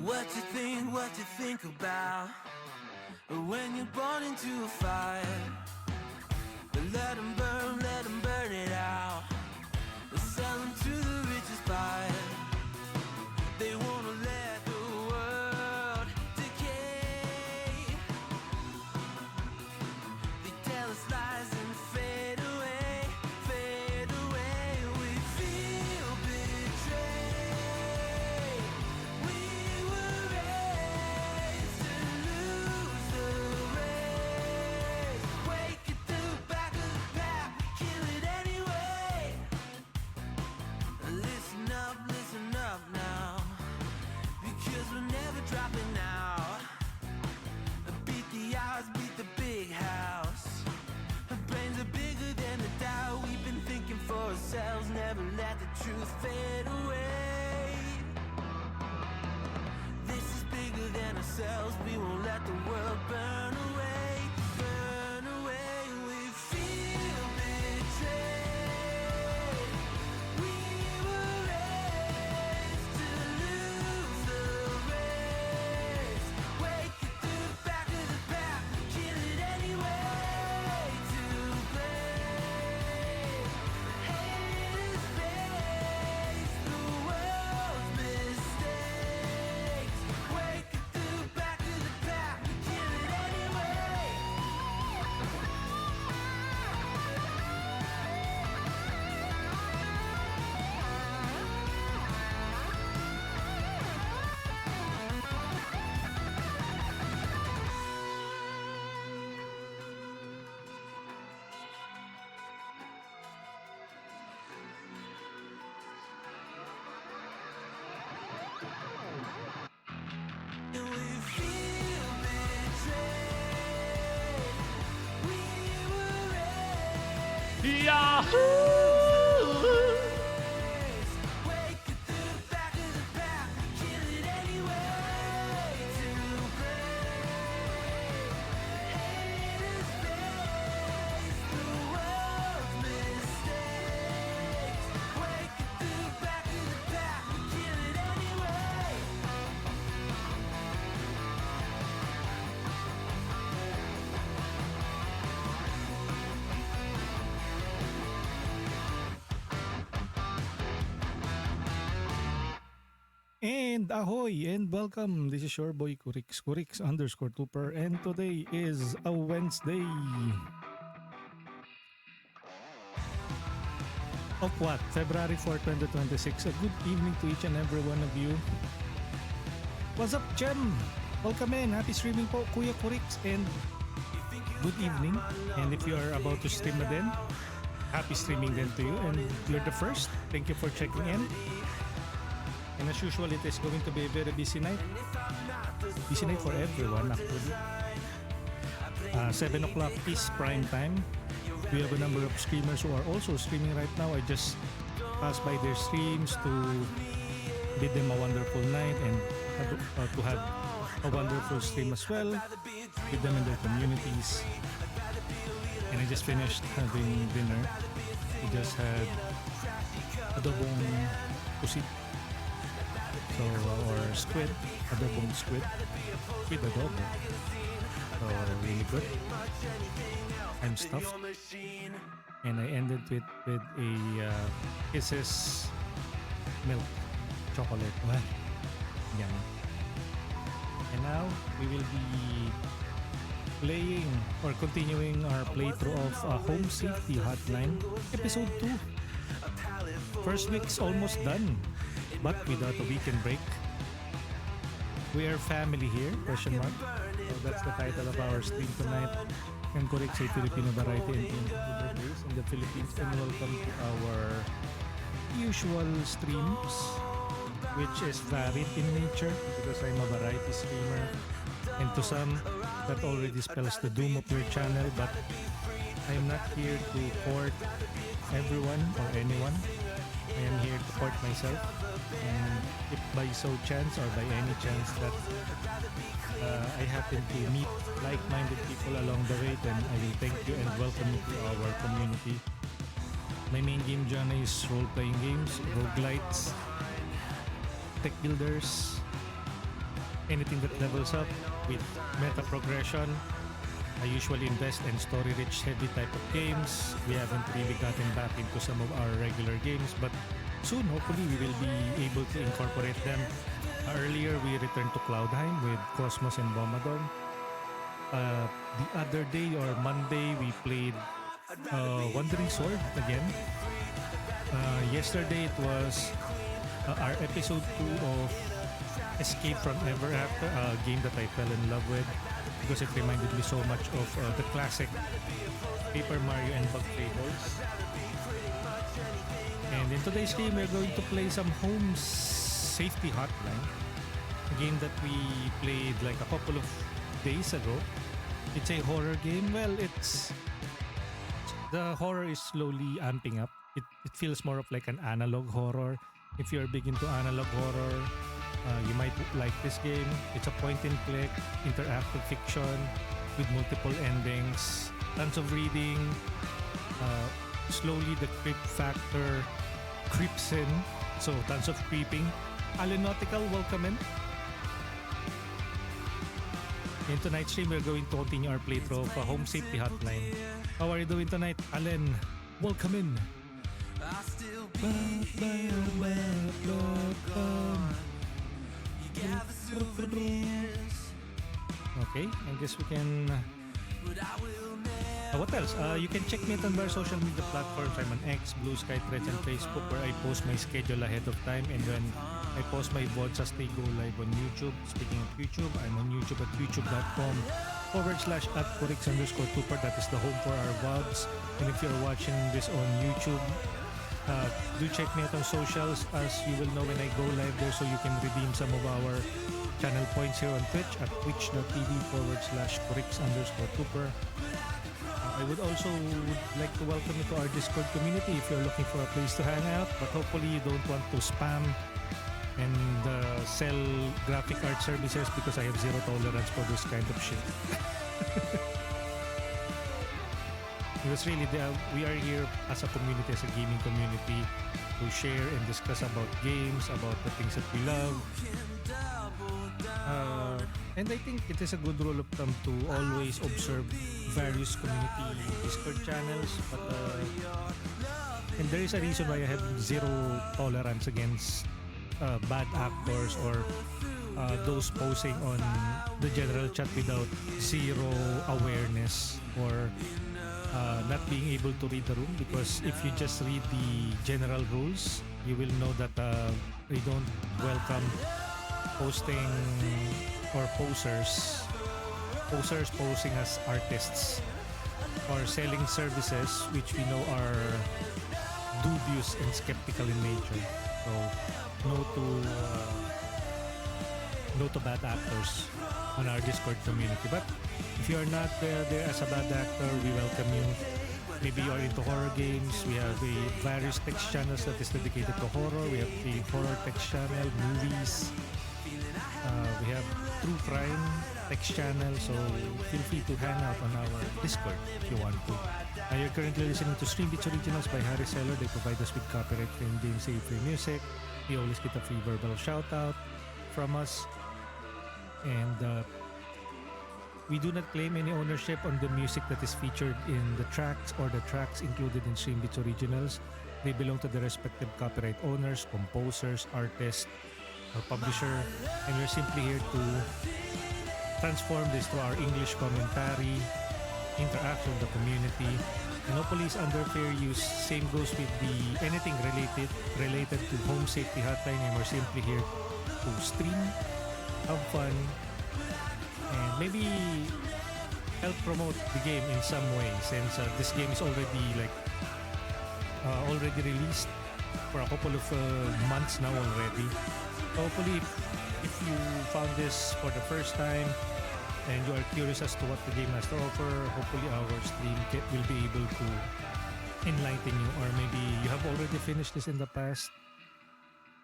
What you think about when you're born into a fire? Let them burn it out. Sell them to the richest buyer. They wanna let the world decay. They tell us lies and fade away, fade away. We feel betrayed. We were raised to lose the race. Wake it to the back of the pack, kill it anyway. Listen up now, because we're never dropping out. Beat the odds, beat the big house. Our brains are bigger than the doubt. We've been thinking for ourselves, never let the truth fade away. This is bigger than ourselves, we won't let the world burn away, burn away. We feel betrayed. We were raised to lose the race. Wake it to the back of the pack, kill it anyway. To blame, haters face the world's mistakes. Wake it to the back of the pack, kill it anyway. And we feel betrayed. We were raised. Yahoo! Wake it to the back of the pack, kill it anyway. To blame, haters face the world's mistakes. Wake it to the back of the pack, kill it anyway. And ahoy and welcome. This is your boy Kurix _Tooper, and today is a Wednesday. Of what? February 4, 2026. A good evening to each and every one of you. What's up, Jem? Welcome in. Happy streaming po, Kuya Kurix, and good evening. And if you are about to stream na din, happy streaming then to you. And you're the first. Thank you for checking in. And as usual, it is going to be a very busy night. Busy night for everyone, actually. 7 o'clock is prime time. We have a number of streamers who are also streaming right now. I just passed by their streams to bid them a wonderful night and to have a wonderful stream as well with them in their communities. And I just finished having dinner. We just had adobong pusit. So, or squid, adobong squid with adobo. So, really good. I'm stuffed. And I ended with a Kisses milk chocolate. Well, yummy. And now, we will be playing or continuing our playthrough of Home Safety Hotline, Episode 2. First week's almost done, but without a weekend break. We are family here, question mark. So that's the title of our stream tonight. And correct say Filipino variety and days in the Philippines, and welcome to our usual streams, which is varied in nature because I'm a variety streamer. And to some, that already spells the doom of your channel, but I am not here to court everyone or anyone. I am here to court myself, and if by so chance or by any chance that I happen to meet like-minded people along the way, then I will thank you and welcome you to our community. My main game dyan is role-playing games, roguelites, tech builders, anything that levels up with meta progression. I usually invest in story-rich heavy type of games. We haven't really gotten back into some of our regular games, but soon hopefully we will be able to incorporate them. Earlier we returned to Cloudheim with Cosmos and Bomadon. The other day or Monday we played Wandering Sword again. Yesterday it was our episode 2 of Escape from Ever After, a game that I fell in love with because it reminded me so much of the classic Paper Mario and Bug Fables. And in today's game, we're going to play some Home Safety Hotline, a game that we played like a couple of days ago. It's a horror game. Well, the horror is slowly amping up. It feels more of like an analog horror. If you're big into analog horror, you might like this game. It's a point-and-click, interactive fiction with multiple endings, tons of reading. Slowly the creep factor creeps in, so tons of creeping. Aeronautical, welcome in. In tonight's stream, we're going to continue our playthrough of Home Safety Hotline. How are you doing tonight, Allen? Welcome in. I still be welcome. You gather souvenirs, Okay, I guess we can... but I will never. what else? You can check me out on our social media platforms. I'm on X, Blue Sky, Threads, and Facebook, where I post my schedule ahead of time. And when I post my VODs as they go live on YouTube. Speaking of YouTube, I'm on YouTube at youtube.com/@Kurix_Tuper. That is the home for our VODs. And if you're watching this on YouTube, do check me out on socials, as you will know when I go live there, so you can redeem some of our channel points here on Twitch at twitch.tv/Kurix_Tuper. I would also like to welcome you to our Discord community if you're looking for a place to hang out, but hopefully you don't want to spam and sell graphic art services, because I have zero tolerance for this kind of shit. Because really, we are here as a community, as a gaming community, to share and discuss about games, about the things that we love. And I think it is a good rule of thumb to always observe various community Discord channels. But and there is a reason why I have zero tolerance against bad actors or those posting on the general chat without zero awareness or not being able to read the room. Because if you just read the general rules, you will know that they don't welcome posting or posers posing as artists or selling services which we know are dubious and skeptical in nature. So no to bad actors on our Discord community. But if you are not there as a bad actor, we welcome you. Maybe you are into horror games. We have various text channels that is dedicated to horror. We have the horror text channel, movies. We have true crime text channel. So feel free to hang out on our Discord if you want to. You're currently listening to Stream Beats Originals by Harry Seller. They provide us with copyright-free and game-safe-free music. You always get a free verbal shout-out from us. And we do not claim any ownership on the music that is featured in the tracks or the tracks included in Stream Beats Originals. They belong to the respective copyright owners, composers, artists, or publisher. And we're simply here to transform this to our English commentary, interaction with the community, and hopefully it's under fair use. Same goes with anything related to Home Safety Hotline, and we're simply here to stream, have fun, and maybe help promote the game in some way, since this game is already released for a couple of months now already. Hopefully, if you found this for the first time and you are curious as to what the game has to offer, hopefully our stream will be able to enlighten you. Or maybe you have already finished this in the past.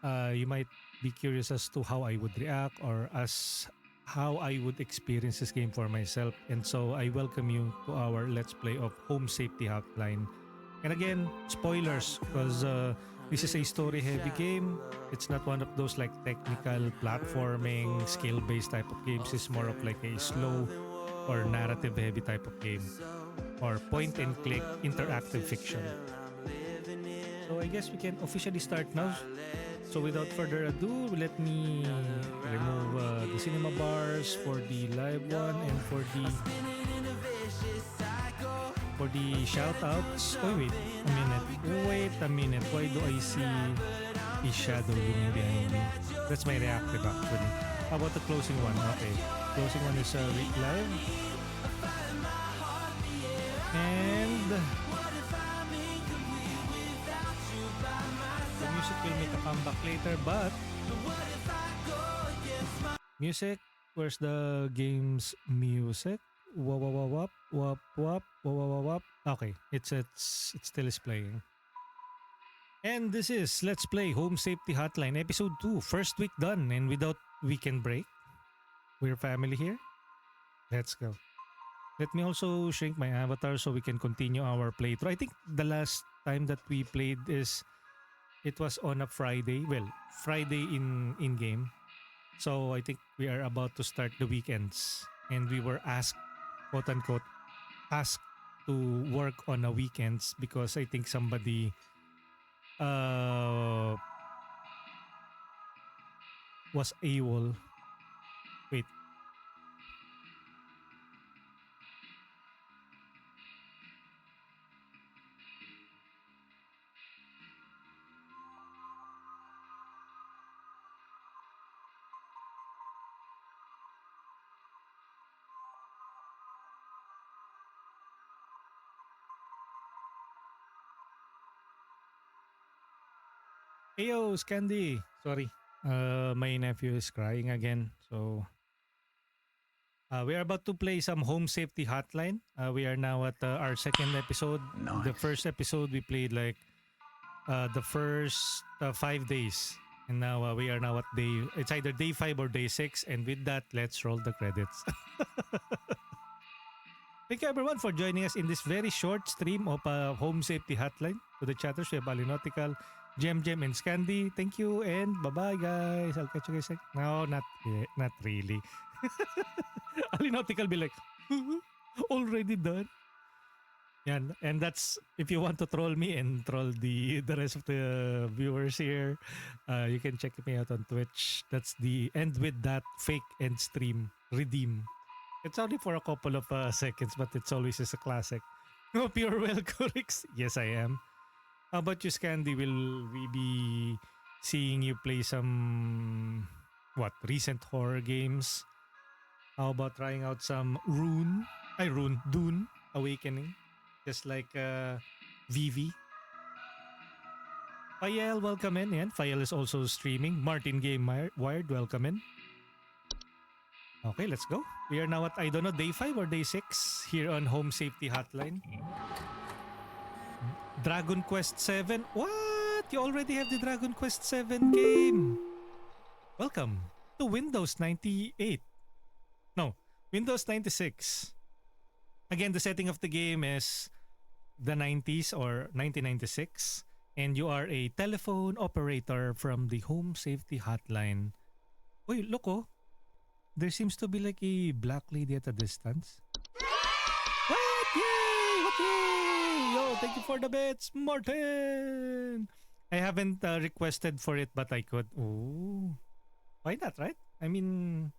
You might be curious as to how I would react or as how I would experience this game for myself. And so I welcome you to our Let's Play of Home Safety Hotline. And again, spoilers, because This is a story-heavy game. It's not one of those like technical platforming, skill-based type of games. It's more of like a slow or narrative-heavy type of game, or point-and-click interactive fiction. So I guess we can officially start now. So without further ado, let me remove the cinema bars for the live one and for the shout outs. Oh wait a minute. Wait a minute. Why do I see a shadow looming behind me? That's my reactive actually. How about the closing one? Okay. Closing one is live. And the music will make a comeback later, but music, where's the game's music? Wap wap wap wap wap wap wap wap. Okay, it still is playing. And this is Let's Play Home Safety Hotline Episode 2, first week done and without weekend break. We're family here. Let's go. Let me also shrink my avatar so we can continue our playthrough. I think the last time that we played it was on a Friday. Well, Friday in game. So I think we are about to start the weekends, and we were asked, quote unquote, asked to work on a weekends because I think somebody was AWOL. Wait. Ayo, Scandy. Sorry. My nephew is crying again. So we are about to play some Home Safety Hotline. We are now at our second episode. Nice. The first episode we played like the first 5 days. And now we are now at it's either day 5 or day 6. And with that, let's roll the credits. Thank you everyone for joining us in this very short stream of Home Safety Hotline. To the chatters, we have Alinautical, Jem, and Scandy. Thank you and bye-bye guys. I'll catch you guys. No, not really. Alinautical be like, already done? Yan. And that's, if you want to troll me and troll the rest of the viewers here, you can check me out on Twitch. That's the end with that fake end stream redeem. It's only for a couple of seconds, but it's always a classic. Hope you're well, Corix. Yes, I am. How about you, Scandy? Will we be seeing you play some recent horror games? How about trying out some Dune Awakening? Just like Vivi. Fayel, welcome in. And Fayel is also streaming. Martin Game Wired, welcome in. Okay, let's go. We are now at, I don't know, day 5 or day 6 here on Home Safety Hotline. Dragon Quest 7. What? You already have the Dragon Quest 7 game. Welcome to Windows 98. No, Windows 96. Again, the setting of the game is the 90s or 1996. And you are a telephone operator from the Home Safety Hotline. Wait, look oh. There seems to be like a black lady at a distance. What? Yay! What? Yay! Yo, thank you for the bits, Martin! I haven't requested for it, but I could. Oh. Why not, right? I mean,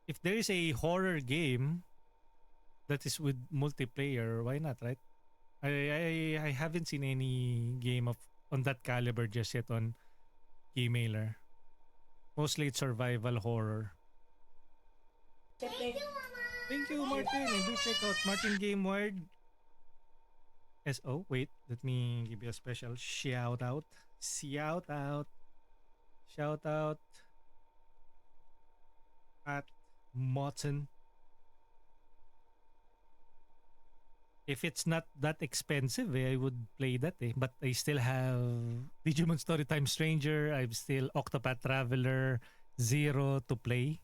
if there is a horror game that is with multiplayer, why not, right? I haven't seen any game on that caliber just yet on Keymailer. Mostly it's survival horror. Thank you, Martin. And do check out Martin Game Wired. Wait, let me give you a special shout out. Shout out at Martin. If it's not that expensive, I would play that. But I still have Digimon Storytime Stranger. I've still Octopath Traveler 0 to play.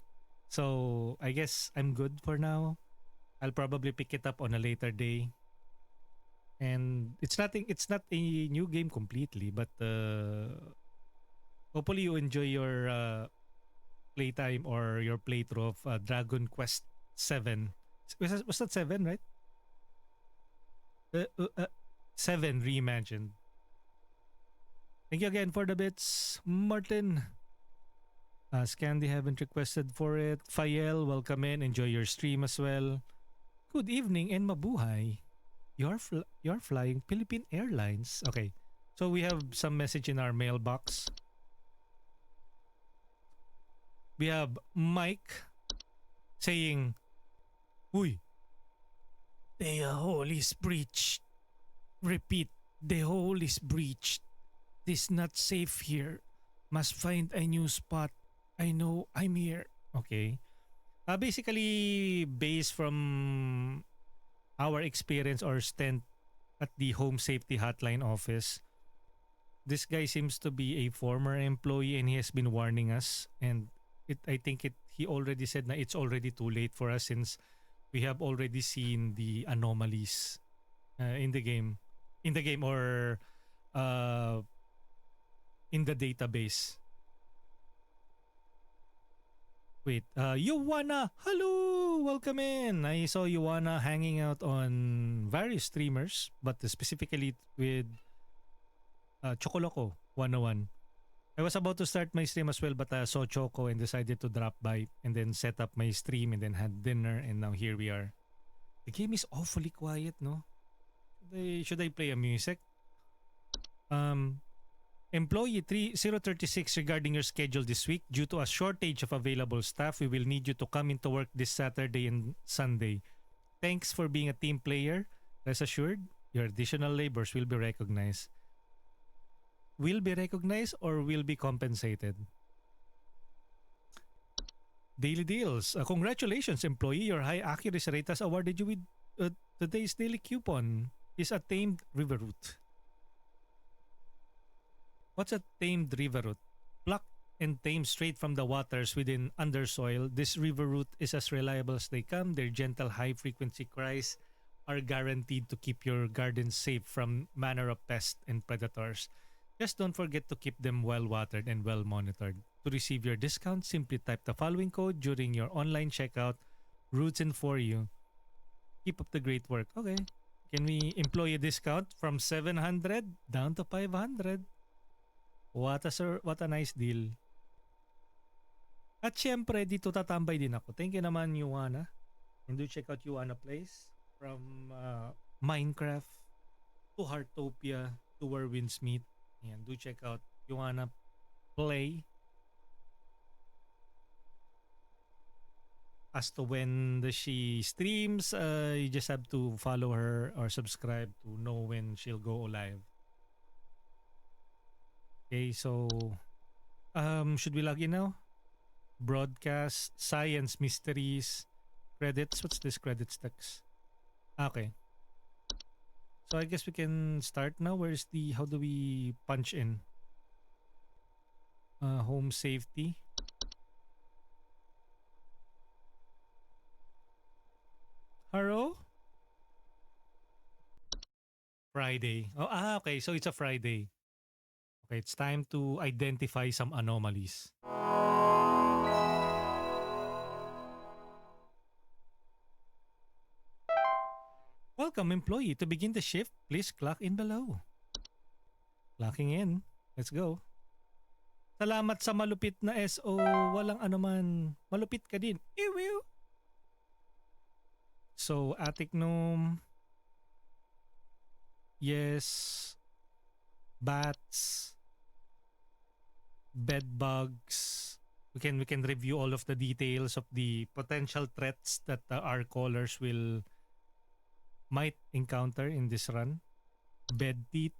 So I guess I'm good for now. I'll probably pick it up on a later day. And it's not a new game completely, but hopefully you enjoy your playtime or your playthrough of Dragon Quest 7. Was that 7, right? Uh, uh, uh, 7 reimagined. Thank you again for the bits, Martin. Scandy haven't requested for it. Fayel, welcome in. Enjoy your stream as well. Good evening and mabuhay. You're flying Philippine Airlines. Okay. So we have some message in our mailbox. We have Mike saying, Uy, the hole is breached. Repeat, the hole is breached. This not safe here. Must find a new spot. I know I'm here. Okay. Basically, based from our experience or stint at the Home Safety Hotline office, this guy seems to be a former employee and he has been warning us. And I think he already said that it's already too late for us since we have already seen the anomalies in the game, or uh, in the database. Wait, Yuwana, hello, welcome in. I saw Yuwana hanging out on various streamers, but specifically with Chocoloco 101. I was about to start my stream as well, but I saw Choco and decided to drop by and then set up my stream and then had dinner, and now here we are. The game is awfully quiet, no? Should I play a music? Employee 3036, regarding your schedule this week, due to a shortage of available staff, we will need you to come into work this Saturday and Sunday. Thanks for being a team player. Rest assured, your additional labors will be recognized. Will be recognized or will be compensated? Daily deals. Congratulations, employee. Your high accuracy rate has awarded you with today's daily coupon. Is a tamed river root. What's a tamed river root? Plucked and tamed straight from the waters within undersoil, this river root is as reliable as they come. Their gentle, high-frequency cries are guaranteed to keep your garden safe from manner of pests and predators. Just don't forget to keep them well-watered and well-monitored. To receive your discount, simply type the following code during your online checkout. Roots in for you. Keep up the great work. Okay. Can we employ a discount from 700 down to 500? What a nice deal. At syempre, dito tatambay din ako. Thank you naman, Yuana. And do check out Yuana Place. From Minecraft to Heartopia to Where Winds Meet. Ayan, do check out Yuana Play. As to when she streams, you just have to follow her or subscribe to know when she'll go live. Okay, so should we log in now? Broadcast, science, mysteries, credits. What's this credits text? Okay. So I guess we can start now. Where's the, how do we punch in? Home safety. Hello? Friday. Oh, okay. So it's a Friday. Okay, it's time to identify some anomalies. Welcome, employee. To begin the shift, please clock in below. Clocking in. Let's go. Salamat sa malupit na SO. Walang anuman. Malupit ka din. Ew. So, attic gnome. Yes. Bats. Bed bugs. We can review all of the details of the potential threats that our callers might encounter in this run. Bed teeth.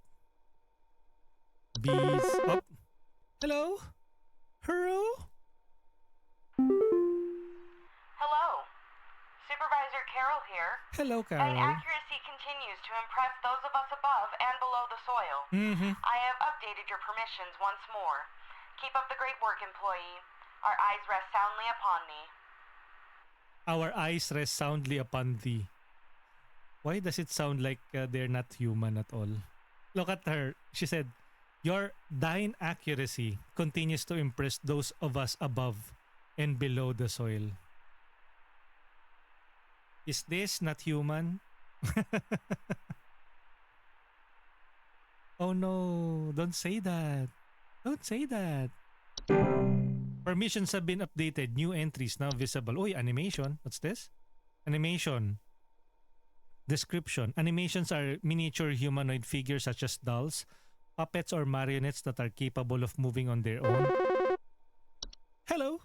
Bees. Oh. Hello? Hello? Hello. Supervisor Carol here. Hello, My Carol. accuracy continues to impress those of us above and below the soil. I have updated your permissions once more. Keep up the great work, employee. Our eyes rest soundly upon thee. Our eyes rest soundly upon thee. Why does it sound like they're not human at all? Look at her. She said, "Your dyne accuracy continues to impress those of us above and below the soil." Is this not human? Oh no, don't say that. Don't say that. Permissions have been updated. New entries now visible. Uy, animation. What's this? Animation. Description. Animations are miniature humanoid figures such as dolls, puppets, or marionettes that are capable of moving on their own. Hello.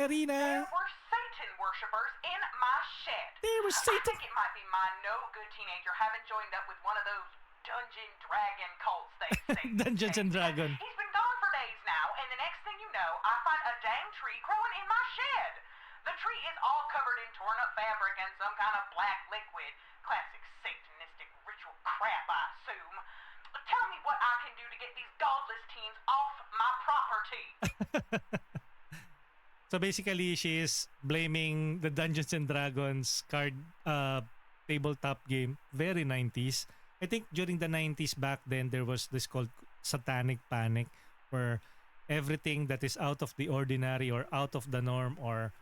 Irina. There were Satan worshippers in my shed. There was I Satan. think it might be my no-good teenager having joined up with one of those Dungeon Dragon cults they say. Dungeons and Dragon. He's been gone for days now, and the next thing you know, I find a dang tree growing in my shed. The tree is all covered in torn-up fabric and some kind of black liquid. Classic satanistic ritual crap, I assume. Tell me what I can do to get these godless teens off my property. So basically, she is blaming the Dungeons and Dragons card tabletop game. Very 90s. I think during the 90s back then, there was this called satanic panic where everything that is out of the ordinary or out of the norm or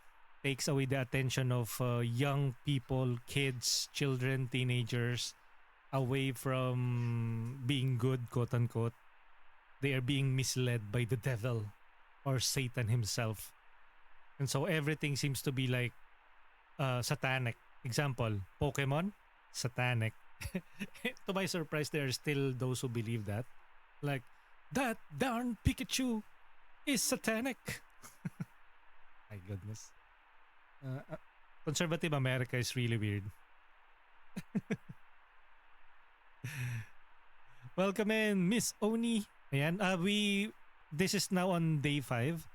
takes away the attention of young people, kids, children, teenagers away from being good, quote unquote. They are being misled by the devil or Satan himself. And so everything seems to be like satanic. Example, Pokemon, satanic. To my surprise, there are still those who believe that. Like, that darn Pikachu is satanic. My goodness. Conservative America is really weird. Welcome in, Miss Oni. Ayan, this is now on day 5.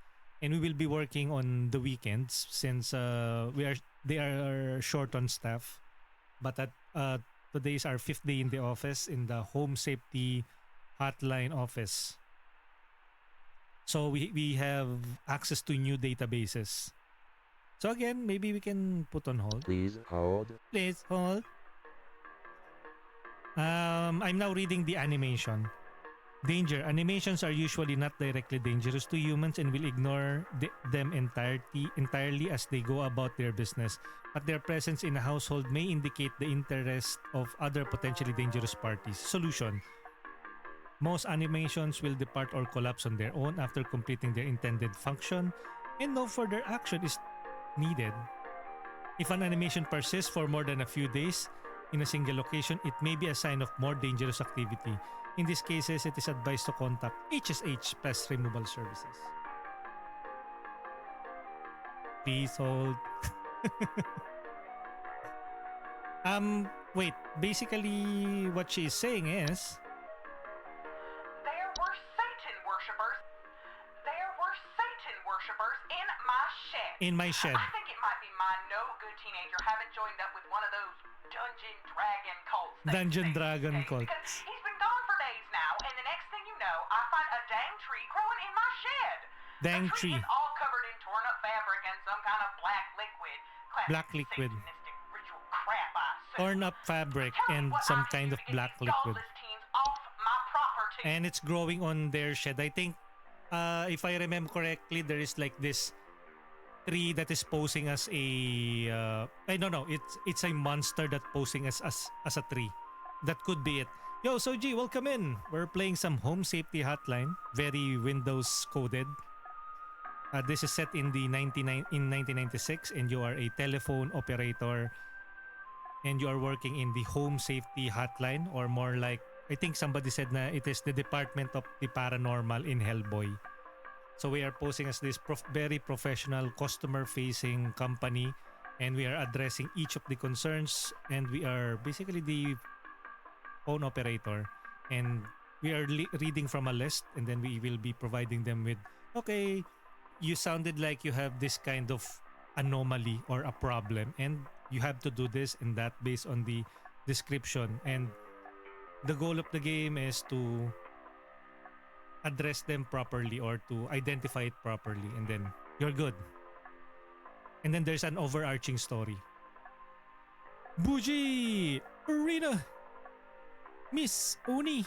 And we will be working on the weekends since they are short on staff. But today is our 5th day in the office in the Home Safety Hotline office. So we have access to new databases. So again, maybe we can put on hold. Please hold. Please hold. I'm now reading the animation. Danger. Animations are usually not directly dangerous to humans and will ignore them entirely as they go about their business. But their presence in a household may indicate the interest of other potentially dangerous parties. Solution. Most animations will depart or collapse on their own after completing their intended function and no further action is needed. If an animation persists for more than a few days in a single location, it may be a sign of more dangerous activity. In these cases, it is advised to contact HSH Pest Removal Services. Please hold. Wait. Basically, what she is saying is... There were Satan worshippers. There were Satan worshippers in my shed. In my shed. I think it might be my no-good teenager having joined up with one of those Dungeon Dragon cults. Dungeon Dragon cult. Because he's been gone for days now, and the next thing you know, I find a dang tree growing in my shed. Dang the tree tree. is all covered in torn-up fabric and some kind of black liquid. Classic Black liquid. satanistic ritual crap, I assume. Torn up fabric Tell me and what some I can kind do of to get black these liquid. godless teens off my property. And it's growing on their shed. I think, if I remember correctly, there is like this tree that is posing as a... I don't know. It's a monster that posing as a tree. That could be it. Yo, Soji, welcome in. We're playing some Home Safety Hotline. Very Windows coded. This is set in 1996 and you are a telephone operator and you are working in the Home Safety Hotline, or more like, I think somebody said na it is the Department of the Paranormal in Hellboy. So we are posing as this very professional customer-facing company and we are addressing each of the concerns and we are basically the phone operator and we are reading from a list and then we will be providing them with, okay, you sounded like you have this kind of anomaly or a problem and you have to do this and that based on the description, and the goal of the game is to address them properly or to identify it properly and then you're good. And then there's an overarching story. Bougie! Arena! Miss Oni!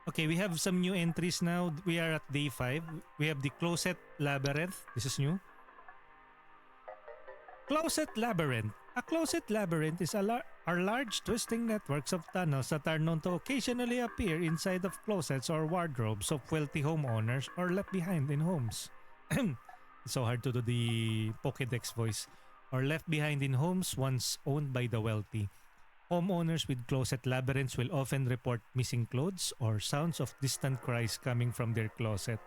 Okay, we have some new entries now. We are at day 5. We have the Closet Labyrinth. This is new. Closet Labyrinth. A closet labyrinth is are large twisting networks of tunnels that are known to occasionally appear inside of closets or wardrobes of wealthy homeowners or left behind in homes. It's so hard to do the Pokédex voice. Or left behind in homes once owned by the wealthy. Homeowners with closet labyrinths will often report missing clothes or sounds of distant cries coming from their closet.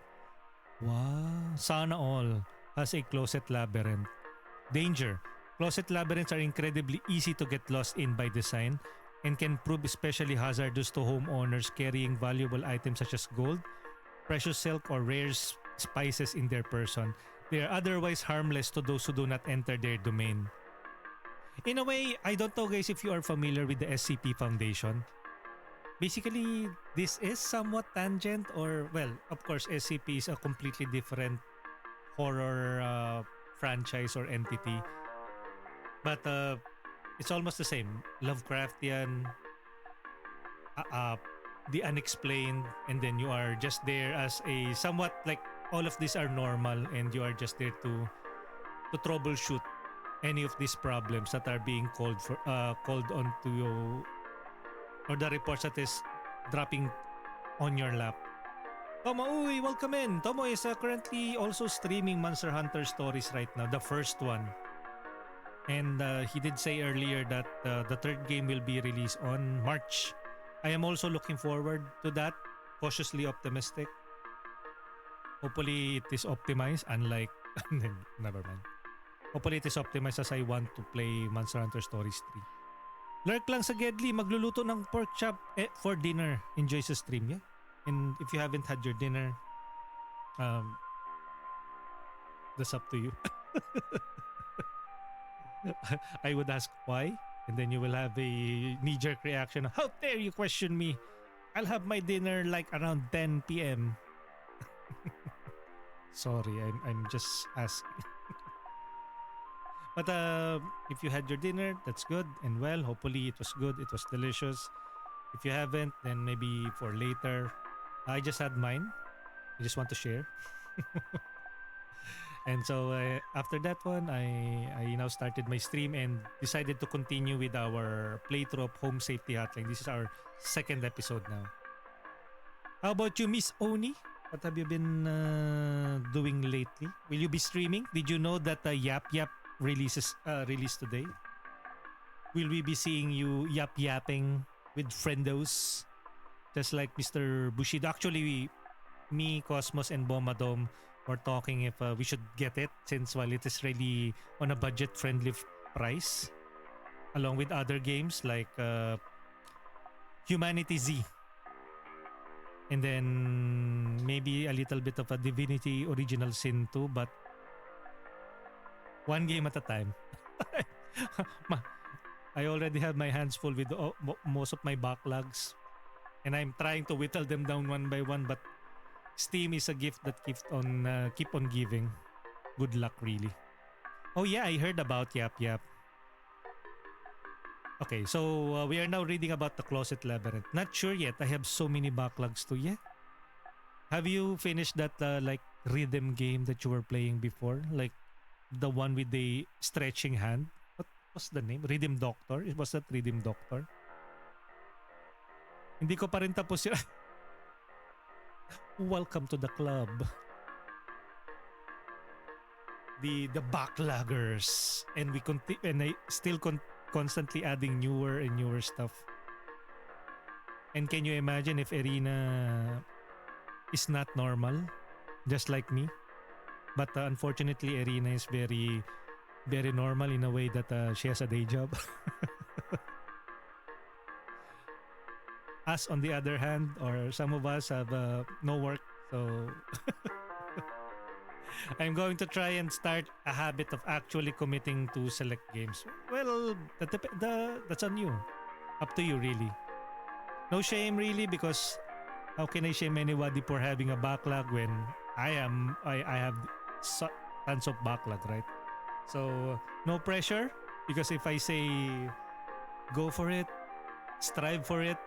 Wow, sana all has a closet labyrinth. Danger. Closet labyrinths are incredibly easy to get lost in by design and can prove especially hazardous to homeowners carrying valuable items such as gold, precious silk, or rare spices in their person. They are otherwise harmless to those who do not enter their domain. In a way, I don't know guys if you are familiar with the SCP Foundation. Basically, this is somewhat tangent or, well, of course, SCP is a completely different horror franchise or entity. But it's almost the same. Lovecraftian, the unexplained, and then you are just there as a somewhat like all of these are normal and you are just there to troubleshoot any of these problems that are being called onto you or the reports that is dropping on your lap. Tomo, uy, welcome in. Tomo is currently also streaming Monster Hunter Stories right now, the first one. And he did say earlier that the third game will be released on March. I am also looking forward to that, cautiously optimistic. Hopefully it is optimized, unlike... Never mind. Hopefully it is optimized as I want to play Monster Hunter Stories 3. Lurk lang sa Gedli, magluluto ng pork chop for dinner. Enjoy sa stream, yeah? And if you haven't had your dinner, that's up to you. I would ask why, and then you will have a knee-jerk reaction. How dare you question me? I'll have my dinner like around 10 p.m. Sorry, I'm just asking. But if you had your dinner, that's good and well. Hopefully it was good, it was delicious. If you haven't, then maybe for later. I just had mine. I just want to share. And so after that one, I now started my stream and decided to continue with our playthrough of Home Safety Hotline. This is our second episode now. How about you, Miss Oni? What have you been doing lately? Will you be streaming? Did you know that Yap Yap released today? Will we be seeing you yap yapping with friendos? Just like Mr. Bushido. Actually, me, Cosmos, and Bomadom were talking if we should get it since while it is really on a budget-friendly price. Along with other games like Humanity Z. And then maybe a little bit of a Divinity Original Sin 2, but one game at a time. I already have my hands full with most of my backlogs. And I'm trying to whittle them down one by one, but Steam is a gift that keep on giving. Good luck, really. Oh yeah, I heard about Yap Yap. Okay, so we are now reading about the Closet Labyrinth. Not sure yet. I have so many backlogs too. Yeah. Have you finished that like rhythm game that you were playing before? Like the one with the stretching hand? What was the name? Rhythm Doctor? It was that Rhythm Doctor? Hindi ko pa rin tapos yun. Welcome to the club. The backloggers. And I still constantly adding newer and newer stuff. And can you imagine if Irina is not normal, just like me? But unfortunately, Irina is very, very normal in a way that she has a day job. Us, on the other hand, or some of us have no work, so I'm going to try and start a habit of actually committing to select games. Well, that's on you. Up to you, really. No shame, really, because how can I shame anybody for having a backlog when I have tons of backlog, right? So no pressure. Because if I say go for it, strive for it,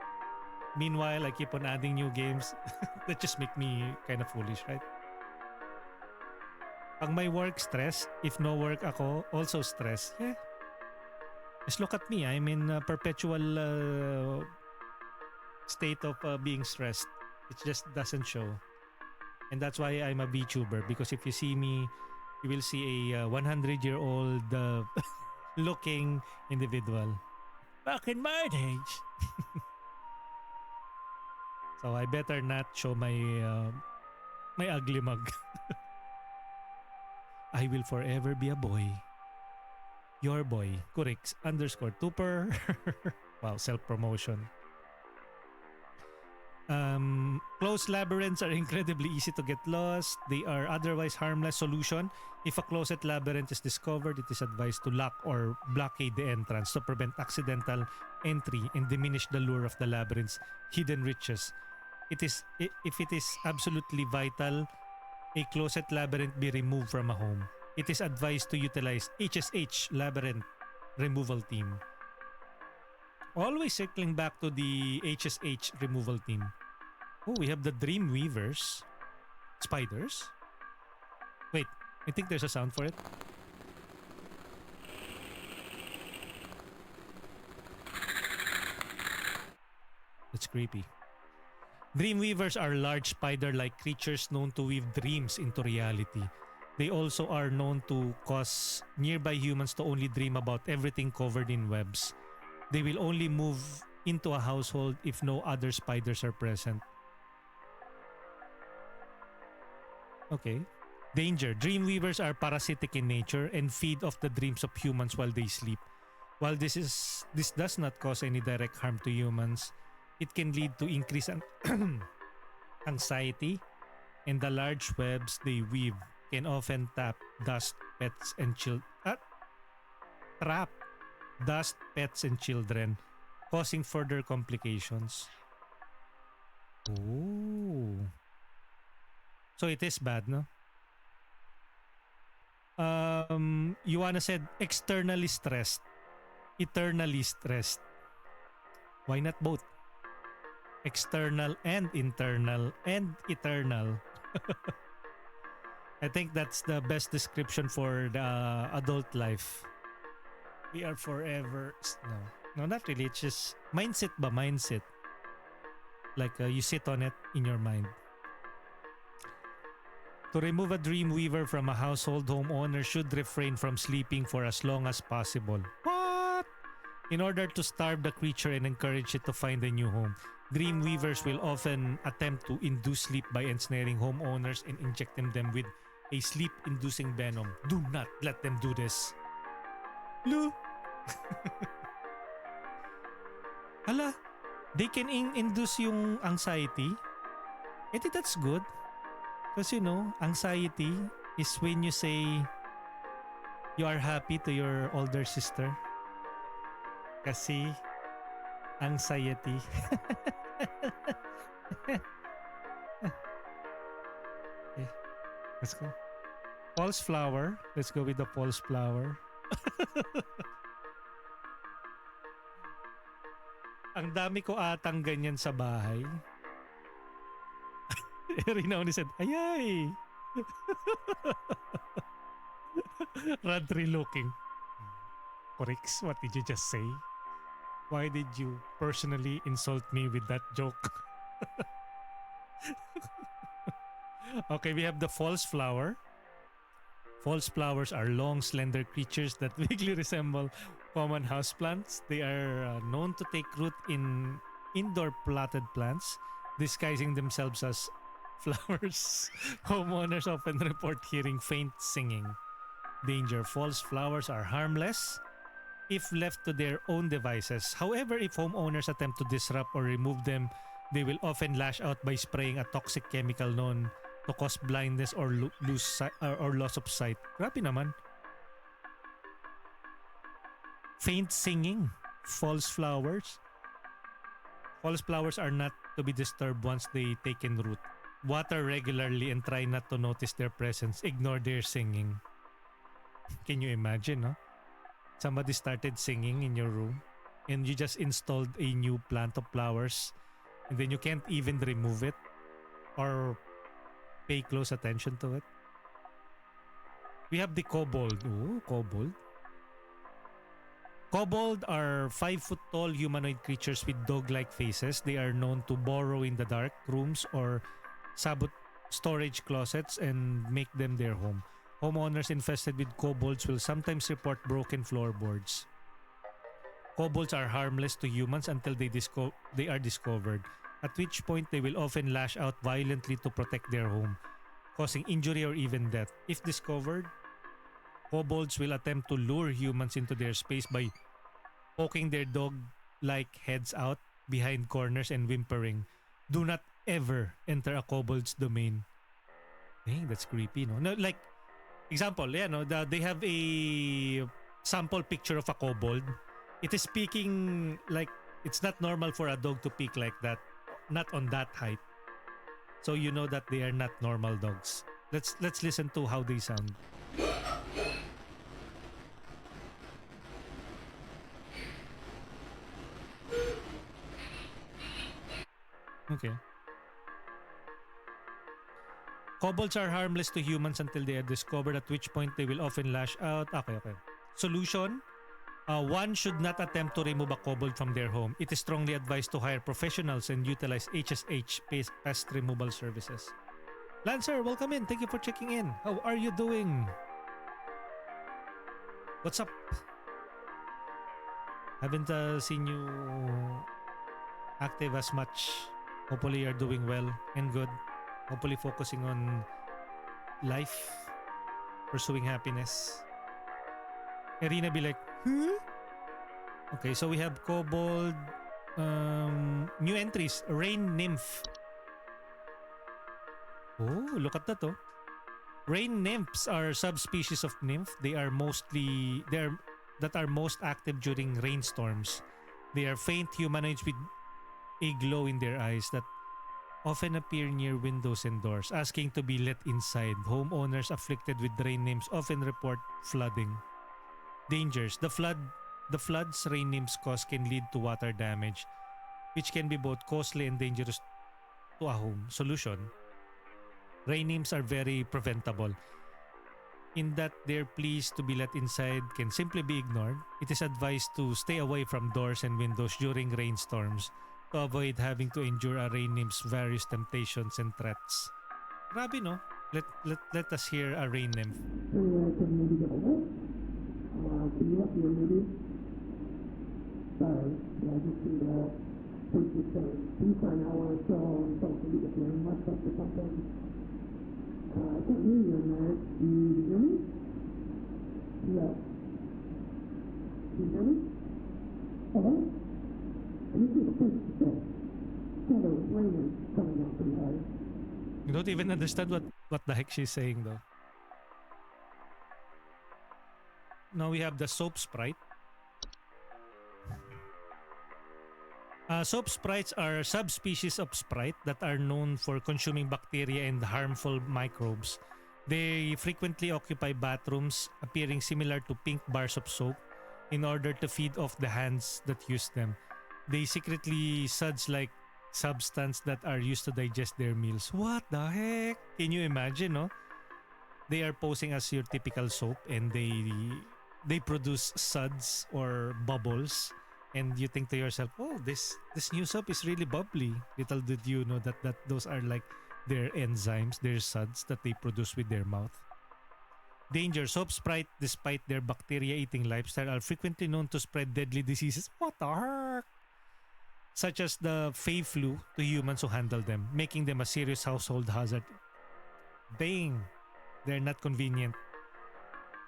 meanwhile I keep on adding new games, that just make me kind of foolish, right? Pag may work, stress. If no work ako, also stress. Yeah. Just look at me. I'm in a perpetual state of being stressed. It just doesn't show. And that's why I'm a VTuber. Because if you see me, you will see a 100-year-old looking individual. Back in my days. So I better not show my my ugly mug. I will forever be a boy. Your boy. Kurix _Tupper. Wow, self-promotion. Closed labyrinths are incredibly easy to get lost. They are otherwise harmless. Solution: if a closet labyrinth is discovered, it is advised to lock or blockade the entrance to prevent accidental entry and diminish the lure of the labyrinth's hidden riches. If it is absolutely vital a closet labyrinth be removed from a home, it is advised to utilize HSH labyrinth removal team. Always circling back to the HSH removal team. Oh, we have the Dream Weavers. Spiders? Wait, I think there's a sound for it. It's creepy. Dreamweavers are large spider-like creatures known to weave dreams into reality. They also are known to cause nearby humans to only dream about everything covered in webs. They will only move into a household if no other spiders are present. Okay. Danger. Dreamweavers are parasitic in nature and feed off the dreams of humans while they sleep. While this does not cause any direct harm to humans, it can lead to increased anxiety, and the large webs they weave can often trap dust, pets, and children, causing further complications. Oh. So it is bad, no? Ioana said externally stressed, eternally stressed. Why not both? External and internal and eternal. I think that's the best description for the adult life. We are forever... No, not really. It's just mindset ba? Mindset. Like you sit on it in your mind. To remove a dreamweaver from a household, homeowner should refrain from sleeping for as long as possible. What? In order to starve the creature and encourage it to find a new home, dreamweavers will often attempt to induce sleep by ensnaring homeowners and injecting them with a sleep-inducing venom. Do not let them do this. Lu? Hala, they can induce yung anxiety. I think that's good. Because you know, anxiety is when you say you are happy to your older sister. Kasi anxiety. Okay, let's go. False flower. Let's go with the false flower. Ang dami ko atang ganyan sa bahay. Rina only said, ayay! Radri looking. Corix, what did you just say? Why did you personally insult me with that joke? Okay, we have the false flower. False flowers are long, slender creatures that vaguely resemble common houseplants. They are known to take root in indoor potted plants, disguising themselves as flowers. Homeowners often report hearing faint singing. Danger: false flowers are harmless if left to their own devices. However, if homeowners attempt to disrupt or remove them, they will often lash out by spraying a toxic chemical known to cause blindness or loss of sight. Grabe naman. Faint singing. False flowers. False flowers are not to be disturbed once they taken root. Water regularly and try not to notice their presence. Ignore their singing. Can you imagine, no? somebody started singing in your room and you just installed a new plant of flowers and then you can't even remove it or pay close attention to it. We have the kobold. Oh, kobold. Kobold are 5 foot tall humanoid creatures with dog-like faces. They are known to burrow in the dark rooms or storage closets and make them their home. Homeowners infested with kobolds will sometimes report broken floorboards. Kobolds are harmless to humans until they are discovered, at which point they will often lash out violently to protect their home, causing injury or even death. If discovered, kobolds will attempt to lure humans into their space by poking their dog-like heads out behind corners and whimpering. Do not ever enter a kobold's domain. Dang, that's creepy, no? No, like, example, they have a sample picture of a kobold. It is peeking like it's not normal for a dog to peek like that, not on that height. So you know that they are not normal dogs. Let's listen to how they sound. Okay. Kobolds are harmless to humans until they are discovered, at which point they will often lash out. Okay. Solution? One should not attempt to remove a kobold from their home. It is strongly advised to hire professionals and utilize HSH pest removal services. Lancer, welcome in. Thank you for checking in. How are you doing? What's up? Haven't seen you active as much. Hopefully you're doing well and good. Hopefully focusing on life, pursuing happiness. Irina be like, huh? Okay, so we have kobold, new entries, rain nymph. Oh, look at that, oh. Rain nymphs are subspecies of nymph. They are most active during rainstorms. They are faint humanoids with a glow in their eyes that often appear near windows and doors, asking to be let inside. Homeowners afflicted with rain nymphs often report flooding. Dangers. The floods rain nymphs cause can lead to water damage, which can be both costly and dangerous to a home. Solution. Rain nymphs are very preventable, in that their pleas to be let inside can simply be ignored. It is advised to stay away from doors and windows during rainstorms to avoid having to endure a rain nymph's various temptations and threats. Grabe, no? Let us hear a rain nymph. You don't even understand what the heck she's saying, though. Now we have the soap sprite. Soap sprites are subspecies of sprite that are known for consuming bacteria and harmful microbes. They frequently occupy bathrooms, appearing similar to pink bars of soap, in order to feed off the hands that use them. They secretly suds-like substance that are used to digest their meals. What the heck? Can you imagine, no? They are posing as your typical soap and they produce suds or bubbles, and you think to yourself, oh, this new soap is really bubbly. Little did you know that those are like their enzymes, their suds that they produce with their mouth. Danger. Soap sprite, despite their bacteria-eating lifestyle, are frequently known to spread deadly diseases. What the heck? Such as the Fey flu to humans who handle them, making them a serious household hazard. Dang. They're not convenient.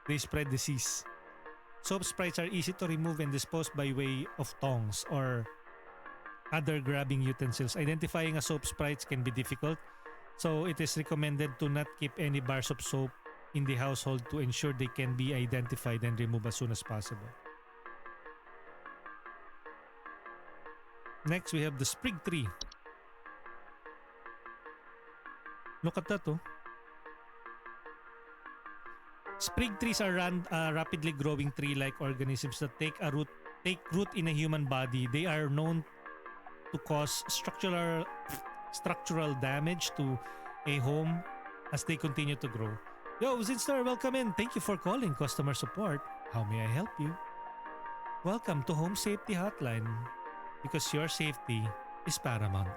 They spread disease. Soap sprites are easy to remove and dispose by way of tongs or other grabbing utensils. Identifying a soap sprites can be difficult, so it is recommended to not keep any bars of soap in the household to ensure they can be identified and removed as soon as possible. Next, we have the sprig tree. Look at that, oh. Sprig trees are rapidly growing tree-like organisms that take root in a human body. They are known to cause structural damage to a home as they continue to grow. Yo, Zinstar, welcome in. Thank you for calling customer support. How may I help you? Welcome to Home Safety Hotline, because your safety is paramount.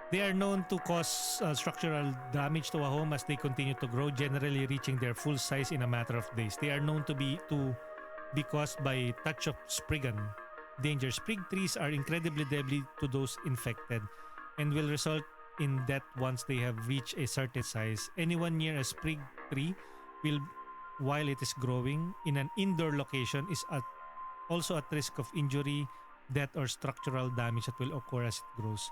They are known to cause structural damage to a home as they continue to grow, generally reaching their full size in a matter of days. They are known to be caused by touch of spriggan danger. Sprig trees are incredibly deadly to those infected and will result in death once they have reached a certain size. Anyone near a sprig tree will, while it is growing in an indoor location, is also at risk of injury, death, or structural damage that will occur as it grows.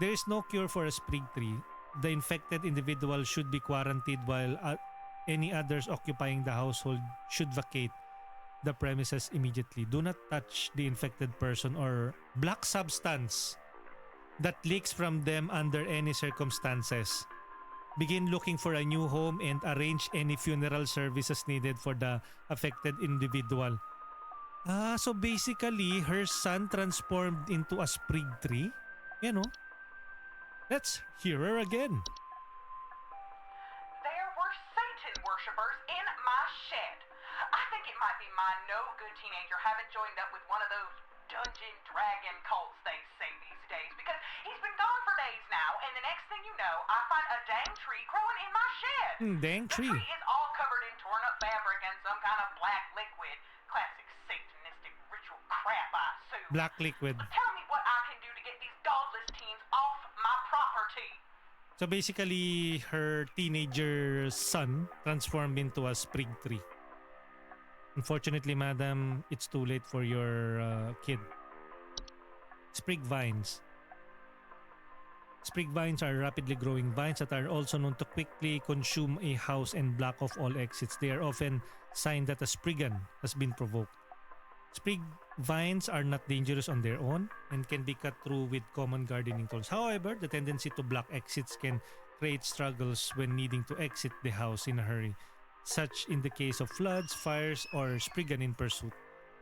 There is no cure for a sprig tree. The infected individual should be quarantined, while any others occupying the household should vacate the premises immediately. Do not touch the infected person or black substance that leaks from them under any circumstances. Begin looking for a new home and arrange any funeral services needed for the affected individual. So basically, her son transformed into a sprig tree? You know? Let's hear her again. There were Satan worshippers in my shed. I think it might be my no-good teenager having joined up with one of those dungeon dragon cults they say these days, because he's been gone for days now, and the next thing you know, I find a dang tree growing in my shed. Dang tree. The tree is all covered in torn-up fabric and some kind of black liquid. Classic satanistic ritual crap, I assume. Black liquid. Tell me what I can do to get these godless teens off my property. So basically, her teenager son transformed into a sprig tree. Unfortunately, madam, it's too late for your kid. Sprig vines. Sprig vines are rapidly growing vines that are also known to quickly consume a house and block off all exits. They are often sign that a spriggan has been provoked. Sprig vines are not dangerous on their own and can be cut through with common gardening tools. However, the tendency to block exits can create struggles when needing to exit the house in a hurry, such in the case of floods, fires, or spriggan in pursuit.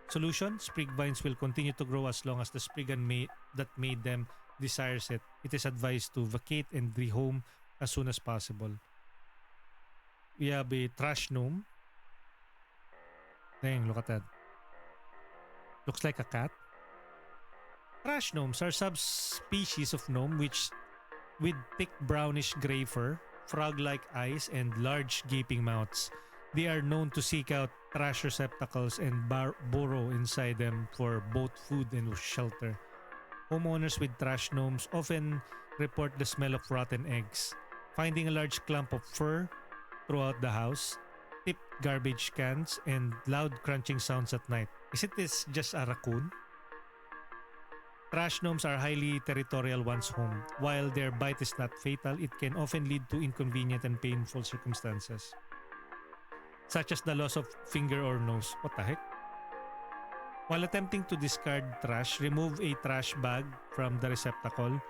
Solution: sprig vines will continue to grow as long as the spriggan that made them desires it. It is advised to vacate and rehome as soon as possible. We have a trash gnome. Dang, look at that. Looks like a cat. Trash gnomes are subspecies of gnome which with thick brownish gray fur, frog-like eyes, and large gaping mouths. They are known to seek out trash receptacles and burrow inside them for both food and shelter. Homeowners with trash gnomes often report the smell of rotten eggs, finding a large clump of fur throughout the house, tipped garbage cans, and loud crunching sounds at night. Isn't this just a raccoon? Trash gnomes are highly territorial once home. While their bite is not fatal, it can often lead to inconvenient and painful circumstances, such as the loss of finger or nose. What the heck? While attempting to discard trash, remove a trash bag from the receptacle.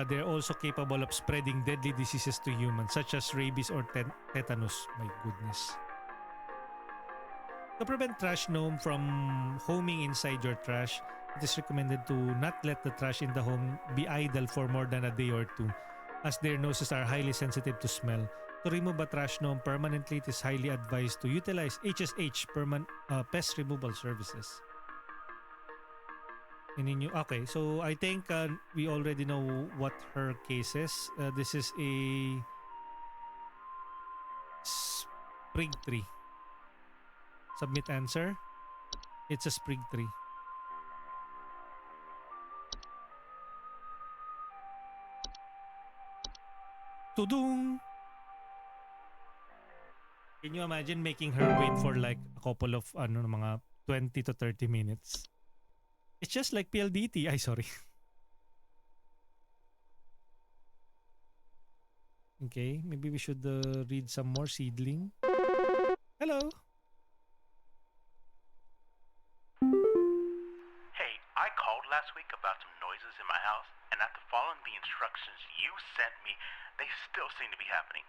They're also capable of spreading deadly diseases to humans, such as rabies or tetanus. My goodness. To prevent trash gnome from homing inside your trash, it is recommended to not let the trash in the home be idle for more than a day or two, as their noses are highly sensitive to smell. To remove a trash gnome permanently, it is highly advised to utilize HSH pest removal services. Okay, so I think we already know what her case is. This is a sprig tree. Submit answer. It's a sprig tree. Tudung! Can you imagine making her wait for like a couple of mga 20 to 30 minutes? It's just like PLDT. Ay, sorry. Okay, maybe we should read some more seedling. Hello. Hey, I called last week about some noises in my house, and after following the instructions you sent me, they still seem to be happening.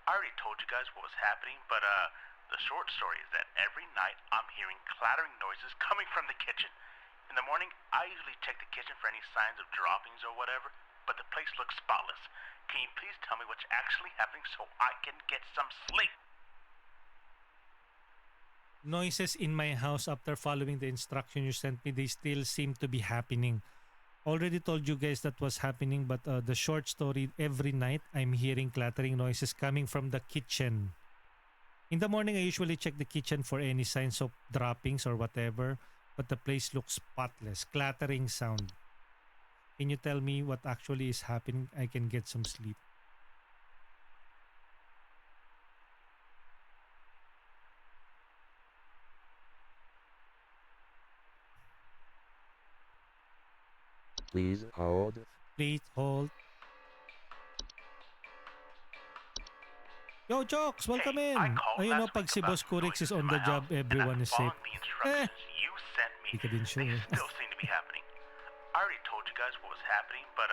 I already told you guys what was happening, but the short story is that every night I'm hearing clattering noises coming from the kitchen. In the morning, I usually check the kitchen for any signs of droppings or whatever, but the place looks spotless. Can you please tell me what's actually happening so I can get some sleep? Noises in my house after following the instruction you sent me, they still seem to be happening. Already told you guys that was happening, but the short story, every night I'm hearing clattering noises coming from the kitchen. In the morning, I usually check the kitchen for any signs of droppings or whatever, but the place looks spotless. Clattering sound. Can you tell me what actually is happening? I can get some sleep. Please hold. Please hold. Yo, Jokes, welcome Hey, in. I called Ayun last no, pag week si about Boss Kurix noises is in on my the job, house, and everyone is safe. following the instructions you sent me, Di ka din they sure. still seem to be happening. I already told you guys what was happening, but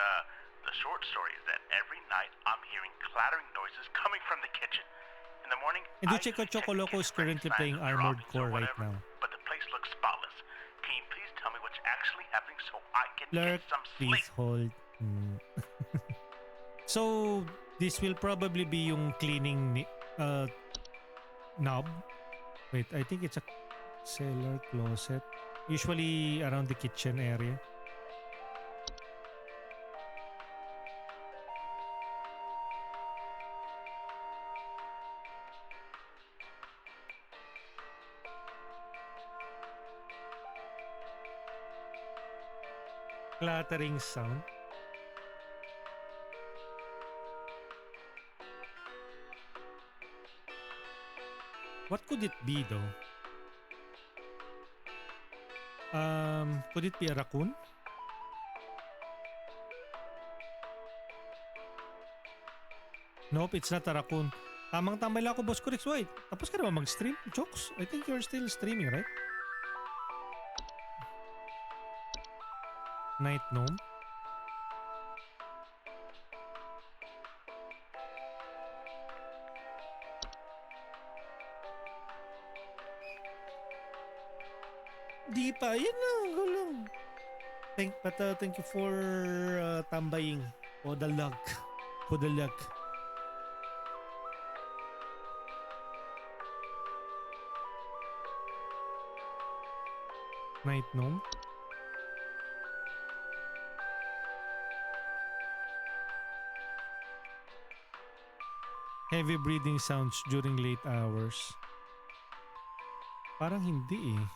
the short story is that every night I'm hearing clattering noises coming from the kitchen. In the morning, And you I check usually out Choco the Loco kitchen is for any currently signs playing of Armored droppings Core or right whatever, now. but the place looks spotless. Can you please tell me what's actually happening so I can Lurk, get some please sleep? hold. So, this will probably be yung cleaning knob. Wait, I think it's a cellar closet. Usually around the kitchen area. Clattering sound. What could it be though? Could it be a raccoon? Nope, it's not a raccoon. Tamang-tama lang ako, Boss Kurix. Wait, tapos ka naman mag-stream? Jokes? I think you're still streaming, right? Night Gnome? Di pa, yun lang, gulong. Thank you for tambaying. For the luck. For the luck. Night Gnome? Heavy breathing sounds during late hours. Parang hindi eh.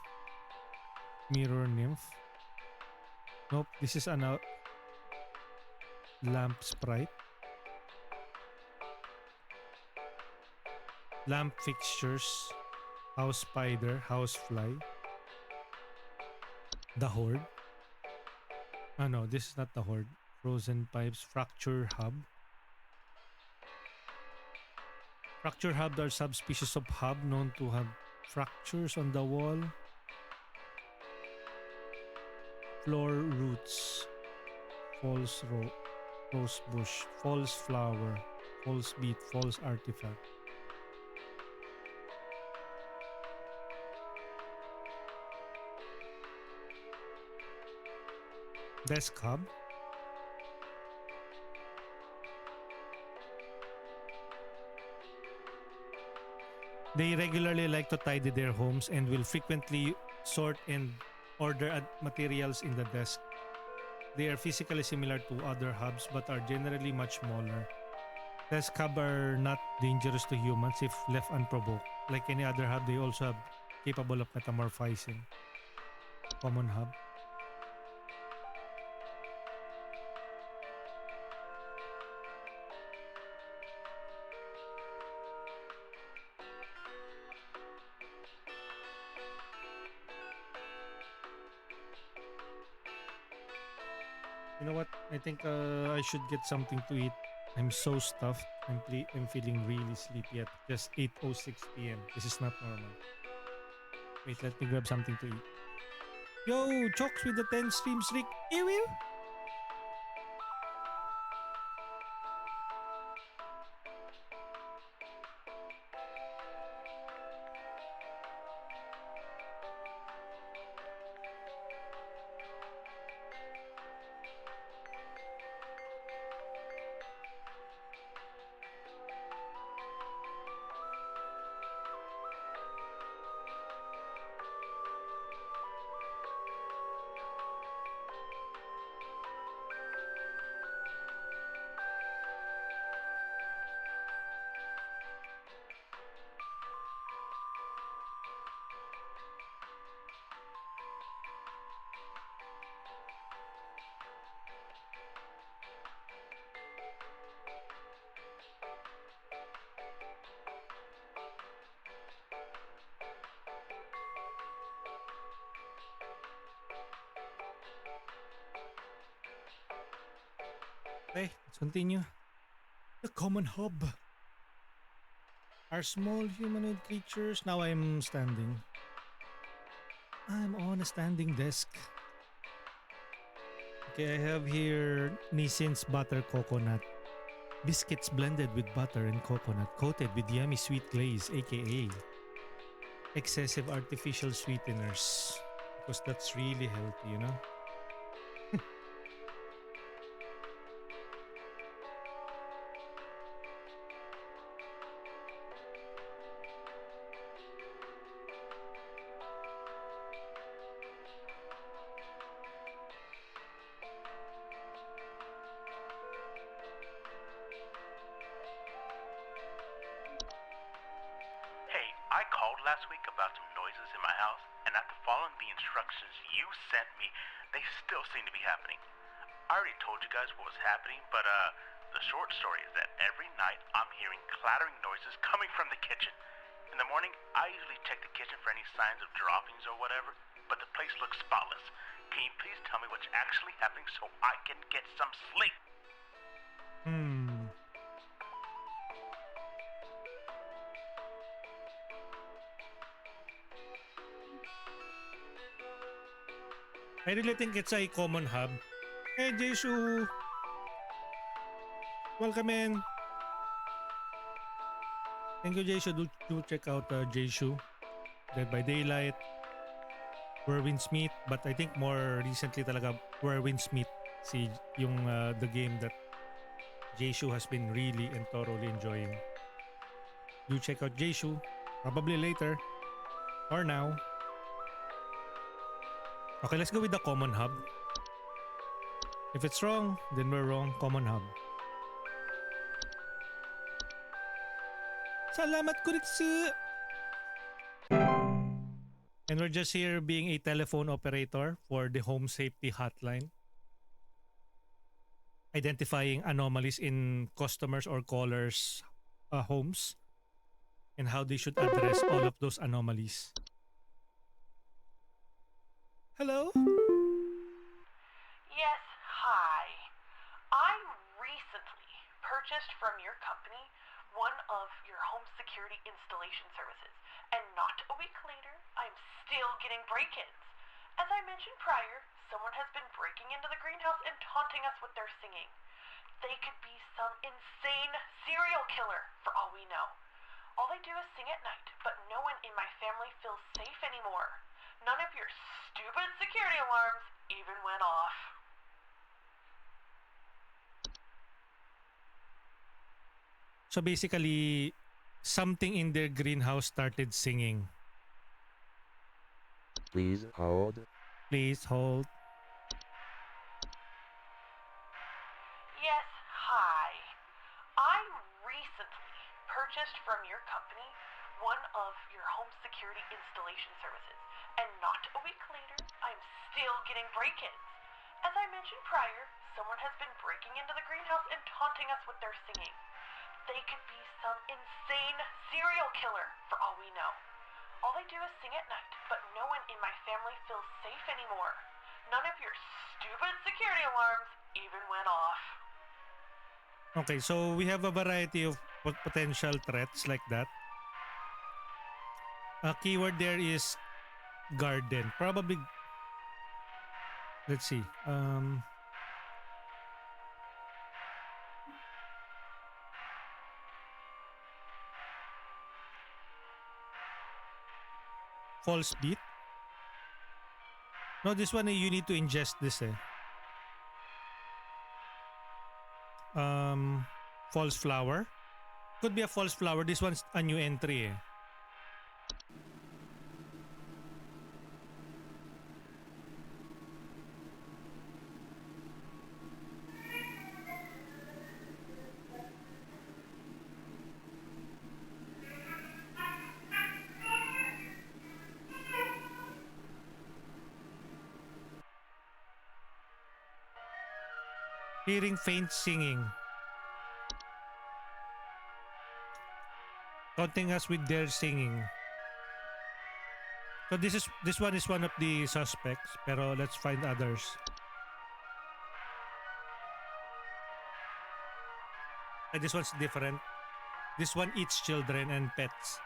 Mirror nymph? Nope, this is an lamp sprite. Lamp fixtures. House spider. House fly. The horde. Ah no, this is not the horde. Frozen pipes. Fracture hub. Fracture hub are subspecies of hub known to have fractures on the wall. Floor roots. False rose bush. False flower. False beat. False artifact. Desk hub. They regularly like to tidy their homes and will frequently sort and order materials in the desk. They are physically similar to other hubs but are generally much smaller. Desk hub are not dangerous to humans if left unprovoked. Like any other hub, they also have capable of metamorphizing. Common hub. You know what? I think I should get something to eat. I'm so stuffed. I'm feeling really sleepy at just 8:06 p.m. This is not normal. Wait, let me grab something to eat. Yo, Chokes with the 10 stream streak. Ew, ew. Okay, let's continue. The common hub are small humanoid creatures. Now I'm standing. I'm on a standing desk. Okay, I have here Nissin's butter coconut. Biscuits blended with butter and coconut coated with yummy sweet glaze, aka excessive artificial sweeteners. Because that's really healthy, you know? Hey, I called last week about some noises in my house, and after following the instructions you sent me, they still seem to be happening. I already told you guys what was happening, but the short story is that every night I'm hearing clattering noises coming from the kitchen. In the morning, I usually check the kitchen for any signs of droppings or whatever, but the place looks spotless. Can you please tell me what's actually happening so I can get some sleep? Hmm. I really think it's a common hub. Hey, Jesu! Welcome in! Thank you, Jesu. Do check out Jesu. Dead by Daylight. Werwin Smith. But I think more recently talaga Werwin Smith. Si yung the game that Jesu has been really and thoroughly enjoying. Do check out Jesu. Probably later. Or now. Okay, let's go with the common hub. If it's wrong, then we're wrong. Common hub. Salamat Kuritsu! And we're just here being a telephone operator for the Home Safety Hotline. Identifying anomalies in customers or callers' homes and how they should address all of those anomalies. Hello? Yes, hi. I recently purchased from your company one of your home security installation services, and not a week later, I'm still getting break-ins. As I mentioned prior, someone has been breaking into the greenhouse and taunting us with their singing. They could be some insane serial killer, for all we know. All they do is sing at night, but no one in my family feels safe anymore. None of your stupid security alarms even went off. So basically, something in their greenhouse started singing. Please hold. Please hold. Yes, hi. I recently purchased from your company one of your home security installation services, and not a week later, I'm still getting break-ins. As I mentioned prior, someone has been breaking into the greenhouse and taunting us with their singing. They could be some insane serial killer, for all we know. All they do is sing at night, but no one in my family feels safe anymore. None of your stupid security alarms even went off. Okay, so we have a variety of potential threats like that. A keyword there is garden. Probably, let's see. False beat. No, this one you need to ingest this eh. False flower. Could be a false flower. This one's a new entry eh. Hearing faint singing. Taunting us with their singing. So this one is one of the suspects, pero let's find others. This one's different. This one eats children and pets.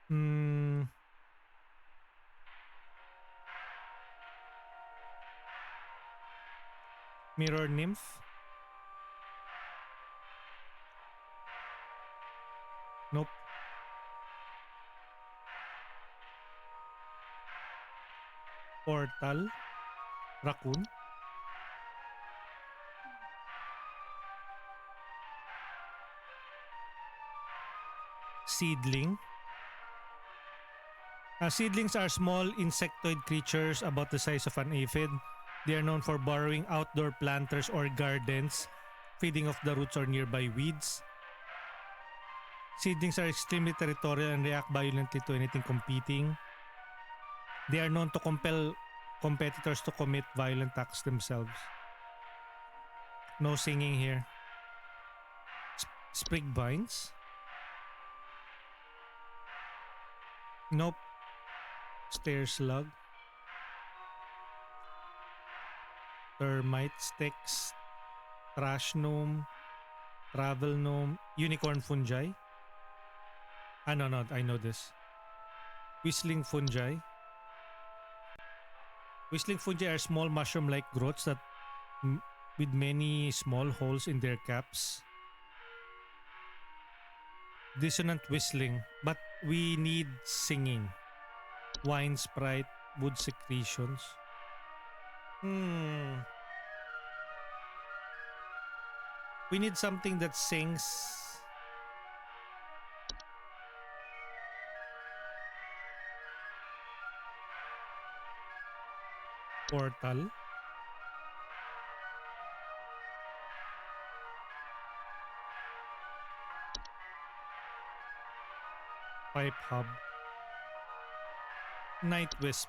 Hmm. Mirror nymph? Nope. Portal? Raccoon? Seedling? Seedlings are small insectoid creatures about the size of an aphid. They are known for burrowing outdoor planters or gardens, feeding off the roots or nearby weeds. Seedlings are extremely territorial and react violently to anything competing. They are known to compel competitors to commit violent acts themselves. No singing here. Sprig vines? Nope. Stair slug. Termite sticks. Trash gnome. Travel gnome. Unicorn fungi. No, I know this. Whistling fungi. Whistling fungi are small mushroom-like growths that with many small holes in their caps. Dissonant whistling, but we need singing. Wine sprite, wood secretions. We need something that sings. Portal. Pipe hub. Night wisp.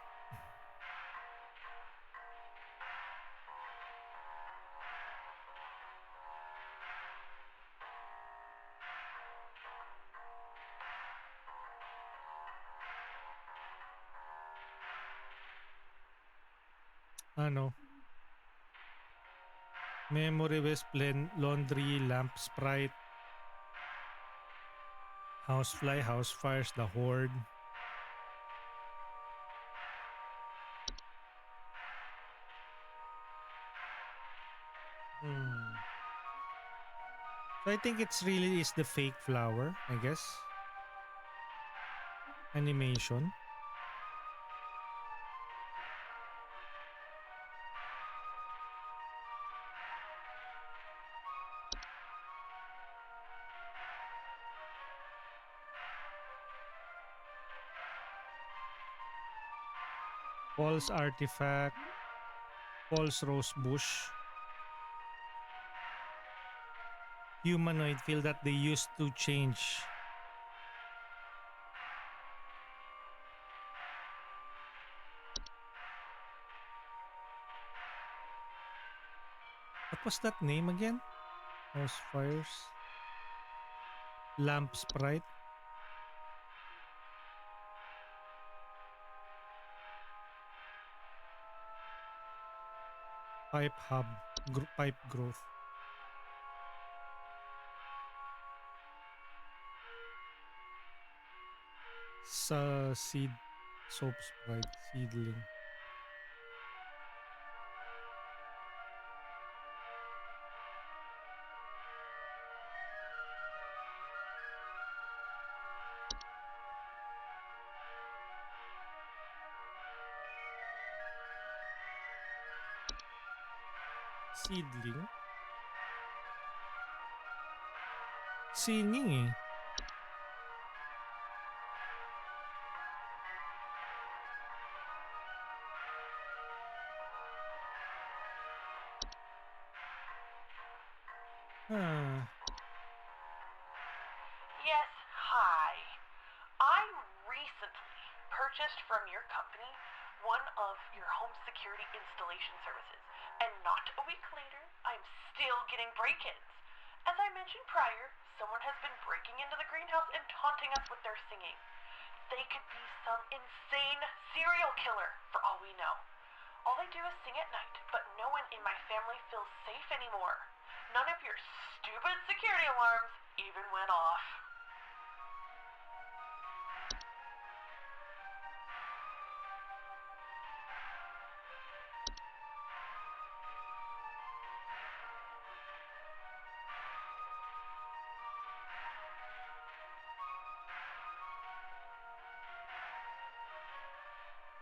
Ano? Memory wisp, laundry, lamp sprite. Housefly, house fires, the horde. So I think it's really is the fake flower, I guess. Animation. False artifact. False rose bush. Humanoid feel that they used to change. What was that name again? House fires. Lamp sprite. Pipe hub. Pipe growth. Seed. Soap sprite. Seedling. Seedling? Singing eh. Yes, hi. I recently purchased from your company one of your home security installation services. And not a week later, I'm still getting break-ins. As I mentioned prior, someone has been breaking into the greenhouse and taunting us with their singing. They could be some insane serial killer, for all we know. All they do is sing at night, but no one in my family feels safe anymore. None of your stupid security alarms even went off.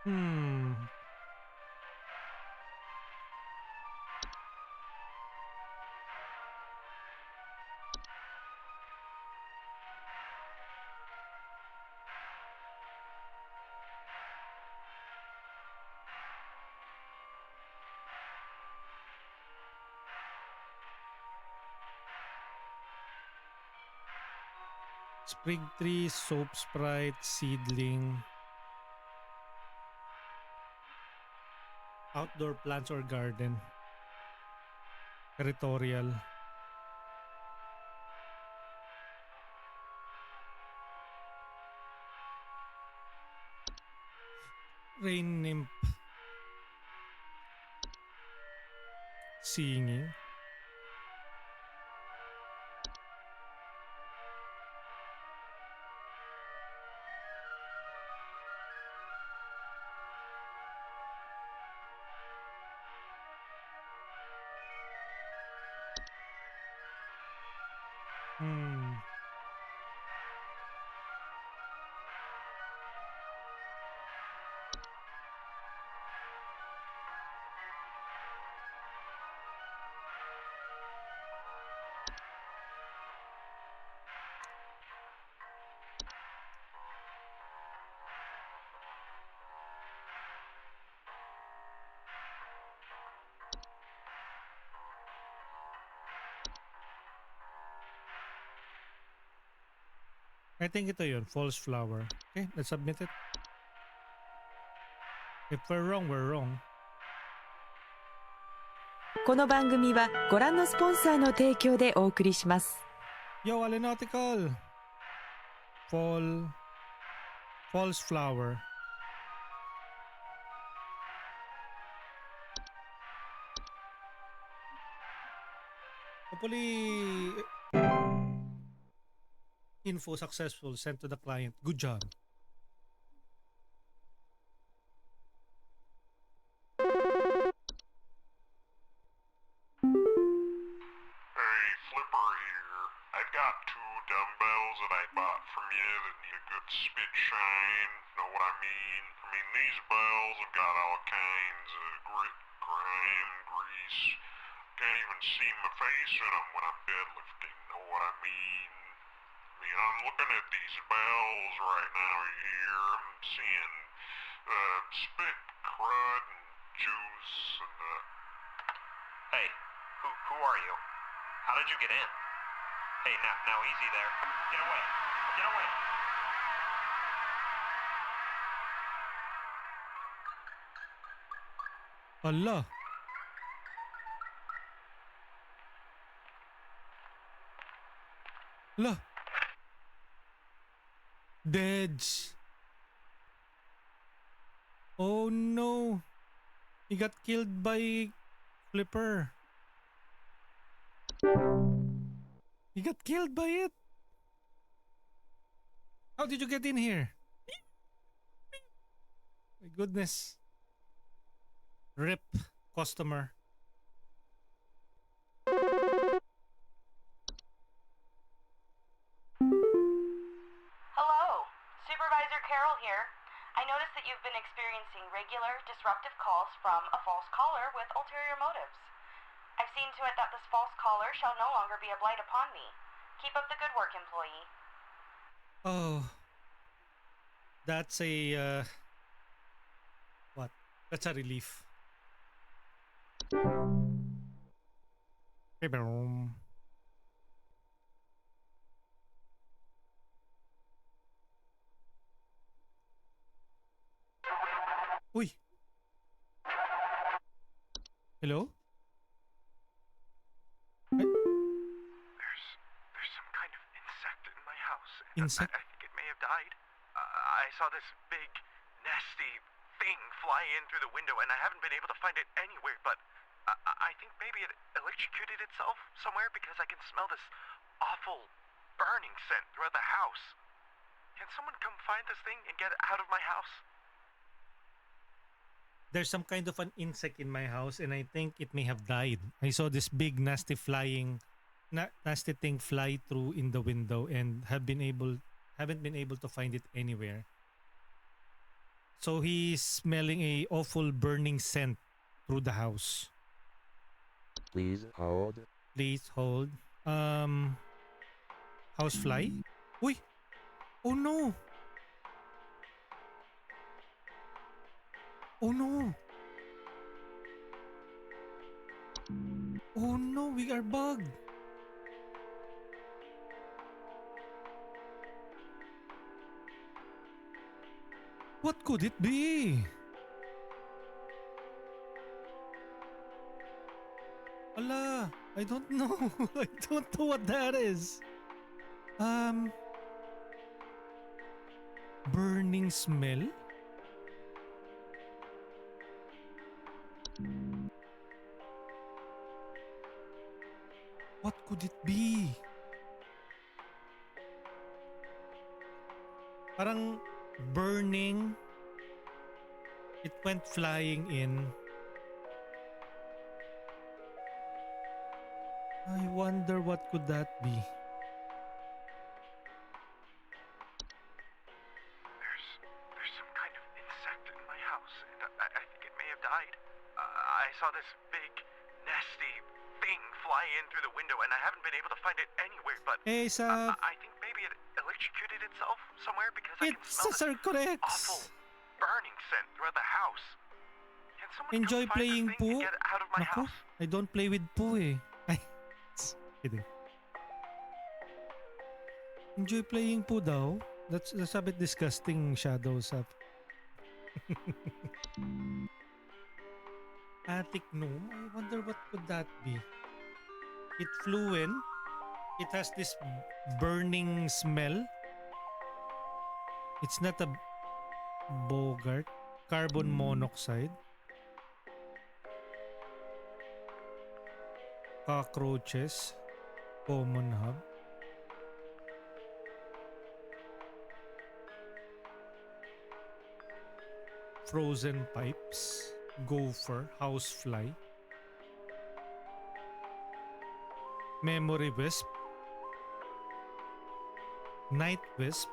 Hmm. Sprig tree, soap sprite, seedling, outdoor plants or garden, territorial. Rain nymph, singing. Hmm. I think ito yun, false flower. Okay, let's submit it. If we're wrong, we're wrong. この番組はご覧のスポンサーの提供でお送りします。 Yo, Alinautical! False flower. Hopefully, info successful, sent to the client. Good job. Hey, Flipper here. I've got 2 dumbbells that I bought from you that need a good spit shine. Know what I mean? I mean, these bells have got all kinds of grit, grime, grease. Can't even see my face in them when I'm deadlifting. Know what I mean? I mean, I'm looking at these bells right now here. I'm seeing spit, crud, and juice, and Hey, who are you? How did you get in? Hey, now easy there. Get away. Get away. Allah. Allah. Deads. Oh no. He got killed by Flipper. He got killed by it. How did you get in here? My goodness. Rip customer. Hello, Supervisor Carroll here. I noticed that you've been experiencing regular, disruptive calls from a false caller with ulterior motives. I've seen to it that this false caller shall no longer be a blight upon me. Keep up the good work, employee. Oh. That's a what? That's a relief. Boom. Uy. Hello? Insect? I think it may have died. I saw this big, nasty thing fly in through the window, and I haven't been able to find it anywhere, but I think maybe it electrocuted itself somewhere because I can smell this awful burning scent throughout the house. Can someone come find this thing and get it out of my house? There's some kind of an insect in my house, and I think it may have died. I saw this big nasty nasty thing fly through in the window and haven't been able to find it anywhere. So he's smelling a awful burning scent through the house. Please hold. Please hold. Housefly? Uy! Oh no! Oh no! Oh no, we are bugged! What could it be? Ala, I don't know. I don't know what that is. Burning smell? What could it be? Parang burning. It went flying in. I wonder what could that be. There's some kind of insect in my house, and I think it may have died. I saw this big, nasty thing fly in through the window, and I haven't been able to find it anywhere, but Hey, I think maybe it electrocuted itself somewhere because I can smell this Circorex. awful burning scent throughout the house. Can someone Enjoy come find playing this thing Poo? and get it out of my Naku, house? I don't play with Poo eh. Ay, kidding. Enjoy playing Poo daw. That's a bit disgusting, Shadows up. Attic gnome? I wonder what could that be. It flew in. It has this burning smell. It's not a Bogart. Carbon monoxide. Cockroaches. Common hub. Frozen pipes. Gopher. Housefly. Memory wisp. Night wisp.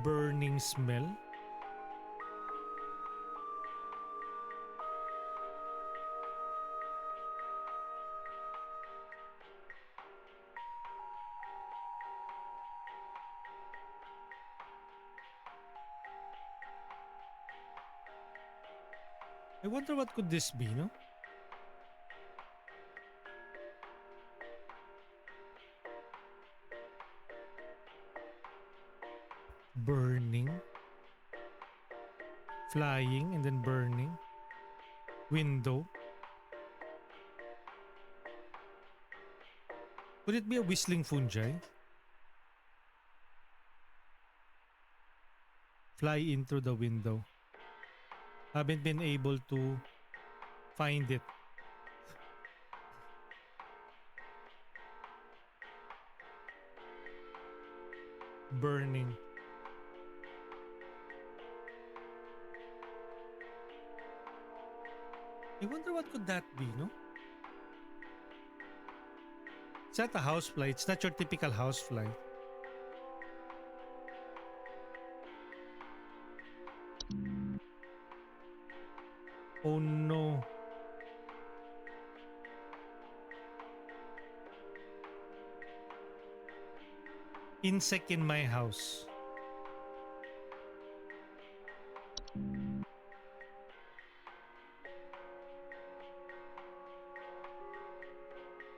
Burning smell. I wonder what could this be, no? Burning. Flying and then burning. Window. Could it be a whistling fungi? Fly in through the window. Haven't been able to find it. Burning. I wonder what could that be, no? It's not a housefly. It's not your typical housefly. Oh no. Insect in my house.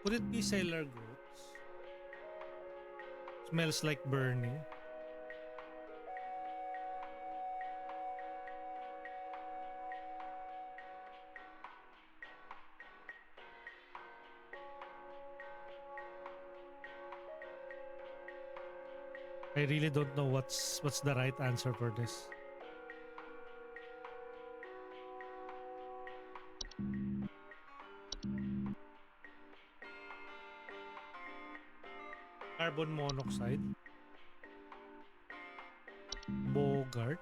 Could it be cellar growths? Smells like burning. I really don't know what's the right answer for this. Carbon monoxide. Bogart.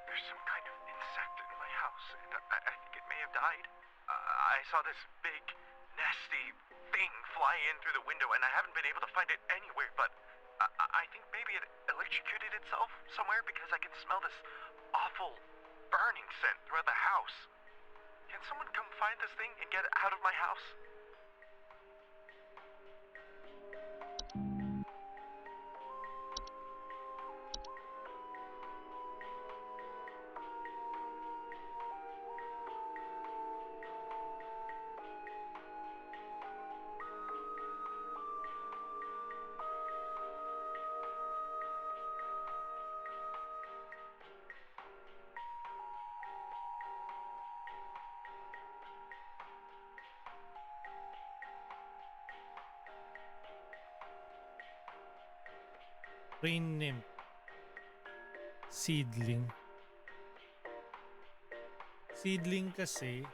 There's some kind of insect in my house, and I think it may have died. I saw this big, nasty thing fly in through the window, and I haven't been able to find it anywhere, but I think maybe it electrocuted itself somewhere because I can smell this awful burning scent throughout the house. Can someone come find this thing and get it out of my house? Rain nymph. Seedling. Seedling kasi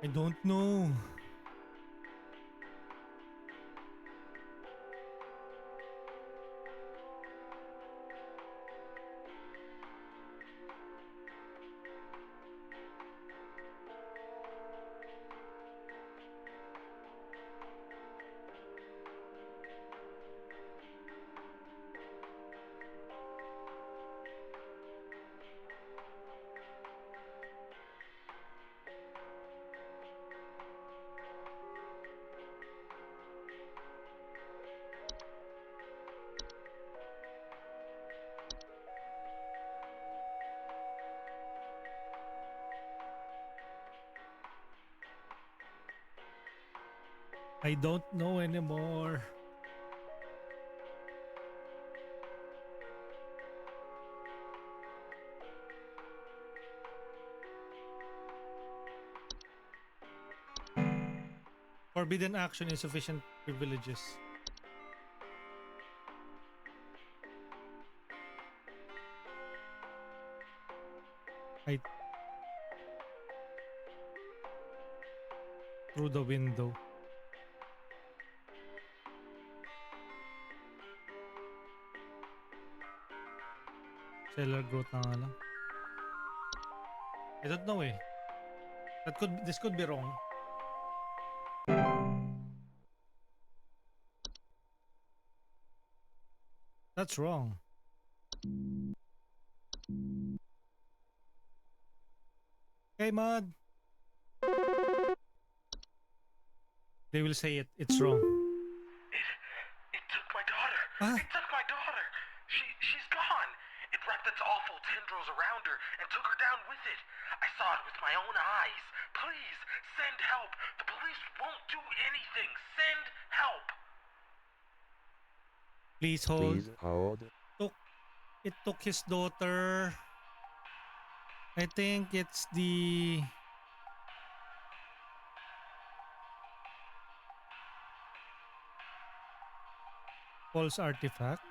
I don't know. I don't know anymore. Forbidden action, insufficient privileges. I through the window. Cellar growth na nga lang. I don't know eh. This could be wrong. That's wrong. Okay, Mod. They will say it's wrong. It took my daughter. Ah. It took my daughter. She's gone. It wrapped its awful tendrils around her and took her down with it. I saw it with my own eyes. Please, send help. The police won't do anything. Send help. Please hold. Please hold. It took his daughter. I think it's the false artifact.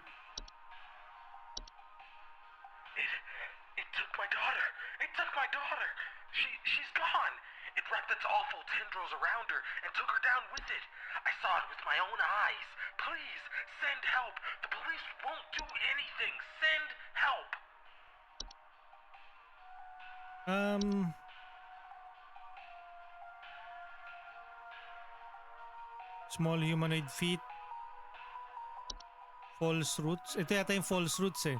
It took my daughter. It took my daughter. She's gone. It wrapped its awful tendrils around her and took her down with it. I saw it with my own eyes. Please, send help. The police won't do anything. Send help. Um, small humanoid feet, false roots. Ito yata yung false roots eh.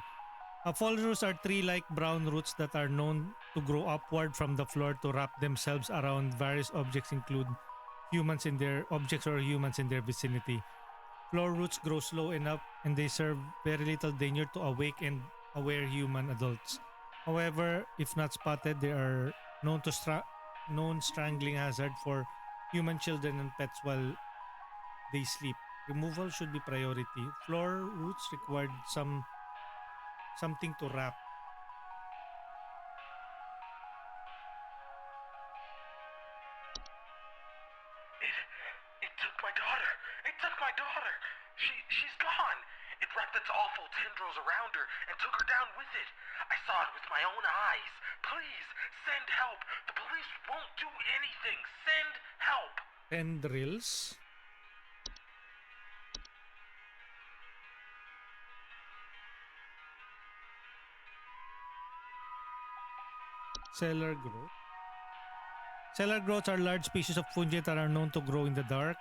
False roots are tree-like brown roots that are known to grow upward from the floor to wrap themselves around various objects, include humans in their objects or humans in their vicinity. Floor roots grow slow enough and they serve very little danger to awake and aware human adults. However, if not spotted, they are known to known strangling hazard for human children and pets while they sleep. Removal should be priority. Floor roots required something to wrap. It took my daughter. It took my daughter. She's gone. It wrapped its awful tendrils around her and took her down with it. I saw it with my own eyes. Please, send help. The police won't do anything. Send help. Tendrils. Cellar growth. Cellar growths are large species of fungi that are known to grow in the dark.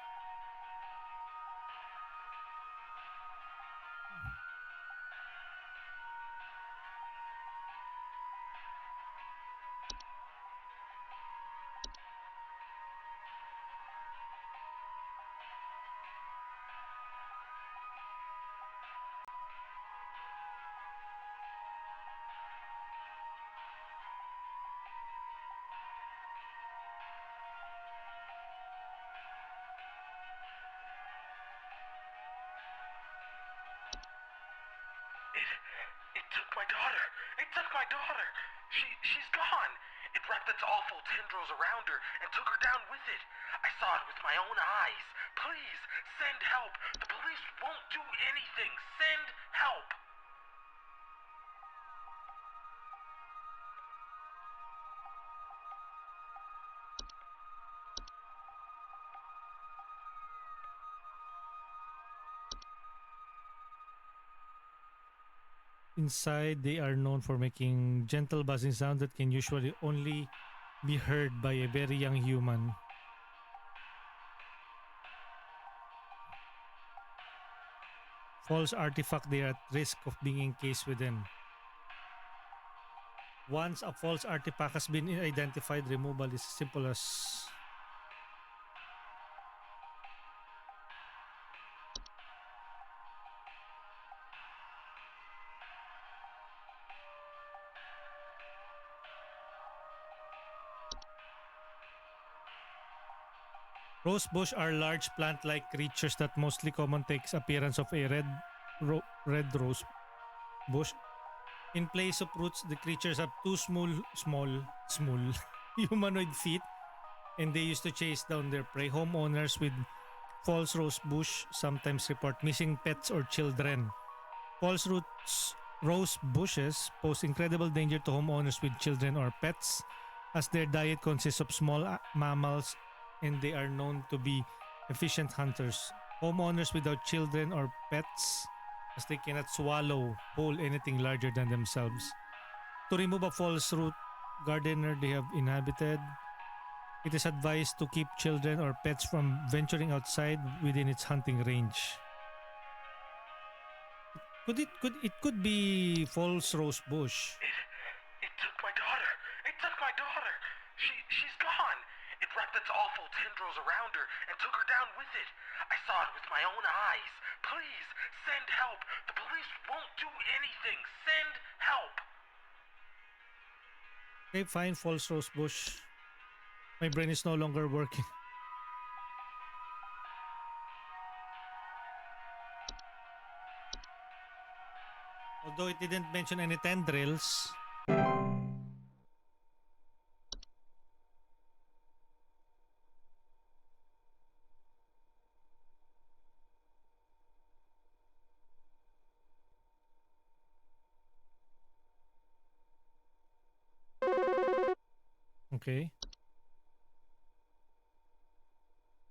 It took my daughter. It took my daughter. She's gone. It wrapped its awful tendrils around her and took her down with it. I saw it with my own eyes. Please, send help. The police won't do anything. Send help. Inside, they are known for making gentle buzzing sound that can usually only be heard by a very young human. False artifact, they are at risk of being encased within. Once a false artifact has been identified, removal is as simple as rosebush are large plant-like creatures that mostly common takes appearance of a red rose bush. In place of roots, the creatures have two small humanoid feet, and they used to chase down their prey. Homeowners with false rose bush sometimes report missing pets or children. False rose bushes pose incredible danger to homeowners with children or pets, as their diet consists of small mammals and they are known to be efficient hunters. Homeowners without children or pets, as they cannot swallow whole anything larger than themselves. To remove a false root gardener they have inhabited, it is advised to keep children or pets from venturing outside within its hunting range. It could be false rose bush. It took my daughter. It took my daughter. She's gone. It wrapped its awful tendrils around her and took her down with it. I saw it with my own eyes. Please, send help. The police won't do anything. Send help. Okay, fine, false rose bush. My brain is no longer working. Although it didn't mention any tendrils. Okay.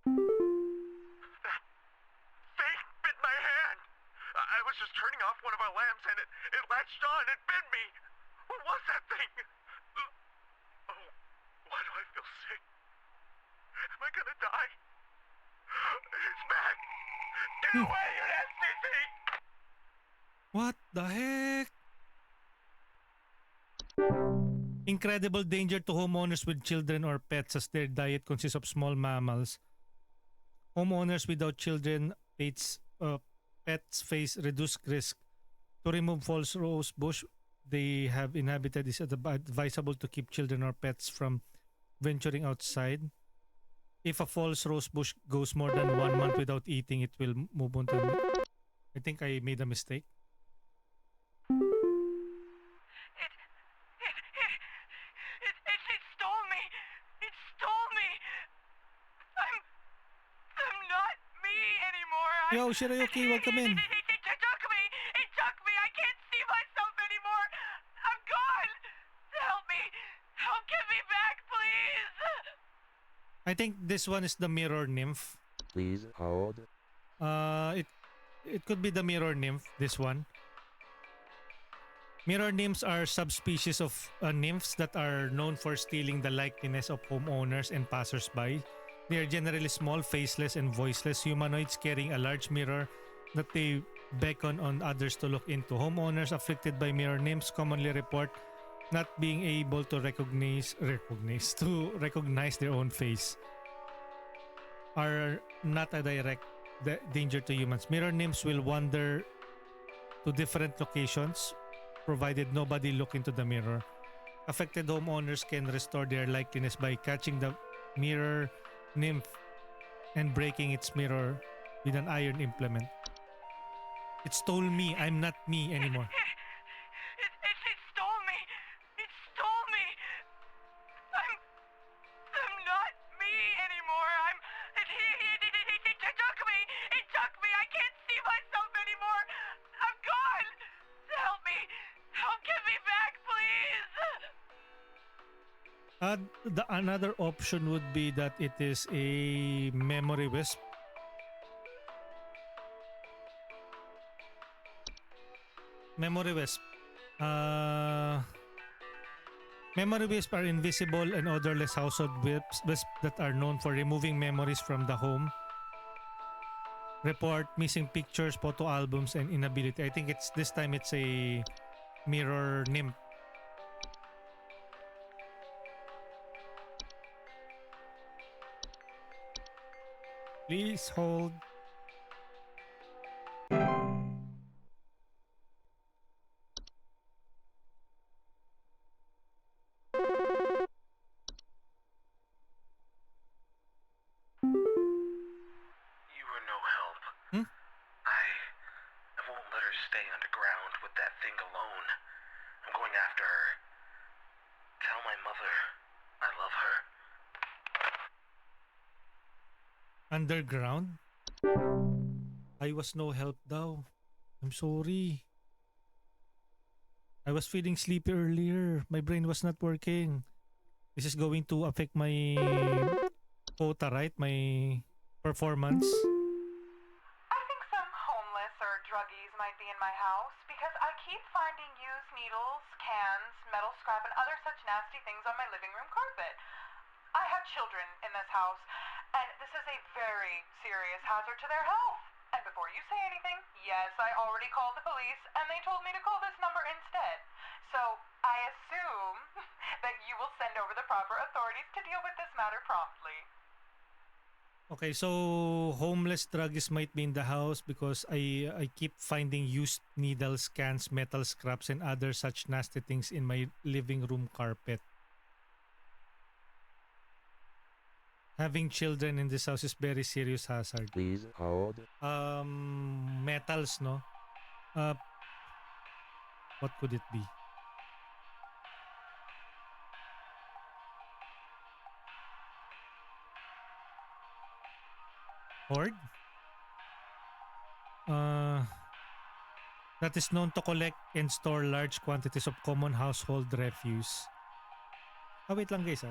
Thing bit my hand. I was just turning off one of our lamps and it latched on and bit me. What was that thing? Get away, you nasty thing! What the heck? Incredible danger to homeowners with children or pets as their diet consists of small mammals. Homeowners without children, pets face reduced risk. To remove false rose bush they have inhabited, is advisable to keep children or pets from venturing outside. If a false rose bush goes more than 1 month without eating, it will move on to... I think I made a mistake. It stole me. It stole me. I'm not me anymore. Yo, Shirayuki, welcome in. It took me. It took me. I can't see myself anymore. I'm gone. Help me. Help, get me back, please. I think this one is the mirror nymph. Please hold. It could be the mirror nymph, this one. Mirror nymphs are subspecies of nymphs that are known for stealing the likeness of homeowners and passersby. They are generally small, faceless, and voiceless humanoids carrying a large mirror that they beckon on others to look into. Homeowners afflicted by mirror nymphs commonly report not being able to recognize their own face. Are not a direct danger to humans. Mirror nymphs will wander to different locations provided nobody look into the mirror. Affected homeowners can restore their likeness by catching the mirror nymph and breaking its mirror with an iron implement. It stole me. I'm not me anymore. It stole me. It stole me. I'm not me anymore. It took me. It took me. I can't see myself anymore. I'm gone. Help me. Help, get me back, please. The another option would be that it is a memory wisp. Memory wisp. Memory wisps are invisible and odorless household wisps that are known for removing memories from the home. Report missing pictures, photo albums, and inability. I think it's this time it's a mirror nymph. Please hold. You were no help. Hmm? I won't let her stay underground with that thing alone. I'm going after her. Tell my mother I love her. Underground? I was no help daw. I'm sorry. I was feeling sleepy earlier. My brain was not working. This is going to affect my quota, right? My performance. I think some homeless or druggies might be in my house because I keep finding used needles, cans, metal scrap, and other such nasty things on my living room carpet. I have children in this house, and this is a very serious hazard to their health. And before you say anything, yes, I already called the police, and they told me to call this number instead. So I assume that you will send over the proper authorities to deal with this matter promptly. Okay, so homeless druggies might be in the house because I keep finding used needles, cans, metal scraps, and other such nasty things in my living room carpet. Having children in this house is very serious hazard. Please hold. Metals, no? What could it be? Hoard? That is known to collect and store large quantities of common household refuse. Wait lang guys .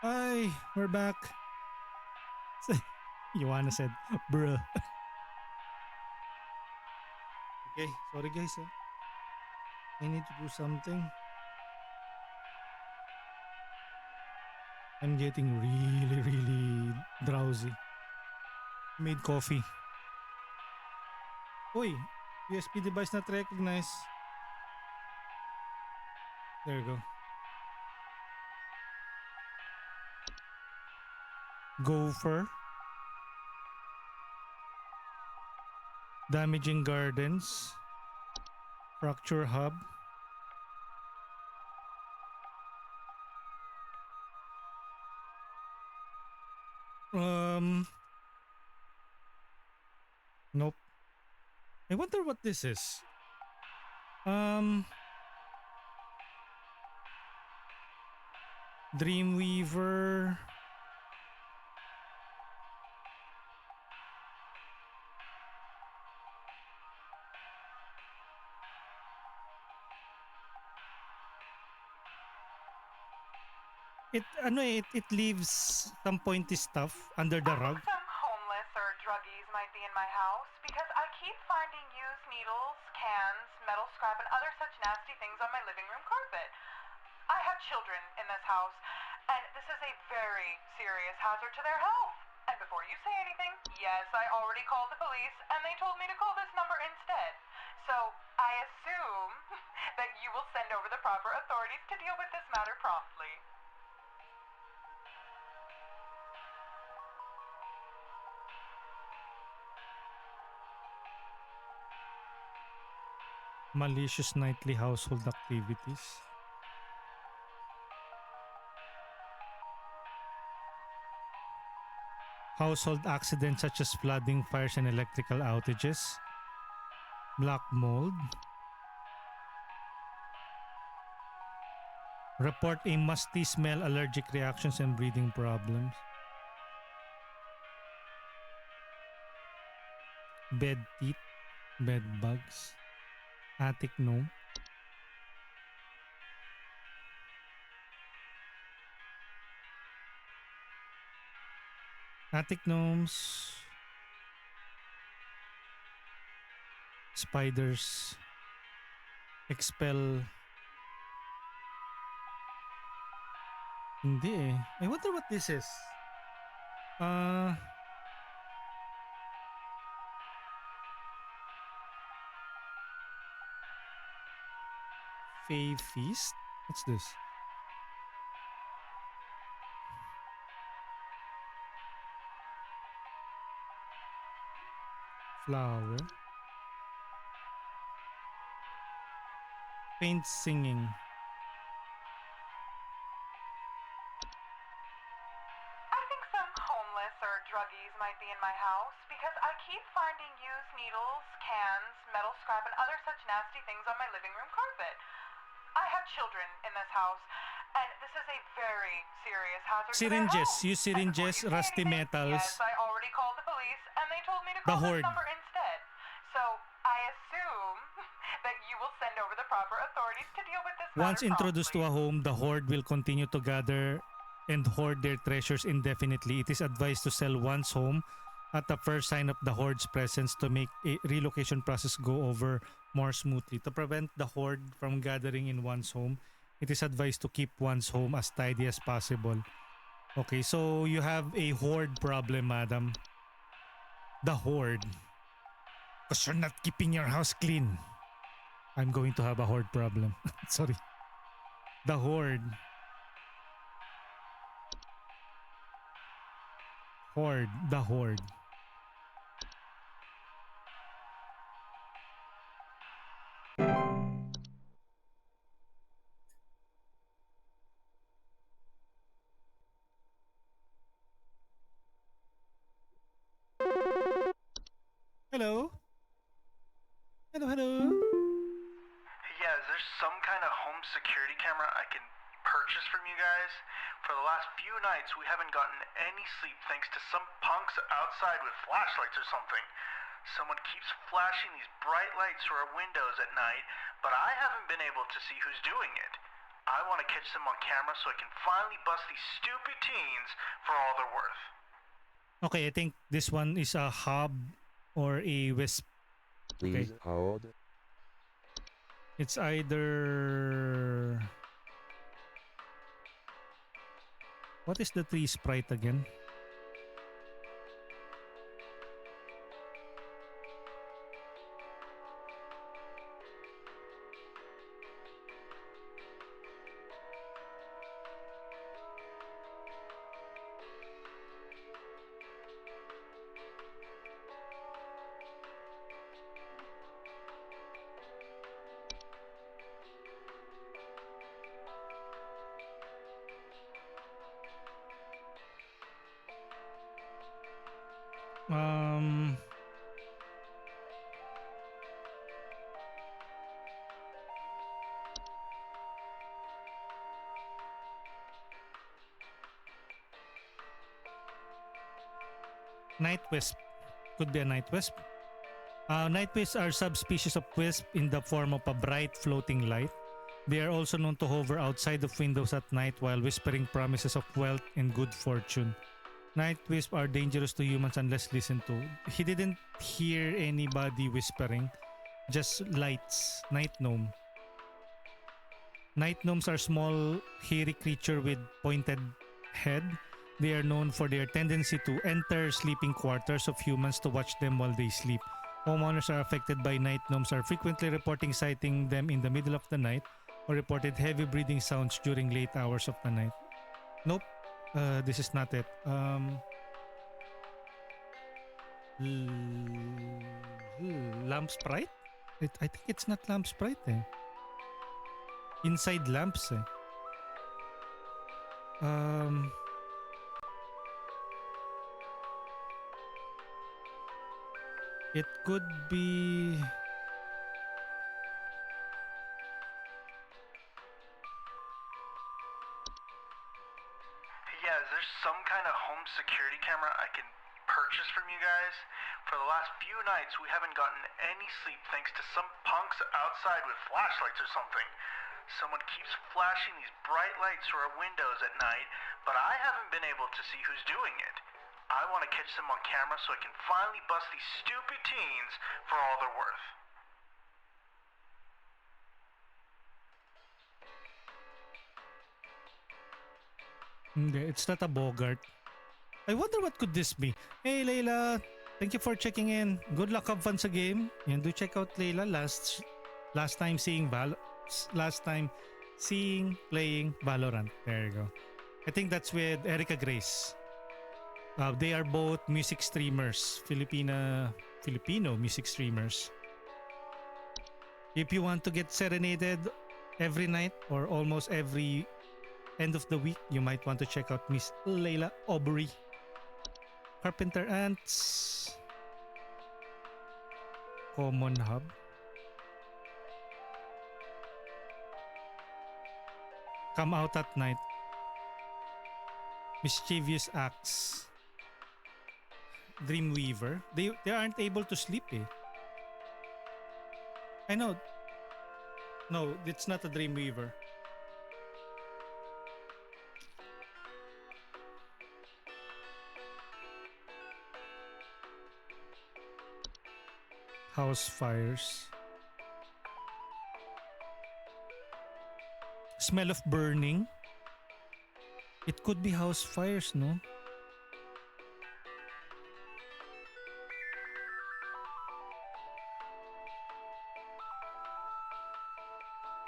Hi, we're back. Joanna said, bruh. Okay, sorry guys. I need to do something. I'm getting really, really drowsy. Made coffee. Oi, USB device not recognized. There you go. Gopher. Damaging gardens. Fracture hub. Nope. I wonder what this is. Dreamweaver. It leaves some pointy stuff under the I think rug. some homeless or druggies might be in my house because I keep finding used needles, cans, metal scrap, and other such nasty things on my living room carpet. I have children in this house, and this is a very serious hazard to their health. And before you say anything, yes, I already called the police, and they told me to call this number instead. So I assume that you will send over the proper authorities to deal with this matter promptly. Malicious nightly household activities. Household accidents such as flooding, fires, and electrical outages. Black mold. Report a musty smell, allergic reactions, and breathing problems. Bed teeth, bed bugs. Attic gnome. Attic gnomes. Spiders. Expel. Hindi eh. I wonder what this is. Fey Feast? What's this? Flower. Faint singing. I think some homeless or druggies might be in my house because I keep finding used needles, cans, metal scrap, and other such nasty things on my living room carpet. I have children in this house, and this is a very serious hazard to their Syringes. health. Use syringes, And before you say rusty anything, metals. Yes, I already called the police, and they told me to The call this Horde. number instead. So I assume that you will send over the proper authorities to deal with this matter Once introduced to promptly. a home, the horde will continue to gather and hoard their treasures indefinitely. It is advised to sell one's home at the first sign of the horde's presence to make a relocation process go over more smoothly. To prevent the horde from gathering in one's home, it is advised to keep one's home as tidy as possible. Okay, so you have a horde problem, madam. The horde. Because you're not keeping your house clean. I'm going to have a horde problem. Sorry. The horde. Horde. The horde. Hello? Hello, hello? Yeah, is there some kind of home security camera I can purchase from you guys? For the last few nights, we haven't gotten any sleep thanks to some punks outside with flashlights or something. Someone keeps flashing these bright lights through our windows at night, but I haven't been able to see who's doing it. I want to catch them on camera so I can finally bust these stupid teens for all they're worth. Okay, I think this one is a hub or a wisp. Please hold. It's either... What is the tree sprite again? Um, Night wisp. Could be a night wisp. Night wisps are subspecies of wisp in the form of a bright floating light. They are also known to hover outside of windows at night while whispering promises of wealth and good fortune. Night wisps are dangerous to humans unless listened to. He didn't hear anybody whispering, just lights. Night gnome. Night gnomes are small, hairy creature with pointed head. They are known for their tendency to enter sleeping quarters of humans to watch them while they sleep. Homeowners are affected by night gnomes are frequently reporting sighting them in the middle of the night or reported heavy breathing sounds during late hours of the night. Nope, this is not it. Lamp sprite? I think it's not lamp sprite eh. Inside lamps eh. It could be... Yeah, is there some kind of home security camera I can purchase from you guys? For the last few nights, we haven't gotten any sleep thanks to some punks outside with flashlights or something. Someone keeps flashing these bright lights through our windows at night, but I haven't been able to see who's doing it. I want to catch them on camera so I can finally bust these stupid teens for all they're worth. Okay, it's not a Bogart. I wonder what could this be. Hey Layla, thank you for checking in. Good luck, have fun sa game. Yan, do check out Layla last time seeing playing Valorant. There you go. I think that's with Erica Grace. They are both music streamers, Filipino music streamers. If you want to get serenaded every night or almost every end of the week, you might want to check out Miss Layla Aubrey. Carpenter Ants. Common Hub. Come out at night. Mischievous Acts. Dreamweaver. They aren't able to sleep eh. I know. No, it's not a Dreamweaver. House fires. Smell of burning. It could be house fires, no?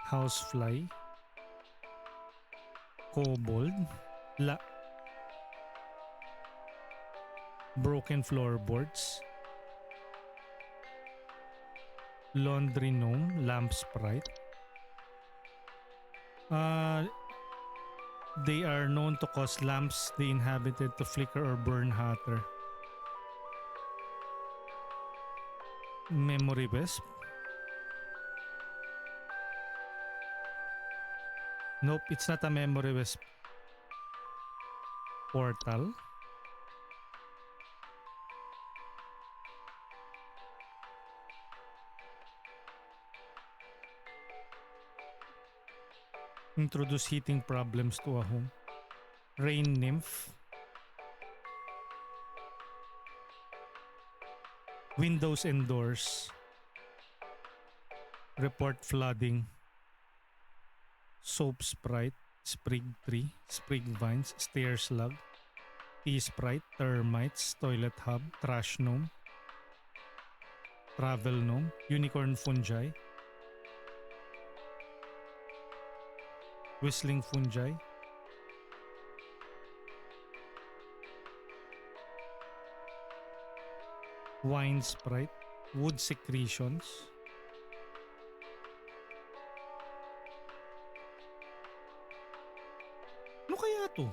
Housefly. Kobold. Broken floorboards. Laundry gnome. Lamp sprite. They are known to cause lamps they inhabited to flicker or burn hotter. Memory wisp. Nope, it's not a memory wisp. Portal. Introduce heating problems to a home. Rain nymph. Windows and doors. Report flooding. Soap sprite. Sprig tree. Sprig vines. Stair slug. Tea sprite. Termites. Toilet hub. Trash gnome. Travel gnome. Unicorn fungi. Whistling fungi. Wine sprite. Wood secretions. Ano kaya to?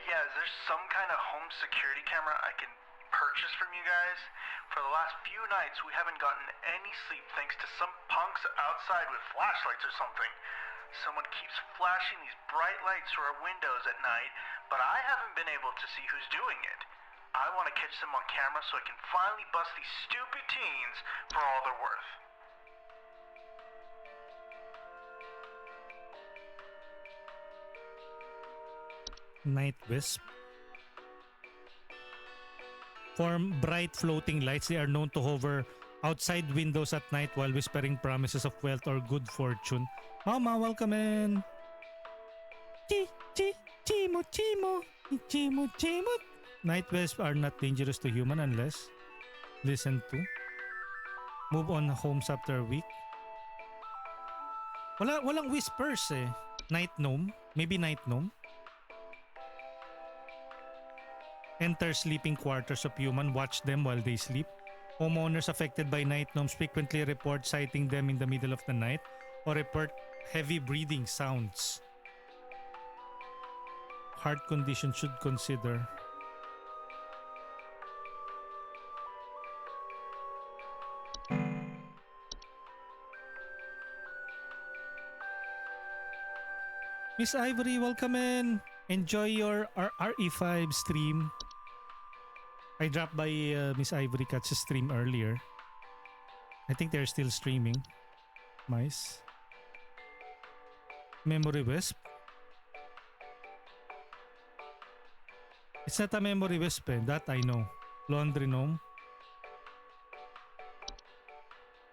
Yeah, is there some kind of home security camera I can purchase from you guys? For the last few nights, we haven't gotten any sleep thanks to some punks outside with flashlights or something. Someone keeps flashing these bright lights through our windows at night, but I haven't been able to see who's doing it. I want to catch them on camera so I can finally bust these stupid teens for all they're worth. Night wisp. Form bright floating lights. They are known to hover outside windows at night while whispering promises of wealth or good fortune. Mama, welcome in. Chimo, chimo, chimo, chimo. Night wisps are not dangerous to human unless listened to. Move on homes after a week. Walang whispers eh. Night gnome. Maybe night gnome. Enter sleeping quarters of human. Watch them while they sleep. Homeowners affected by night gnomes frequently report sighting them in the middle of the night or report heavy breathing sounds. Heart condition should consider. Miss Ivory, welcome in. Enjoy your RE5 stream. I dropped by Miss Ivory Cat's stream earlier. I think they're still streaming. Nice. Memory wisp. It's not a memory wisp eh. That I know. Laundry gnome.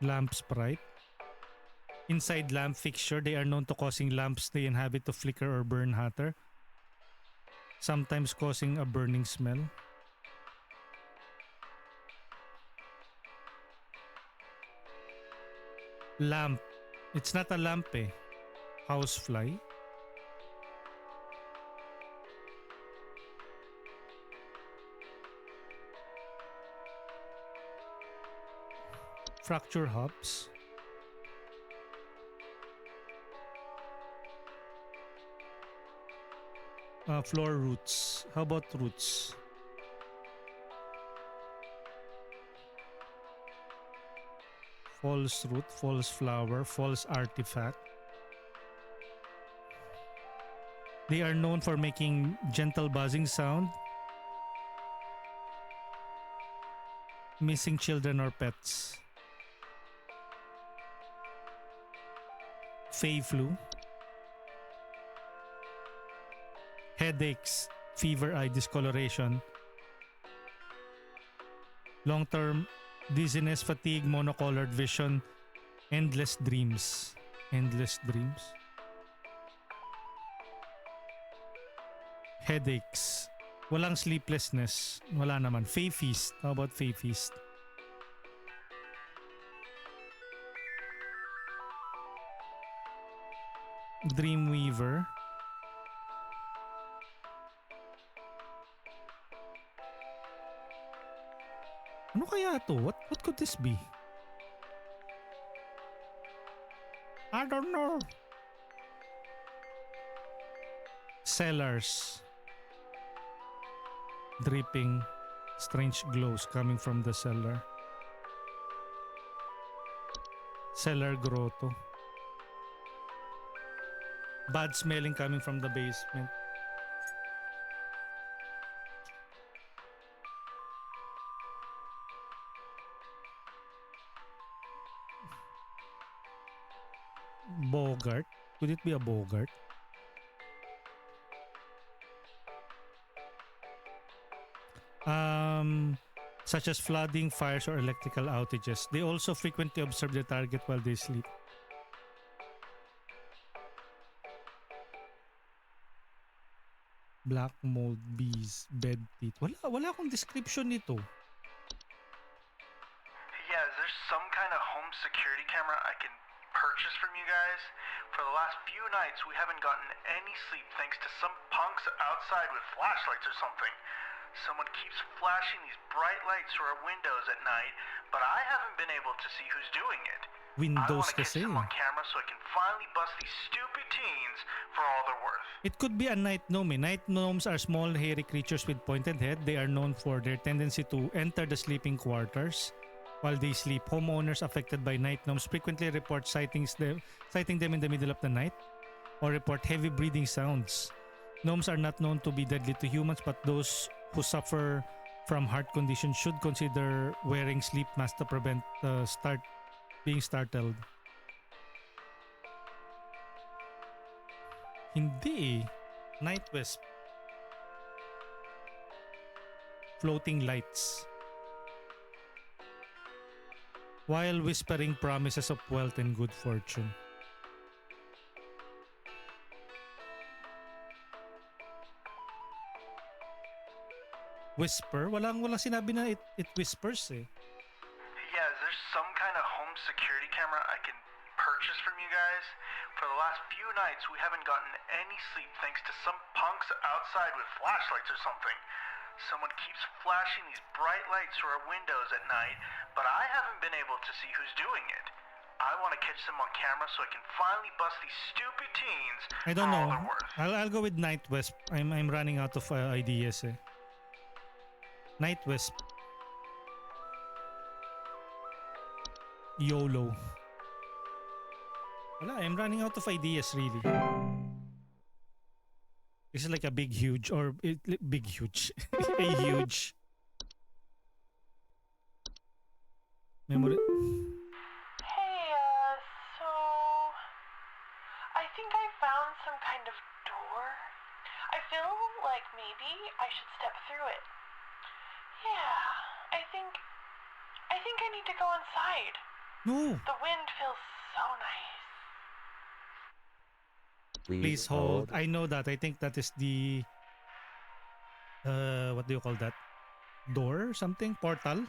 Lamp sprite. Inside lamp fixture, they are known to causing lamps they inhabit to flicker or burn hotter, sometimes causing a burning smell. Lamp. It's not a lamp eh. Housefly. Fracture hubs. Floor roots. How about roots? False root, false flower, false artifact. They are known for making gentle buzzing sound. Missing children or pets. Fey flu. Headaches, fever, eye discoloration. Long-term dizziness, fatigue, monocolored vision, endless dreams. Endless dreams. Headaches. Walang sleeplessness. Wala naman. Fey feast. How about Fey feast? Dreamweaver. Ano kaya to? What could this be? I don't know. Cellars. Dripping. Strange glows coming from the cellar. Cellar grotto. Bad smelling coming from the basement. Bogart? Could it be a Bogart? Such as flooding, fires, or electrical outages. They also frequently observe their target while they sleep. Black mold, bees, bed teeth. Wala akong description nito. Yeah, is there some kind of home security camera I can purchase from you guys? For the last few nights, we haven't gotten any sleep thanks to some punks outside with flashlights or something. Someone keeps flashing these bright lights through our windows at night, but I haven't been able to see who's doing it. I Windows want to catch kasi. them on camera so I can finally bust these stupid teens for all they're worth. It could be a night gnome. Night gnomes are small, hairy creatures with pointed head. They are known for their tendency to enter the sleeping quarters while they sleep. Homeowners affected by night gnomes frequently report sighting them in the middle of the night or report heavy breathing sounds. Gnomes are not known to be deadly to humans, but those who suffer from heart conditions should consider wearing sleep masks to prevent being startled. Hindi. Night wisp. Floating lights. While whispering promises of wealth and good fortune. Whisper? Walang sinabi na it whispers eh. Yeah, is there some kind of home security camera I can purchase from you guys? For the last few nights, we haven't gotten any sleep thanks to some punks outside with flashlights or something. Someone keeps flashing these bright lights through our windows at night, but I haven't been able to see who's doing it. I want to catch them on camera so I can finally bust these stupid teens I don't for all know. they're worth. I'll go with Night Wisp. I'm running out of ideas eh. Night Wisp. YOLO. Wala, I'm running out of ideas really. This is like a big huge big huge. A huge memory. Hey, so I think I found some kind of door. I feel like maybe I should step through it. Yeah, I think I need to go inside. No. The wind feels so nice. Please hold. I know that. I think that is the what do you call that? Door or something? Portal?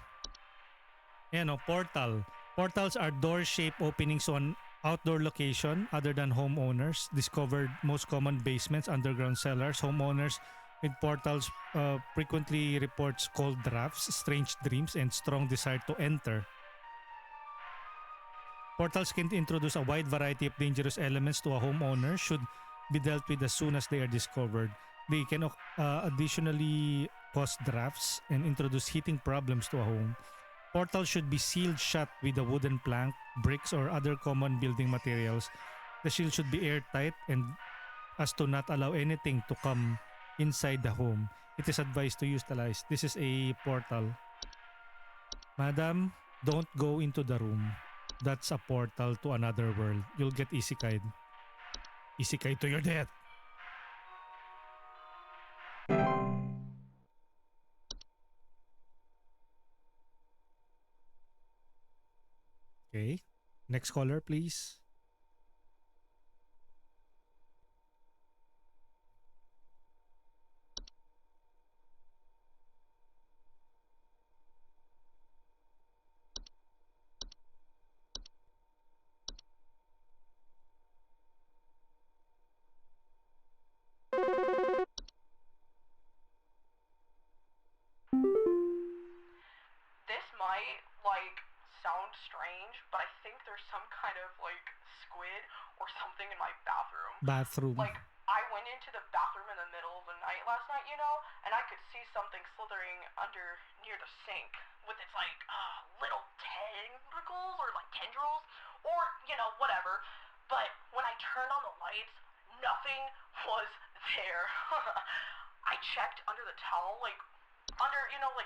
Yeah, no, portal. Portals are door-shaped openings on outdoor location other than homeowners. Discovered most common basements, underground cellars. Homeowners with portals frequently reports cold drafts, strange dreams, and strong desire to enter. Portals can introduce a wide variety of dangerous elements to a homeowner should be dealt with as soon as they are discovered. They can additionally cause drafts and introduce heating problems to a home. Portals should be sealed shut with a wooden plank, bricks, or other common building materials. The shield should be airtight and as to not allow anything to come inside the home. It is advised to use the lights. This is a portal. Madam, don't go into the room. That's a portal to another world. You'll get isekai. Isekai to your death. Okay. Next caller, please. This might, sound strange, but I think there's some kind of, squid or something in my bathroom. Bathroom. I went into the bathroom in the middle of the night last night, and I could see something slithering under near the sink with its, little tentacles or, tendrils or, whatever. But when I turned on the lights, nothing was there. I checked under the towel, under,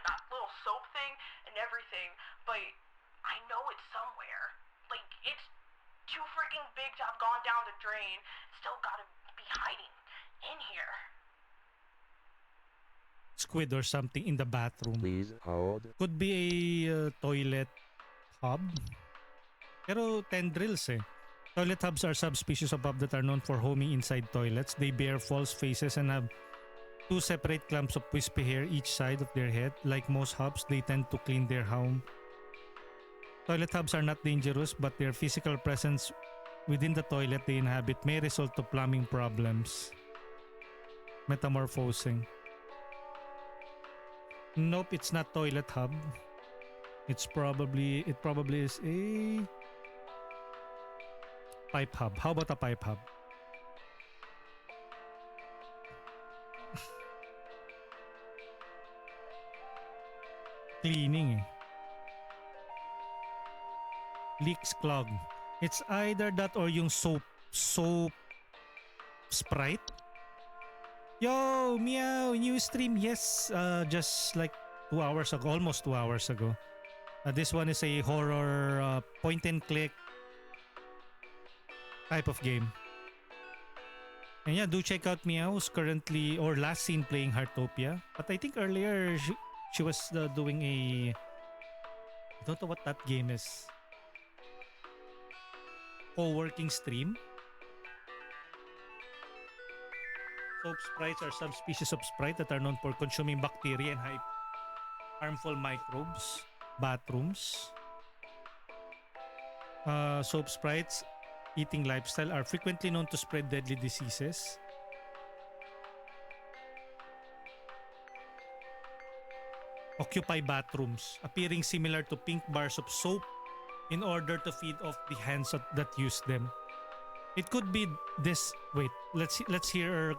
that little soap thing and everything, but I know it's somewhere. too freaking big to have gone down the drain. Still gotta be hiding in here. Squid or something in the bathroom. Please hold. Could be a toilet hub. Pero tendrils eh. Toilet hubs are subspecies of hub that are known for homing inside toilets. They bear false faces and have two separate clumps of wispy hair each side of their head. Like most hubs, they tend to clean their home. Toilet hubs are not dangerous, but their physical presence within the toilet they inhabit may result to plumbing problems. Metamorphosing. Nope, it's not toilet hub. It probably is a pipe hub. How about a pipe hub? Cleaning. Leaks clog. It's either that or yung soap Sprite. Yo, meow, new stream. Yes, just like 2 hours ago, almost 2 hours ago. This one is a horror point and click type of game. And yeah, do check out Meow's currently or last seen playing Heartopia. But I think earlier she was doing a, I don't know what that game is. Co-working stream. Soap sprites are subspecies of sprite that are known for consuming bacteria and harmful microbes. Bathrooms. Soap sprites eating lifestyle are frequently known to spread deadly diseases. Occupy bathrooms, appearing similar to pink bars of soap in order to feed off the hands that use them. It could be this. Wait, let's hear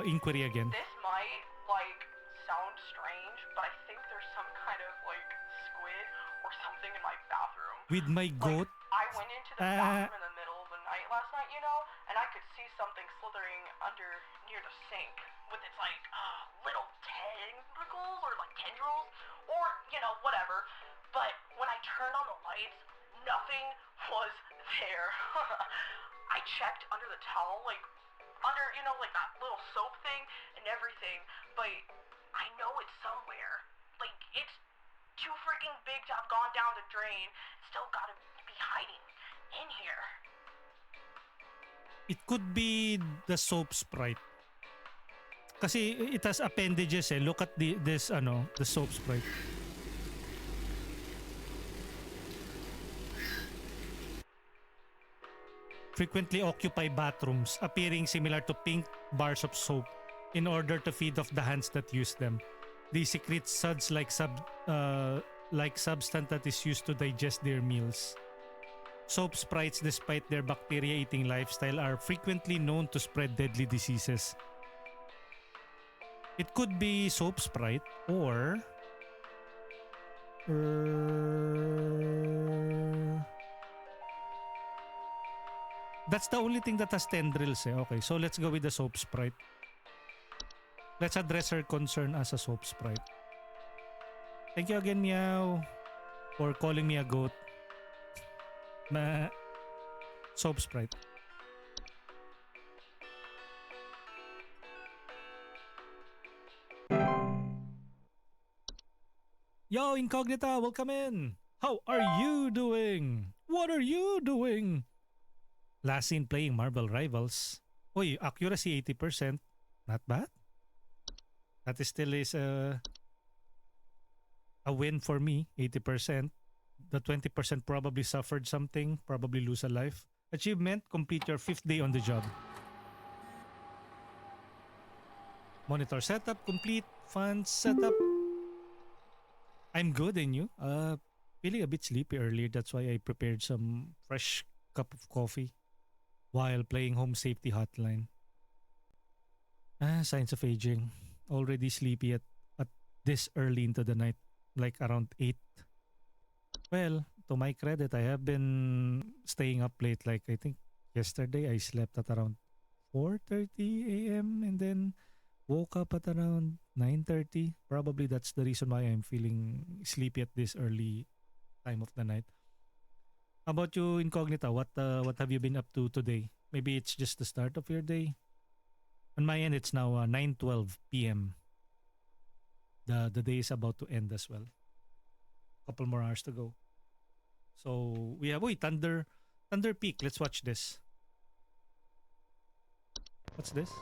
inquiry again. This might, like, sound strange, but I think there's some kind of, like, squid or something in my bathroom. With my goat? Like, I went into the bathroom in the middle of the night last night, you know, and I could see something slithering under near the sink with its, like, little tentacles or, like, tendrils or, you know, whatever. But when I turned on the lights, nothing was there. I checked under the towel, like, under, you know, like that little soap thing and everything, but I know it's somewhere. Like, it's too freaking big to have gone down the drain. Still gotta be hiding in here. It could be the soap sprite. Kasi it has appendages eh. Look at the soap sprite. Frequently occupy bathrooms, appearing similar to pink bars of soap in order to feed off the hands that use them. They secrete suds like substance that is used to digest their meals. Soap sprites, despite their bacteria-eating lifestyle, are frequently known to spread deadly diseases. It could be soap sprite or that's the only thing that has tendrils eh. Okay, so let's go with the soap sprite. Let's address her concern as a soap sprite. Thank you again, Meow, for calling me a goat. Soap sprite. Yo, Incognita, welcome in. How are you doing? What are you doing? Last seen playing Marvel Rivals. Uy, accuracy 80%. Not bad. That is still is a win for me, 80%. The 20% probably suffered something, probably lose a life. Achievement, complete your 5th day on the job. Monitor setup, complete. Funds setup. I'm good, and you? Feeling a bit sleepy earlier. That's why I prepared some fresh cup of coffee while playing Home Safety Hotline. Signs of aging. Already sleepy at this early into the night, like around 8. Well, to my credit, I have been staying up late. Like I think yesterday I slept at around 4:30 a.m. and then woke up at around 9:30. Probably that's the reason why I'm feeling sleepy at this early time of the night. How about you, Incognita? What have you been up to today? Maybe it's just the start of your day. On my end, it's now 9:12 p.m. The day is about to end as well. Couple more hours to go. So we have Thunder Peak. Let's watch this. What's this?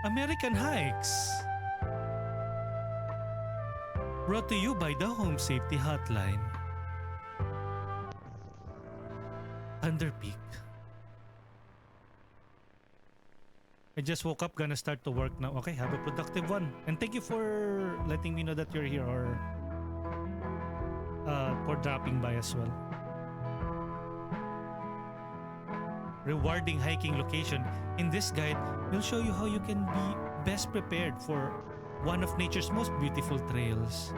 American Hikes. Brought to you by the Home Safety Hotline. Thunder Peak. I just woke up, gonna start to work now. Okay, have a productive one. And thank you for letting me know that you're here, or for dropping by as well. Rewarding hiking location. In this guide, we'll show you how you can be best prepared for one of nature's most beautiful trails.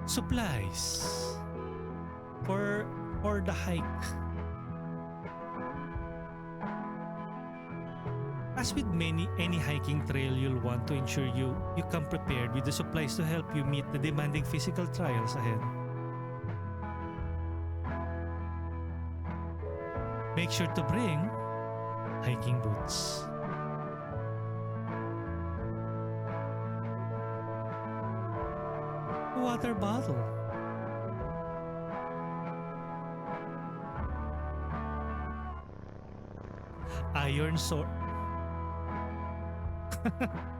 Supplies for the hike. As with any hiking trail, you'll want to ensure you come prepared with the supplies to help you meet the demanding physical trials ahead. Make sure to bring hiking boots, water bottle, iron sword.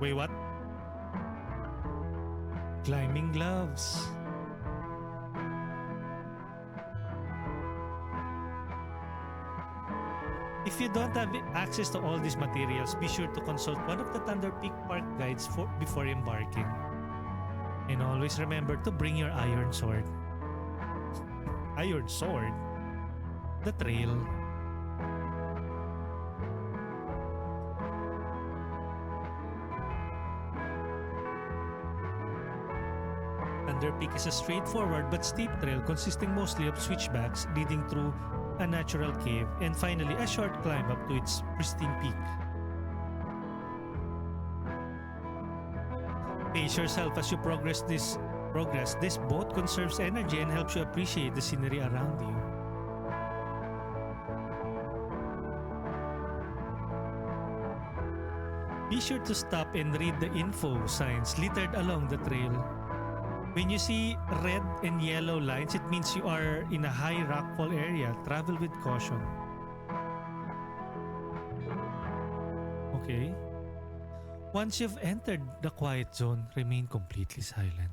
Wait, what? Climbing gloves. If you don't have access to all these materials, be sure to consult one of the Thunder Peak Park guides before embarking. And always remember to bring your iron sword. Iron sword? The trail. Thunder Peak is a straightforward but steep trail consisting mostly of switchbacks leading through a natural cave, and finally a short climb up to its pristine peak. Pace yourself as you progress. This both conserves energy and helps you appreciate the scenery around you. Be sure to stop and read the info signs littered along the trail. When you see red and yellow lines, it means you are in a high rockfall area. Travel with caution. Okay. Once you've entered the quiet zone, remain completely silent.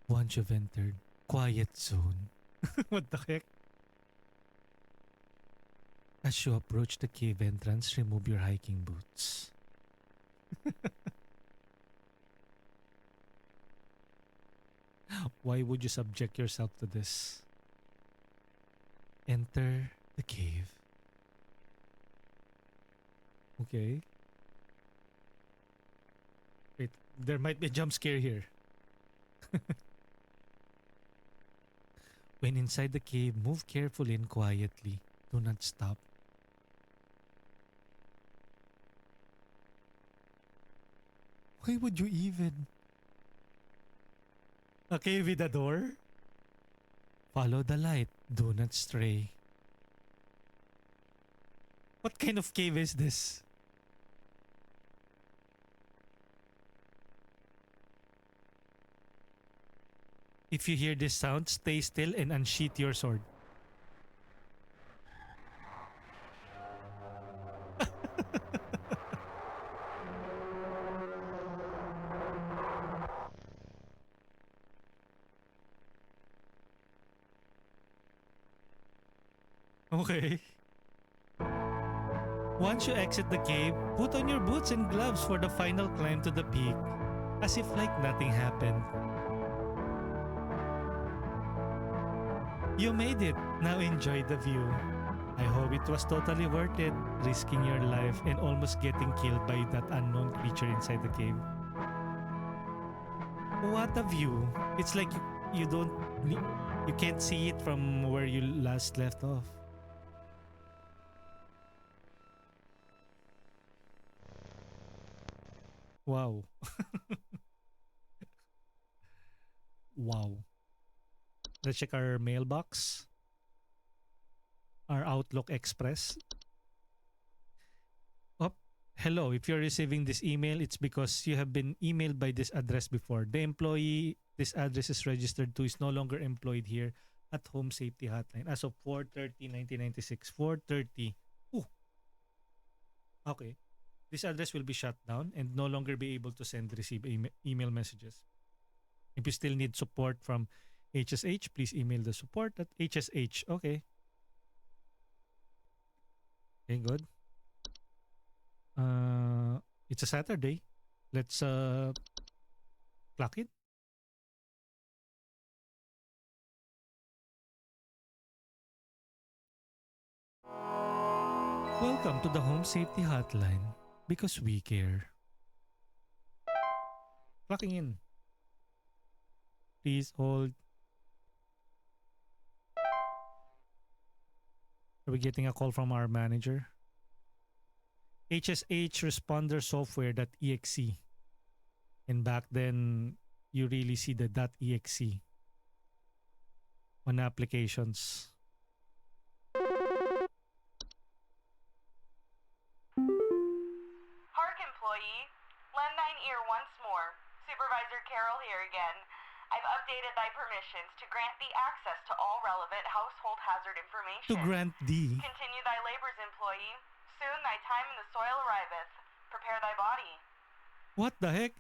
Once you've entered quiet zone. What the heck? As you approach the cave entrance, remove your hiking boots. Why would you subject yourself to this? Enter the cave. Okay. Wait, there might be a jump scare here. When inside the cave, move carefully and quietly. Do not stop. Why would you even? A cave with a door? Follow the light. Do not stray. What kind of cave is this? If you hear this sound, stay still and unsheath your sword. Okay. Once you exit the cave, put on your boots and gloves for the final climb to the peak, as if like nothing happened. You made it. Now enjoy the view. I hope it was totally worth it, risking your life and almost getting killed by that unknown creature inside the cave. What a view. It's like you can't see it from where you last left off. Wow. Wow. Let's check our mailbox. Our Outlook Express. Oh, hello. If you're receiving this email, it's because you have been emailed by this address before. The employee this address is registered to is no longer employed here at Home Safety Hotline as of 4/30/1996. 4:30. Ooh. Okay. This address will be shut down and no longer be able to receive email messages. If you still need support from HSH, please email the support at HSH. Okay. Okay, good. It's a Saturday. Let's clock it. Welcome to the Home Safety Hotline because we care. Clocking in. Please hold. Are we getting a call from our manager? HSH responder software.exe. And back then, you really see the .exe on applications. Hark, employee. Lend thine ear once more. Supervisor Carroll here again. I've updated thy permissions to grant thee access to all relevant household hazard information. To grant thee. Continue thy labors, employee. Soon thy time in the soil arriveth. Prepare thy body. What the heck?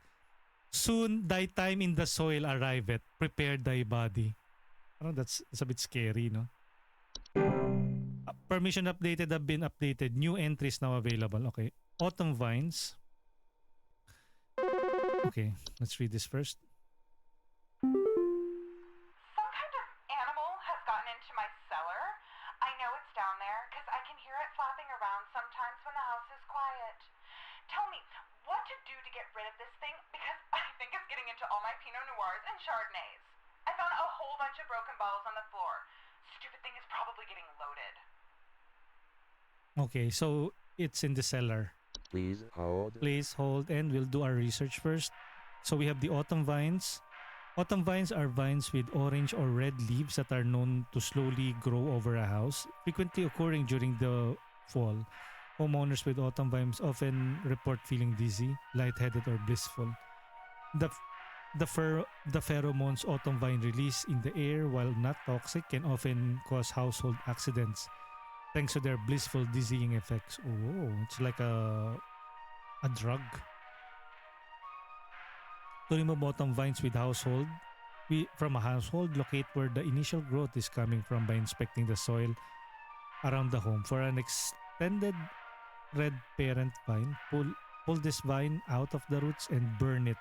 Soon thy time in the soil arriveth. Prepare thy body. Oh, that's a bit scary, no? Permission updated have been updated. New entries now available. Okay. Autumn vines. Okay, let's read this first. Some kind of animal has gotten into my cellar. I know it's down there because I can hear it flapping around sometimes when the house is quiet. Tell me what to do to get rid of this thing because I think it's getting into all my Pinot Noirs and Chardonnays. I found a whole bunch of broken bottles on the floor. Stupid thing is probably getting loaded. Okay, so it's in the cellar. Please hold. Please hold and we'll do our research first. So we have the autumn vines. Autumn vines are vines with orange or red leaves that are known to slowly grow over a house, frequently occurring during the fall. Homeowners with autumn vines often report feeling dizzy, lightheaded, or blissful. The pheromones autumn vine release in the air, while not toxic, can often cause household accidents thanks to their blissful dizzying effects. Oh, it's like a drug. To remove autumn vines from a household, locate where the initial growth is coming from by inspecting the soil around the home. For an extended red parent vine, pull this vine out of the roots and burn it.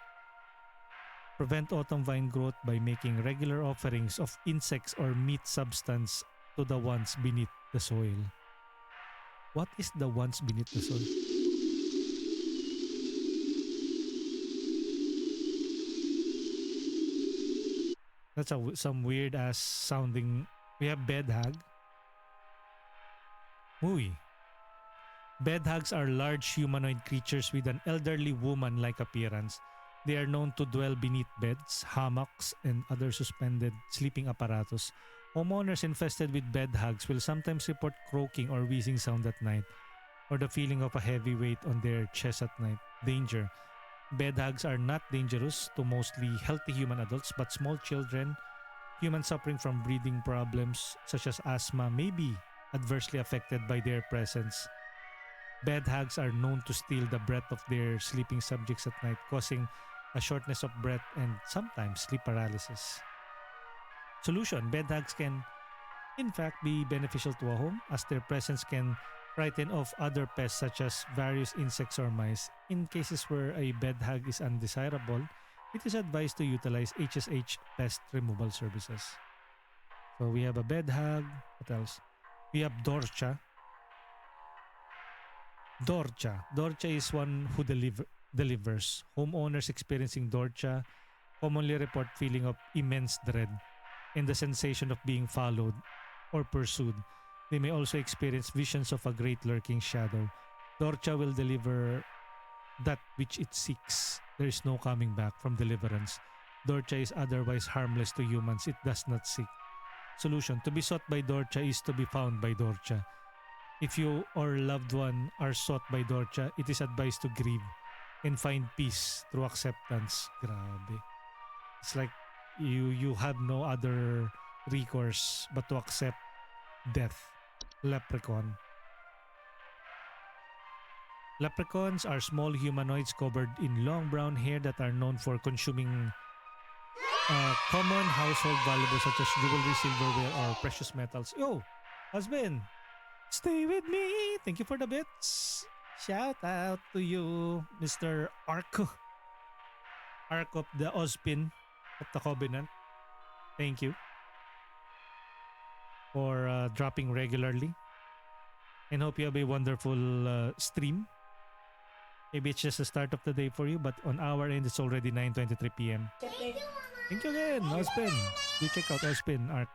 Prevent autumn vine growth by making regular offerings of insects or meat substance to the ones beneath the soil. What is the ones beneath the soil? That's some weird ass sounding. We have bed hag. Uy. Bed hags are large humanoid creatures with an elderly woman-like appearance. They are known to dwell beneath beds, hammocks, and other suspended sleeping apparatus. Homeowners infested with bed hags will sometimes report croaking or wheezing sound at night, or the feeling of a heavy weight on their chest at night. Danger. Bed hags are not dangerous to mostly healthy human adults, but small children, humans suffering from breathing problems such as asthma, may be adversely affected by their presence. Bed hags are known to steal the breath of their sleeping subjects at night, causing a shortness of breath and sometimes sleep paralysis. Solution: bed hags can in fact be beneficial to a home as their presence can frighten off other pests such as various insects or mice. In cases where a bed hag is undesirable, it is advised to utilize HSH pest removal services. So we have a bed hag. What else? We have Dorcha. Dorcha is one who delivers. Homeowners experiencing Dorcha commonly report feeling of immense dread and the sensation of being followed or pursued. They may also experience visions of a great lurking shadow. Dorcha will deliver that which it seeks. There is no coming back from deliverance. Dorcha is otherwise harmless to humans it does not seek. Solution: to be sought by Dorcha is to be found by Dorcha. If you or loved one are sought by Dorcha, it is advised to grieve and find peace through acceptance. Grabe. It's like you have no other recourse but to accept death. Leprechaun. Leprechauns are small humanoids covered in long brown hair that are known for consuming common household valuables such as jewelry, silverware, or precious metals. Yo, husband, stay with me. Thank you for the bits. Shout out to you, Mr. Ark. Ark of the Ozpin of the Covenant. Thank you for dropping regularly. And hope you have a wonderful stream. Maybe it's just the start of the day for you, but on our end, it's already 9:23 p.m. Thank you again, Ozpin. Do check out Ozpin Ark.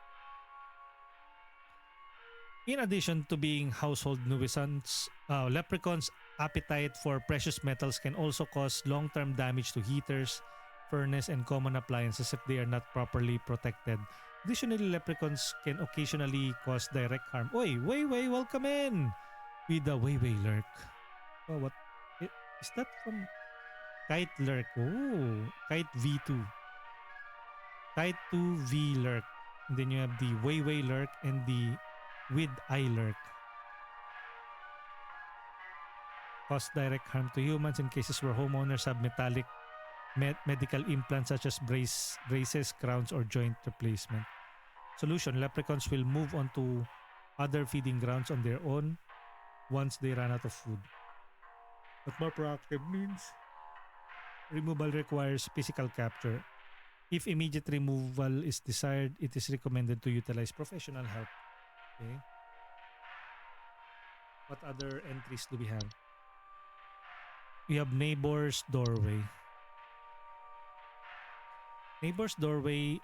In addition to being household nuisance, leprechauns' appetite for precious metals can also cause long-term damage to heaters, furnace, and common appliances if they are not properly protected. Additionally, leprechauns can occasionally cause direct harm. Oi, Wei, welcome in! With the Wei Lurk. Oh, what? Is that from Kite Lurk? Oh, Kite V2. Kite 2V Lurk. And then you have the Wei Lurk and the With Eye Lurk. Cause direct harm to humans in cases where homeowners have metallic medical implants such as braces, crowns, or joint replacement. Solution: leprechauns will move on to other feeding grounds on their own once they run out of food. But more proactive means removal requires physical capture. If immediate removal is desired, it is recommended to utilize professional help. Okay. What other entries do we have? We have neighbor's doorway. Neighbor's doorways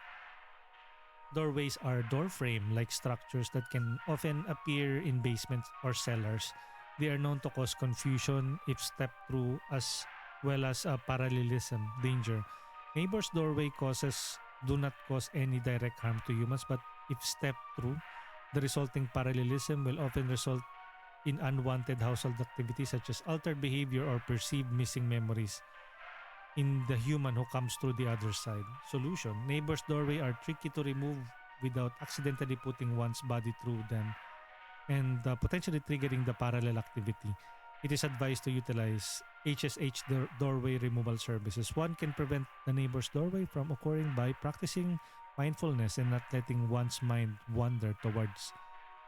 are door frame-like structures that can often appear in basements or cellars. They are known to cause confusion if stepped through as well as parallelism danger. Neighbor's doorway do not cause any direct harm to humans, but if stepped through, the resulting parallelism will often result in unwanted household activities such as altered behavior or perceived missing memories in the human who comes through the other side. Solution: neighbor's doorway are tricky to remove without accidentally putting one's body through them and potentially triggering the parallel activity. It is advised to utilize HSH doorway removal services. One can prevent the neighbor's doorway from occurring by practicing mindfulness and not letting one's mind wander towards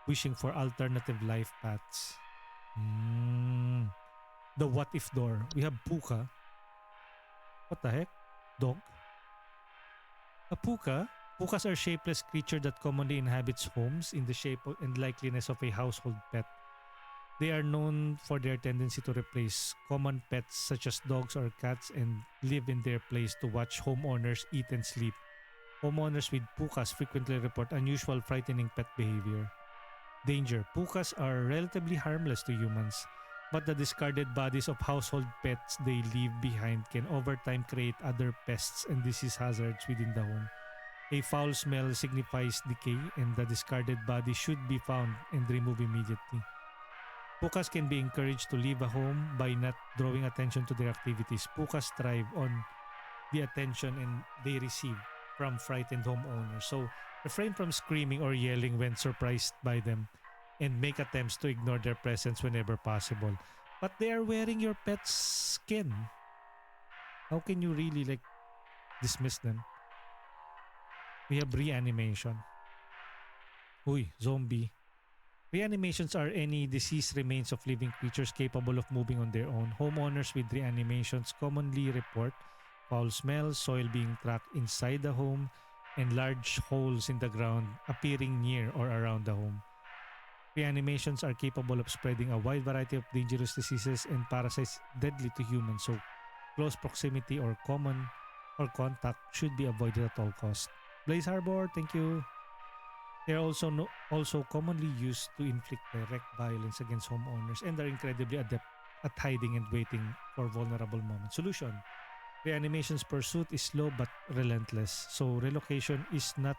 wishing for alternative life paths. The what if door. We have puka. What the heck? Dog? A puka? Pukas are shapeless creatures that commonly inhabits homes in the shape and likeness of a household pet. They are known for their tendency to replace common pets such as dogs or cats and live in their place to watch homeowners eat and sleep. Homeowners with pukas frequently report unusual frightening pet behavior. Danger. Pukas are relatively harmless to humans, but the discarded bodies of household pets they leave behind can over time create other pests and disease hazards within the home. A foul smell signifies decay, and the discarded body should be found and removed immediately. Pukas can be encouraged to leave a home by not drawing attention to their activities. Pukas thrive on the attention and they receive from frightened homeowners. So refrain from screaming or yelling when surprised by them and make attempts to ignore their presence whenever possible. But they are wearing your pet's skin. How can you really dismiss them? We have reanimation. Uy, zombie. Reanimations are any deceased remains of living creatures capable of moving on their own. Homeowners with reanimations commonly report foul smells, soil being tracked inside the home, and large holes in the ground appearing near or around the home. Reanimations are capable of spreading a wide variety of dangerous diseases and parasites deadly to humans, so close proximity or contact should be avoided at all costs. Blaze Harbor, thank you. They are also commonly used to inflict direct violence against homeowners and are incredibly adept at hiding and waiting for vulnerable moments. Solution: reanimation's pursuit is slow but relentless, so relocation is not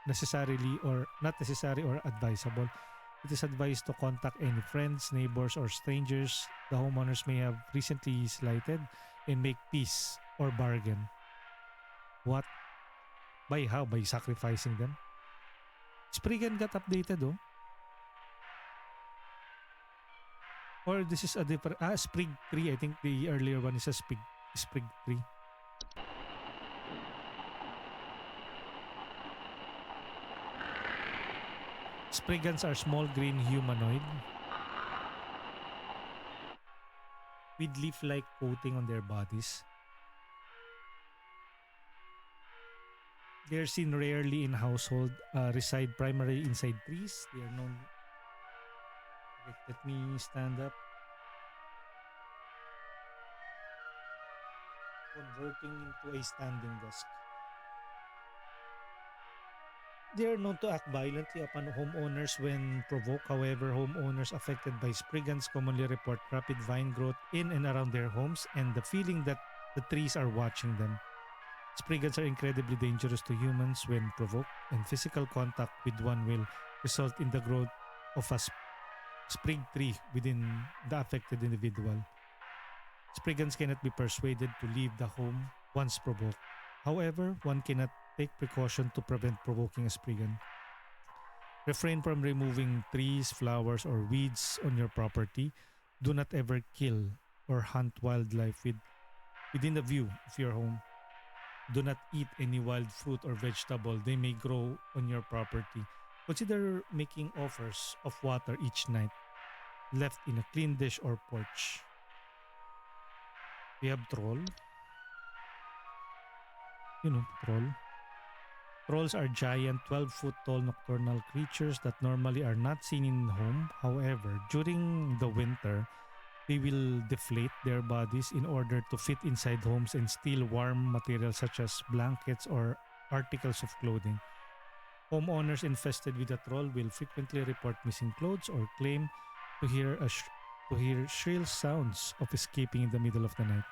necessary or advisable. It is advised to contact any friends, neighbors, or strangers the homeowners may have recently slighted and make peace or bargain. What? By how? By sacrificing them? Spriggan got updated, oh. Or this is a different... Sprig 3. I think the earlier one is a Sprig 3. Spriggans are small green humanoid with leaf-like coating on their bodies. They are seen rarely in household, reside primarily inside trees. They are known... Wait, let me stand up. Converting into a standing desk. They are known to act violently upon homeowners when provoked. However, homeowners affected by Spriggans commonly report rapid vine growth in and around their homes and the feeling that the trees are watching them. Spriggans are incredibly dangerous to humans when provoked, and physical contact with one will result in the growth of a sprig tree within the affected individual. Spriggans cannot be persuaded to leave the home once provoked. However, one cannot take precaution to prevent provoking a spriggan. Refrain from removing trees, flowers, or weeds on your property. Do not ever kill or hunt wildlife within the view of your home. Do not eat any wild fruit or vegetable they may grow on your property. Consider making offers of water each night, left in a clean dish or porch. We have troll. Troll. Trolls are giant 12-foot tall nocturnal creatures that normally are not seen in home. However, during the winter, they will deflate their bodies in order to fit inside homes and steal warm materials such as blankets or articles of clothing. Homeowners infested with a troll will frequently report missing clothes or claim to hear shrill sounds of escaping in the middle of the night.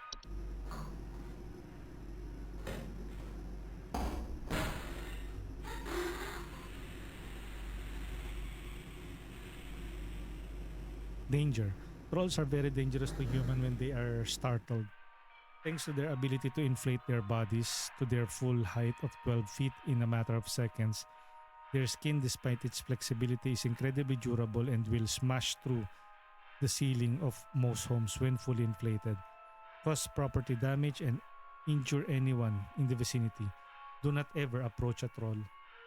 Danger. Trolls are very dangerous to humans when they are startled. Thanks to their ability to inflate their bodies to their full height of 12 feet in a matter of seconds, their skin, despite its flexibility, is incredibly durable and will smash through the ceiling of most homes when fully inflated, cause property damage, and injure anyone in the vicinity. Do not ever approach a troll.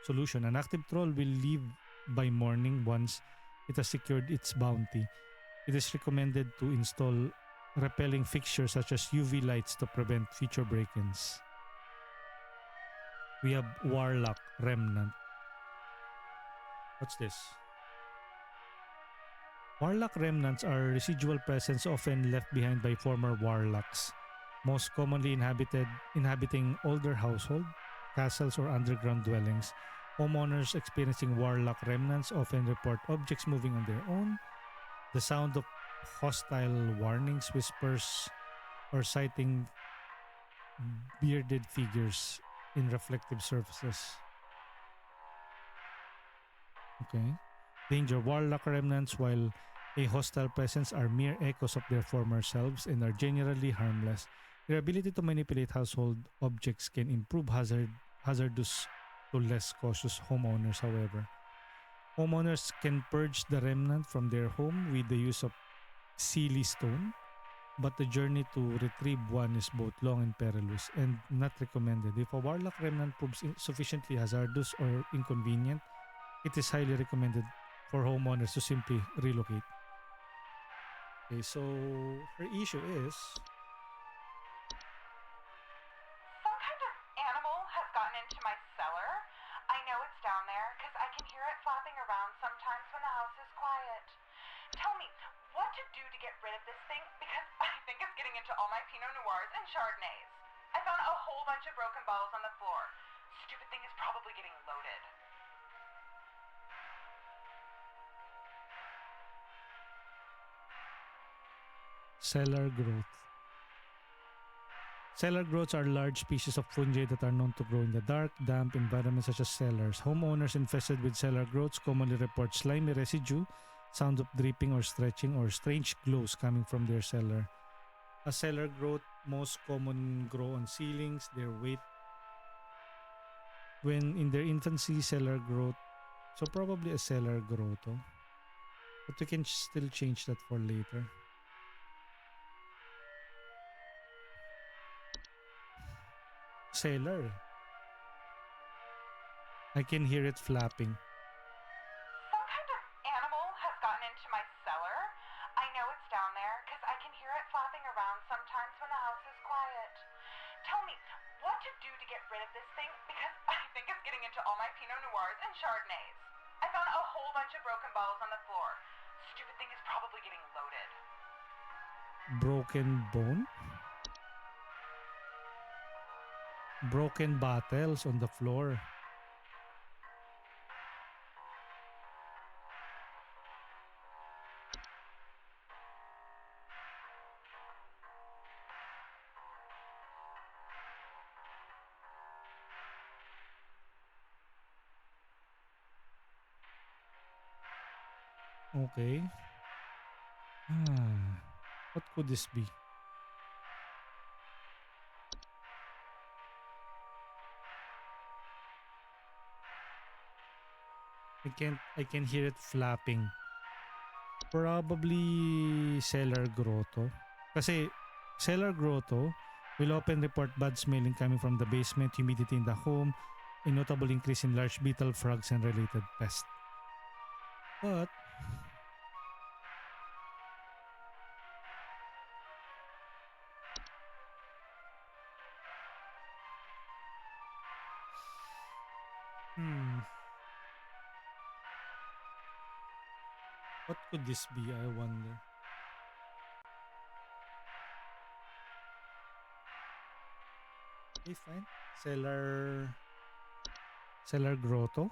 Solution: an active troll will leave by morning once it has secured its bounty. It is recommended to install repelling fixtures such as UV lights to prevent future break-ins. We have Warlock Remnant. What's this? Warlock remnants are residual presence often left behind by former warlocks, most commonly inhabiting older household, castles, or underground dwellings. Homeowners experiencing warlock remnants often report objects moving on their own, the sound of hostile warnings, whispers, or sighting bearded figures in reflective surfaces. Okay. Danger. Warlock remnants, while a hostile presence, are mere echoes of their former selves and are generally harmless. Their ability to manipulate household objects can improve hazardous to less cautious homeowners, however. Homeowners can purge the remnant from their home with the use of Sealy stone, but the journey to retrieve one is both long and perilous and not recommended. If a warlock remnant proves sufficiently hazardous or inconvenient, it is highly recommended for homeowners to simply relocate. Okay, so her issue is... Some kind of animal has gotten into my cellar. I know it's down there because I can hear it flapping around sometimes when the house is quiet. Tell me, what to do to get rid of this thing, because I think it's getting into all my Pinot Noirs and Chardonnays. I found a whole bunch of broken bottles on the floor. Stupid thing is probably getting loaded. Cellar growth. Cellar growths are large species of fungi that are known to grow in the dark, damp environments such as cellars. Homeowners infested with cellar growths commonly report slimy residue, sounds of dripping or stretching, or strange glows coming from their cellar. A cellar growth most common grow on ceilings. Their weight when in their infancy, cellar growth. So probably a cellar grotto. But we can still change that for later. Cellar. I can hear it flapping. Some kind of animal has gotten into my cellar. I know it's down there because I can hear it flapping around sometimes when the house is quiet. Tell me, what to do to get rid of this thing because I think it's getting into all my Pinot Noirs and Chardonnays. I found a whole bunch of broken bottles on the floor. Stupid thing is probably getting loaded. Broken bone? Broken bottles on the floor. Okay. What could this be? I can hear it flapping. Probably cellar grotto. Kasi cellar grotto will often report bad smelling coming from the basement, humidity in the home, a notable increase in large beetle, frogs, and related pests. But what could this be, I wonder? Okay, fine. Cellar grotto.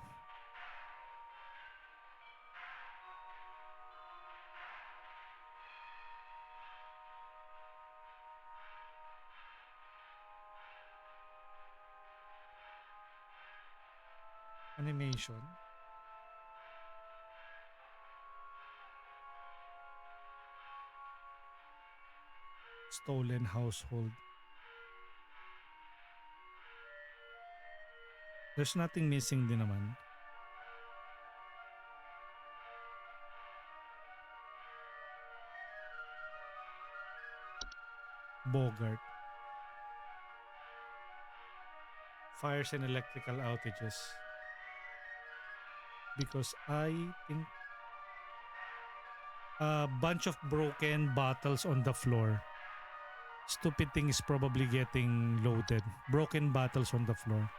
Animation. Stolen household. There's nothing missing din naman. Bogart. Fires and electrical outages. Because I think a bunch of broken bottles on the floor. Stupid thing is probably getting loaded. Broken bottles on the floor.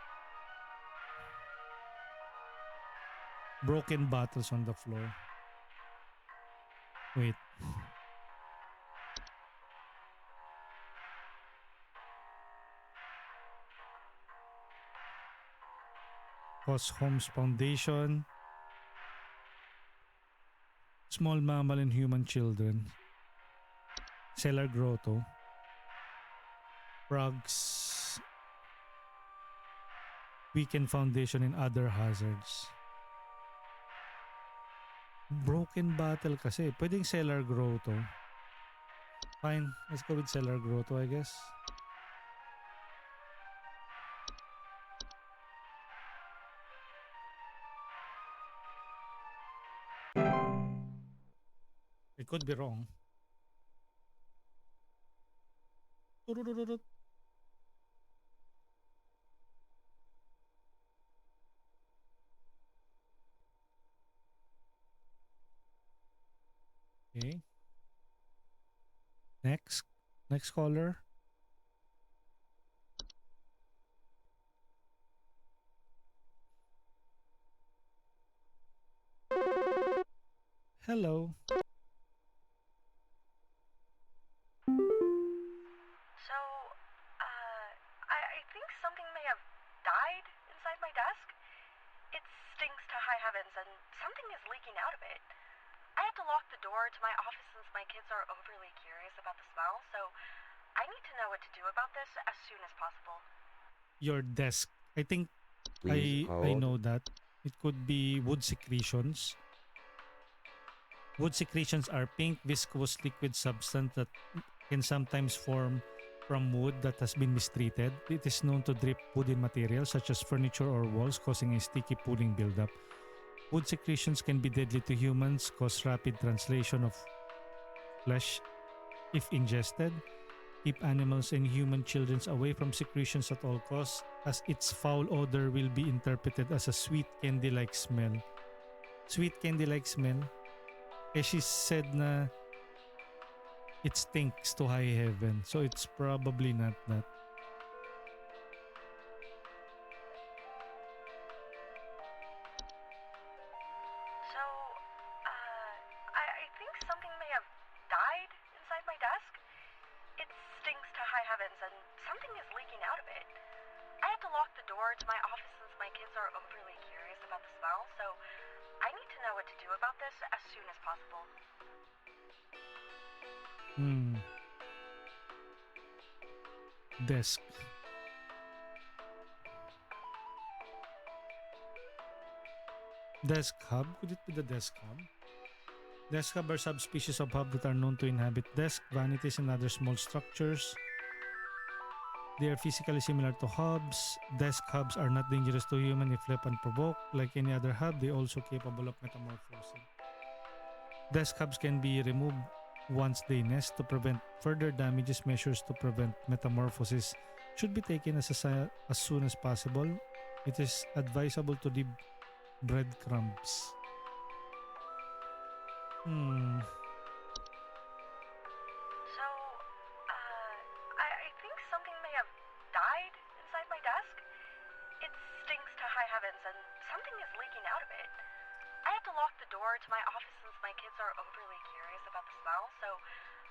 Broken bottles on the floor. Wait. Cause Homes Foundation. Small mammal and human children. Cellar grotto. Frogs. Weekend foundation and other hazards. Broken bottle kasi. Pwedeng cellar grotto. Fine. Let's go with cellar grotto, I guess. It could be wrong. Okay. Next caller. Hello. So, I think something may have died inside my desk. It stinks to high heavens and something is leaking out of it. I have to lock the door to my office since my kids are overly curious about the smell, so I need to know what to do about this as soon as possible. Your desk. I think Please I hold. know that. It could be wood secretions. Wood secretions are pink, viscous liquid substance that can sometimes form from wood that has been mistreated. It is known to drip wooden materials such as furniture or walls, causing a sticky pooling buildup. Wood secretions can be deadly to humans, cause rapid translation of flesh if ingested. Keep animals and human children away from secretions at all costs, as its foul odor will be interpreted as a sweet candy-like smell. Sweet candy-like smell? Eh, she said na it stinks to high heaven, so it's probably not that. So, I think something may have died inside my desk. It stinks to high heavens and something is leaking out of it. I had to lock the door to my office since my kids are overly curious about the smell, so I need to know what to do about this as soon as possible. Desk. Desk hub? Could it be the desk hub? Desk hub are subspecies of hub that are known to inhabit desk, vanities, and other small structures. They are physically similar to hubs. Desk hubs are not dangerous to human if left unprovoked. Like any other hub, they are also capable of metamorphosing. Desk hubs can be removed once they nest. To prevent further damages, measures to prevent metamorphosis should be taken as soon as possible. It is advisable to leave breadcrumbs. So, I think something may have died inside my desk. It stinks to high heavens and something is leaking out of it. I had to lock the door to my office since my kids are overly curious about the smell, so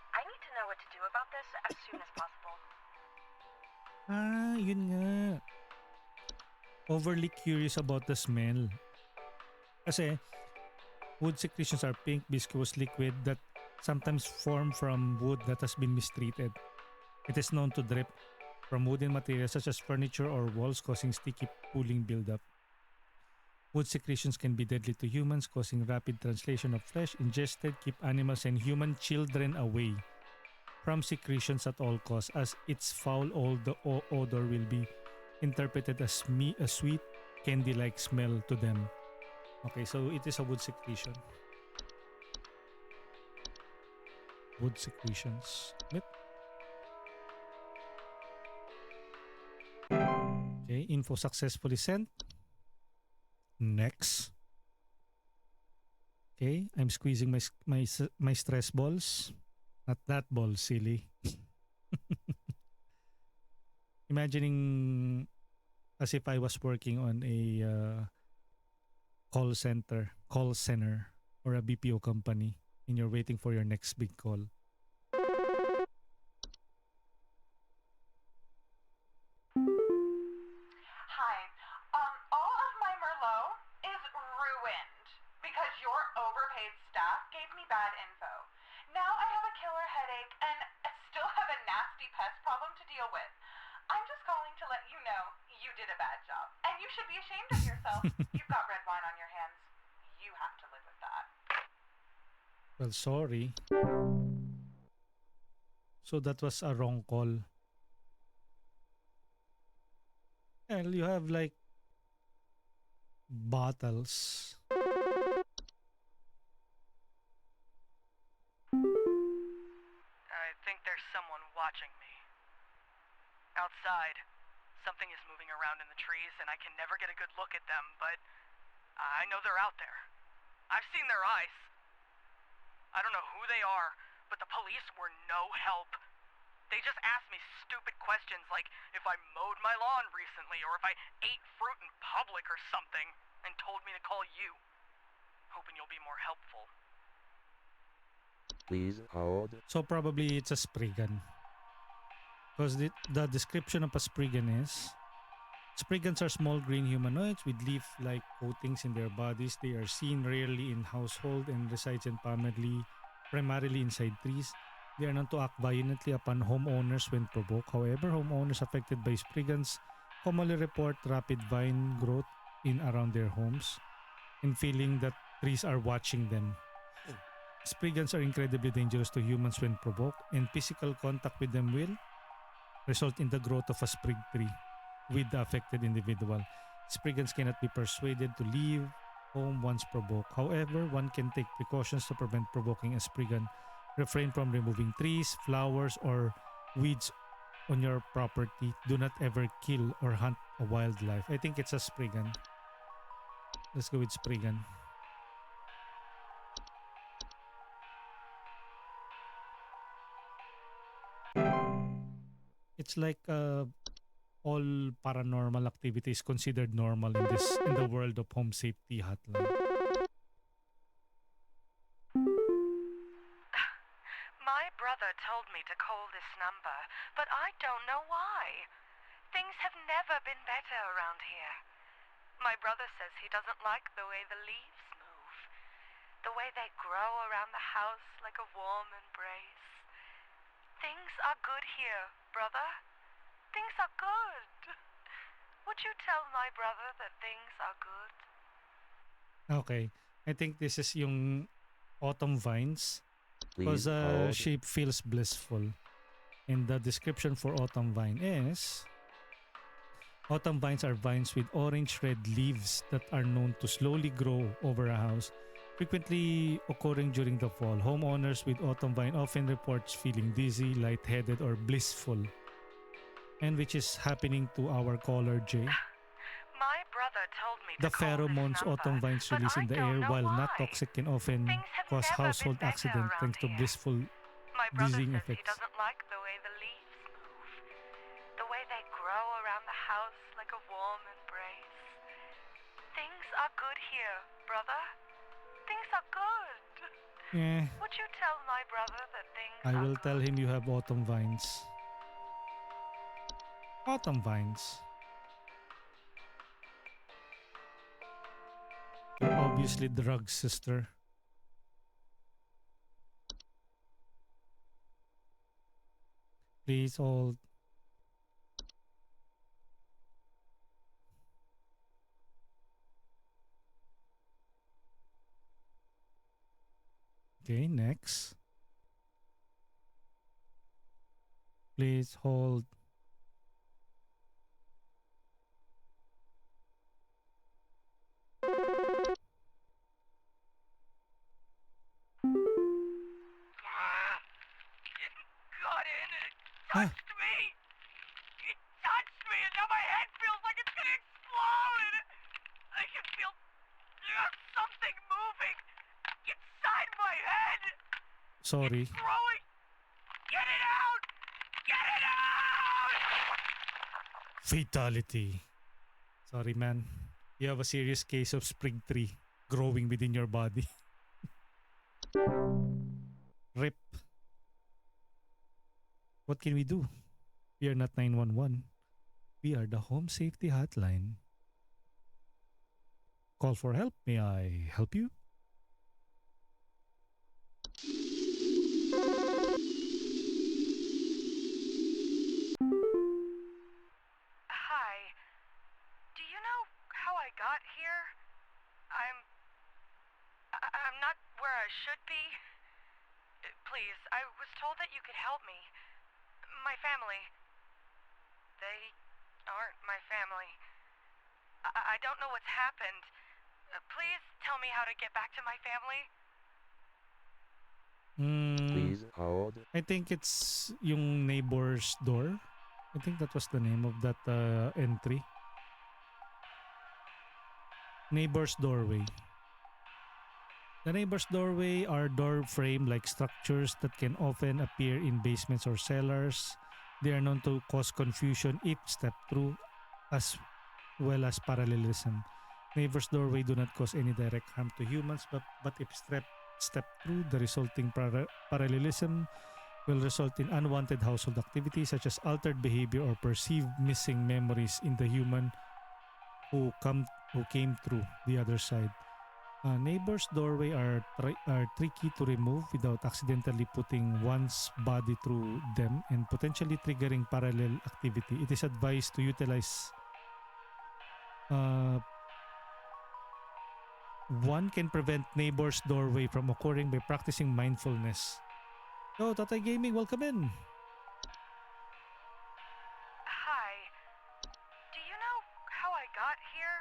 I need to know what to do about this as soon as possible. Ah, yun nga. Overly curious about the smell. Kasi, wood secretions are pink, viscous liquid that sometimes form from wood that has been mistreated. It is known to drip from wooden materials such as furniture or walls, causing sticky pooling buildup. Wood secretions can be deadly to humans, causing rapid translation of flesh ingested. Keep animals and human children away from secretions at all costs, as its foul odor will be interpreted as a sweet candy-like smell to them. Okay, so it is a wood secretion. Wood secretions. Yep. Okay, info successfully sent. Next. Okay, I'm squeezing my stress balls. Not that ball, silly. Imagining as if I was working on a call center, or a BPO company, and you're waiting for your next big call. Hi. All of my Merlot is ruined because your overpaid staff gave me bad info. Now I have a killer headache and I still have a nasty pest problem to deal with. I'm just calling to let you know you did a bad job. And you should be ashamed of yourself. You've got red wine on your hands. You have to live with that. Well, sorry. So that was a wrong call. Well, you have like bottles. I think there's someone watching me. Outside, something is moving around in the trees and I can never get a good look at them, but I know they're out there. I've seen their eyes. I don't know who they are, but the police were no help. They just asked me stupid questions like if I mowed my lawn recently or if I ate fruit in public or something, and told me to call you. Hoping you'll be more helpful. Please hold. So probably it's a spriggan. Because the description of a spriggan is Spriggans are small green humanoids with leaf-like coatings in their bodies. They are seen rarely in household and resides in primarily inside trees. They are known to act violently upon homeowners when provoked. However, homeowners affected by Spriggans commonly report rapid vine growth in around their homes and feeling that trees are watching them. Spriggans are incredibly dangerous to humans when provoked, and physical contact with them will result in the growth of a sprig tree with the affected individual. Spriggans cannot be persuaded to leave home once provoked. However, one can take precautions to prevent provoking a spriggan. Refrain from removing trees, flowers, or weeds on your property. Do not ever kill or hunt a wildlife. I think it's a spriggan. Let's go with spriggan. It's like all paranormal activities considered normal in the world of Home Safety Hotline. My brother told me to call this number, but I don't know why. Things have never been better around here. My brother says he doesn't like the way the leaves move, the way they grow around the house like a warm embrace. Things are good here, brother. Things are good. Would you tell my brother that things are good? Okay. I think this is yung autumn vines because Please hold. shape feels blissful. And the description for autumn vine is autumn vines are vines with orange-red leaves that are known to slowly grow over a house, frequently occurring during the fall. Homeowners with autumn vine often reports feeling dizzy, lightheaded, or blissful. And which is happening to our caller Jay. My brother told me The to call this pheromones number, autumn vines but release I in the don't air, know while not why. toxic, can often Things have cause never household been better accident around thanks to here. blissful My brother dizzying says he effects. doesn't like the way the leaves move, the way they grow around the house like a warm embrace. Things are good here, brother. Things are good. Yeah, Would you tell my brother that things I are will good? tell him you have autumn vines. Autumn vines. You're obviously drugged, sister. Please hold. Okay, next. Please hold. It got in and it touched me. It touched me and now my head feels like it's gonna explode. I can feel something moving inside my head. Sorry. It's growing. Get it out! Get it out! Fatality. Sorry, man. You have a serious case of spring tree growing within your body. Rip. What can we do? We are not 911. We are the Home Safety Hotline. Call for help. May I help you? Hi. Do you know how I got here? I'm not where I should be. Please, I was told that you could help me. My family. They aren't my family. I don't know what's happened. Please tell me how to get back to my family. Please hold. I think it's yung neighbor's door. I think that was the name of that entry. Neighbor's doorway. The neighbor's doorway are door frame-like structures that can often appear in basements or cellars. They are known to cause confusion if stepped through, as well as parallelism. Neighbor's doorway do not cause any direct harm to humans, but if stepped through, the resulting parallelism will result in unwanted household activities such as altered behavior or perceived missing memories in the human who came through the other side. Neighbors' doorway are tricky to remove without accidentally putting one's body through them and potentially triggering parallel activity. It is advised to utilize uh, one can prevent neighbors' doorway from occurring by practicing mindfulness. Yo, Tatay Gaming, welcome in. Hi. Do you know how I got here?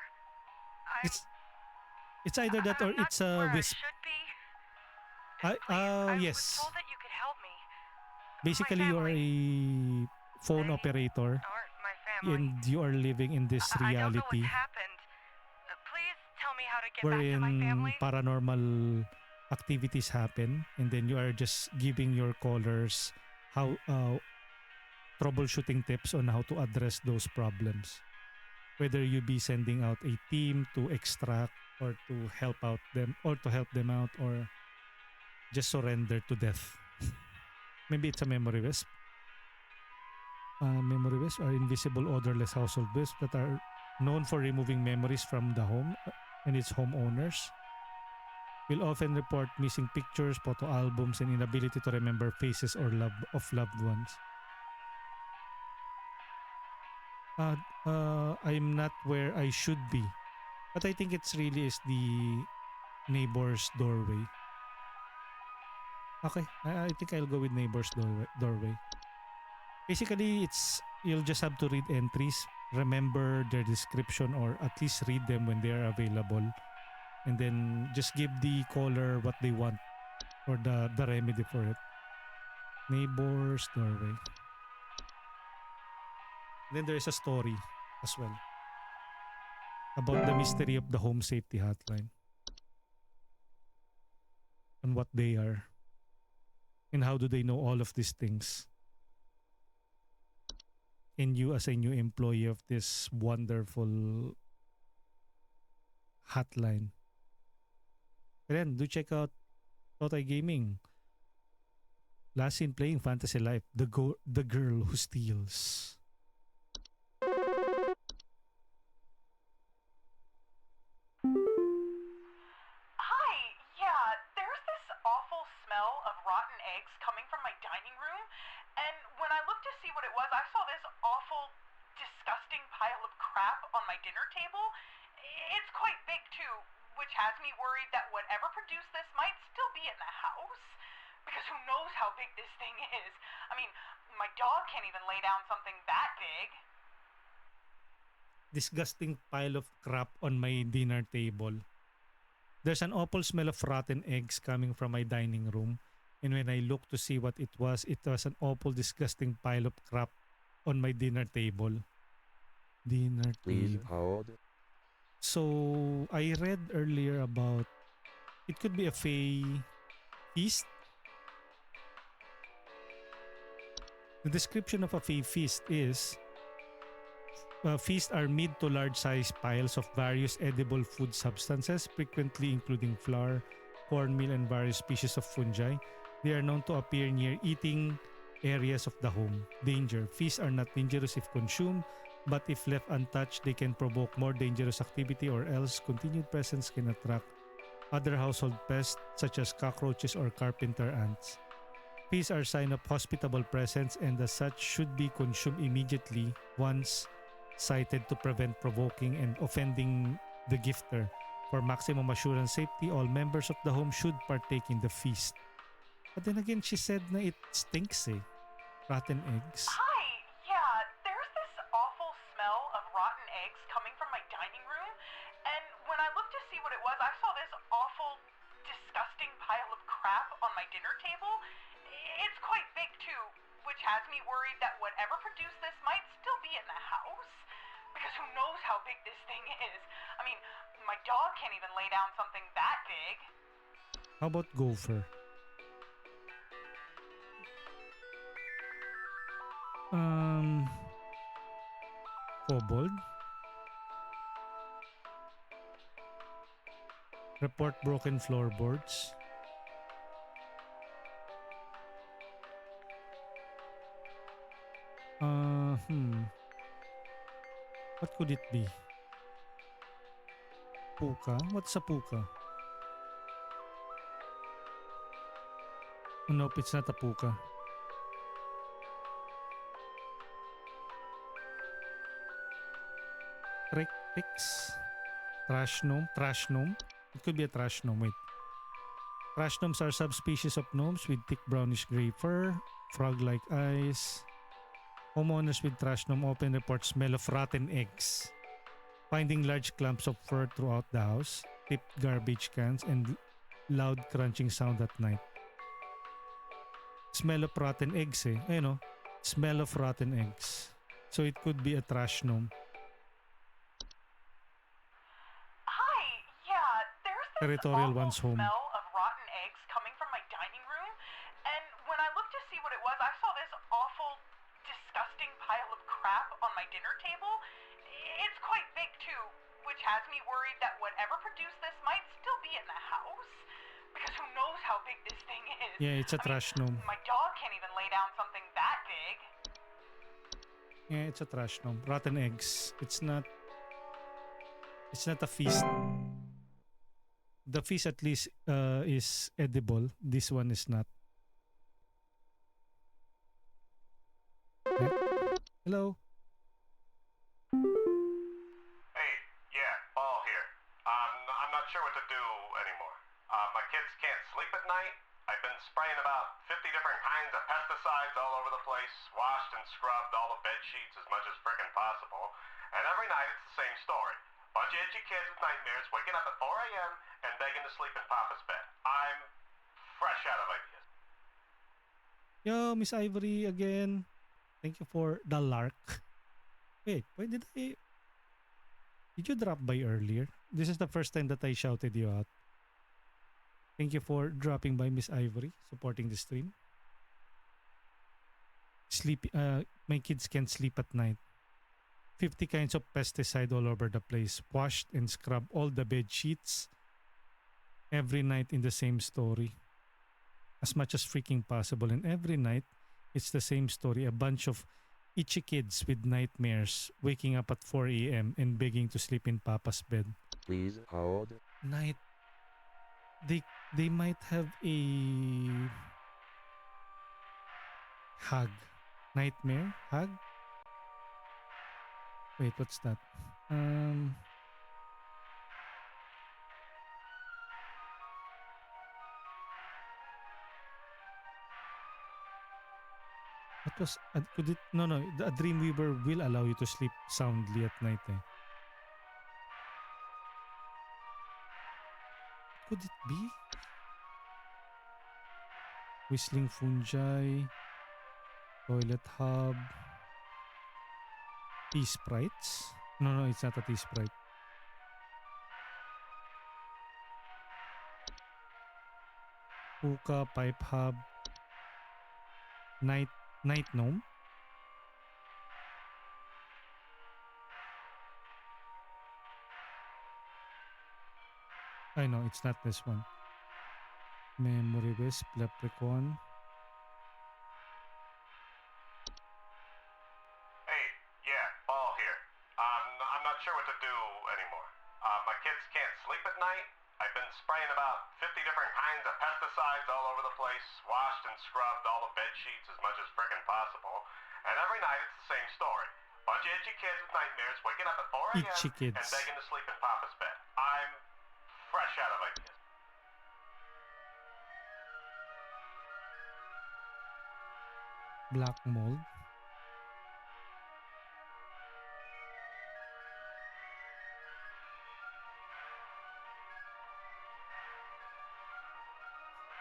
It's either that or I'm not it's a where I wisp. should be. I was Yes. told that you could help me. Basically, you are a phone operator Or my family. and you are living in this I don't know reality what's happened. Please tell me how to get back to wherein my family. paranormal activities happen, and then you are just giving your callers how troubleshooting tips on how to address those problems, whether you be sending out a team to extract or to help out them or to help them out or just surrender to death. Maybe it's a memory wisp. Memory wisps are invisible odorless household wisps that are known for removing memories from the home and its homeowners. Will often report missing pictures, photo albums, and inability to remember faces or loved ones. I'm not where I should be, but I think it's really is the neighbor's doorway. Okay, I think I'll go with neighbor's doorway. Basically, you'll just have to read entries, remember their description, or at least read them when they are available, and then just give the caller what they want or the remedy for it. Neighbor's doorway. Then there is a story as well about the mystery of the Home Safety Hotline and what they are and how do they know all of these things. And you as a new employee of this wonderful hotline. Then do check out Totay Gaming. Last seen playing Fantasy Life, the girl who steals. Hi, yeah, there's this awful smell of rotten eggs coming from my dining room, and when I looked to see what it was, I saw this awful, disgusting pile of crap on my dinner table. It's quite big, too, which has me worried that whatever produced this might still be in the house. Because who knows how big this thing is? I mean, my dog can't even lay down something that big. Disgusting pile of crap on my dinner table. There's an awful smell of rotten eggs coming from my dining room. And when I looked to see what it was an awful, disgusting pile of crap on my dinner table. Dinner Please table. hold. So, I read earlier about it could be a fey feast. The description of a fey feast is feasts are mid to large size piles of various edible food substances, frequently including flour, cornmeal, and various species of fungi. They are known to appear near eating areas of the home. Danger. Feasts are not dangerous if consumed, but if left untouched, they can provoke more dangerous activity or else continued presence can attract other household pests such as cockroaches or carpenter ants. Feasts are sign of hospitable presence and as such should be consumed immediately once sighted to prevent provoking and offending the gifter. For maximum assurance safety, all members of the home should partake in the feast. But then again, she said na it stinks eh. Rotten eggs. Hi, yeah, there's this awful smell of rotten eggs coming from my dining room, and when I looked to see what it was, I saw this awful, disgusting pile of crap on my dinner table. It's quite big, too, which has me worried that whatever produced this might still be in the house. Because who knows how big this thing is? I mean, my dog can't even lay down something that big. How about gopher? Kobold? Report broken floorboards. What could it be? Puka? What's a puka? Nope, it's not a puka. Trix? Trash gnome? Trash gnome? It could be a trash gnome. Wait. Trash gnomes are subspecies of gnomes with thick brownish gray fur, frog-like eyes. Homeowners with trash gnome often report smell of rotten eggs, finding large clumps of fur throughout the house, tipped garbage cans, and loud crunching sound at night. Smell of rotten eggs eh. Ayun oh. Smell of rotten eggs. So it could be a trash gnome. Hi, yeah, there's this Territorial awful one's home. smell of rotten eggs coming from my dining room, and when I looked to see what it was, I saw this awful, disgusting pile of crap on my dinner table. It's quite big too, which has me worried that whatever produced this might still be in the house. Because who knows how big this thing is. Yeah, it's a trash gnome. My dog can't even lay down something that big. Yeah, it's a trash gnome. Rotten eggs. It's not a feast. The feast at least is edible. This one is not. Yeah. Hello. Hey, yeah, Ball here. I'm not sure what to do anymore. My kids can't sleep at night. I've been spraying about 50 different kinds of pesticides all over the place, washed and scrubbed all the bed sheets as much as frickin' possible, and every night it's the same story. Bunch of itchy kids with nightmares waking up at 4 a.m. and begging to sleep in Papa's bed. I'm fresh out of ideas. Yo, Miss Ivory again. Thank you for the lark. Wait, why did you drop by earlier? This is the first time that I shouted you out. Thank you for dropping by, Miss Ivory, supporting the stream. My kids can't sleep at night. 50 kinds of pesticide all over the place. Washed and scrubbed all the bed sheets every night in the same story. As much as freaking possible. And every night, it's the same story. A bunch of itchy kids with nightmares waking up at 4 a.m. and begging to sleep in Papa's bed. Please hold. Night. They might have a hug. Nightmare? Hug? Wait, what's that? What was could it no a Dreamweaver will allow you to sleep soundly at night eh. Could it be? Whistling fungi, toilet hub, tea sprites? No, it's not a tea sprite. Hookah, pipe hub, night gnome. I know it's not this one. Memory wisp, leprechaun. Hey, yeah, Ball here. I'm not sure what to do anymore. My kids can't sleep at night. I've been spraying about 50 different kinds of pesticides all over the place, washed and scrubbed all the bed sheets as much as frickin' possible, and every night it's the same story. Bunch of itchy kids with nightmares waking up at 4 a.m. Itchy kids. and begging to sleep in Papa's bed. I'm fresh out of ideas. Black mold.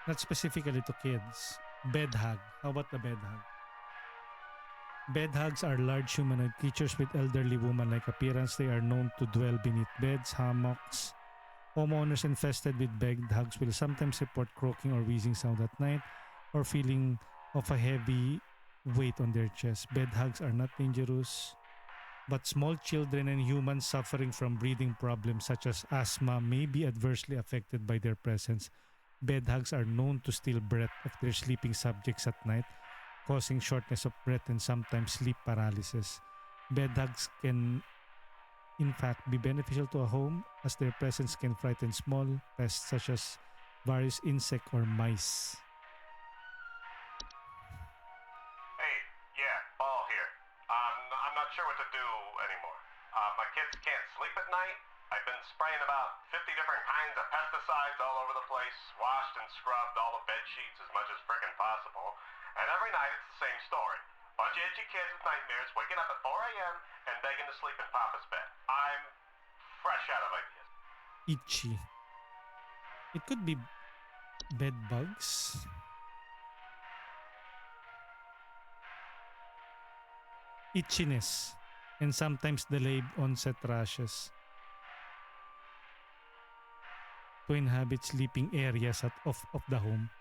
Not specifically to kids. Bed hug. How about the bed hug? Bed hugs are large humanoid creatures with elderly woman-like appearance. They are known to dwell beneath beds, hammocks. Homeowners infested with bed hugs will sometimes report croaking or wheezing sound at night or feeling of a heavy weight on their chest. Bed hugs are not dangerous, but small children and humans suffering from breathing problems such as asthma may be adversely affected by their presence. Bed hugs are known to steal breath of their sleeping subjects at night, causing shortness of breath and sometimes sleep paralysis. Bed hugs can in fact be beneficial to a home as their presence can frighten small pests such as various insect or mice. Hey, yeah, Ball here. I'm not sure what to do anymore. My kids can't sleep at night. I've been spraying about 50 different kinds of pesticides all over the place, washed and scrubbed all the bed sheets as much as frickin' possible, and every night it's the same story. Bunch of itchy kids with nightmares waking up at 4 a.m. and begging to sleep in Papa's bed. I'm fresh out of ideas. Itchy. It could be bed bugs. Itchiness and sometimes delayed onset rashes. To inhabit sleeping areas of the home.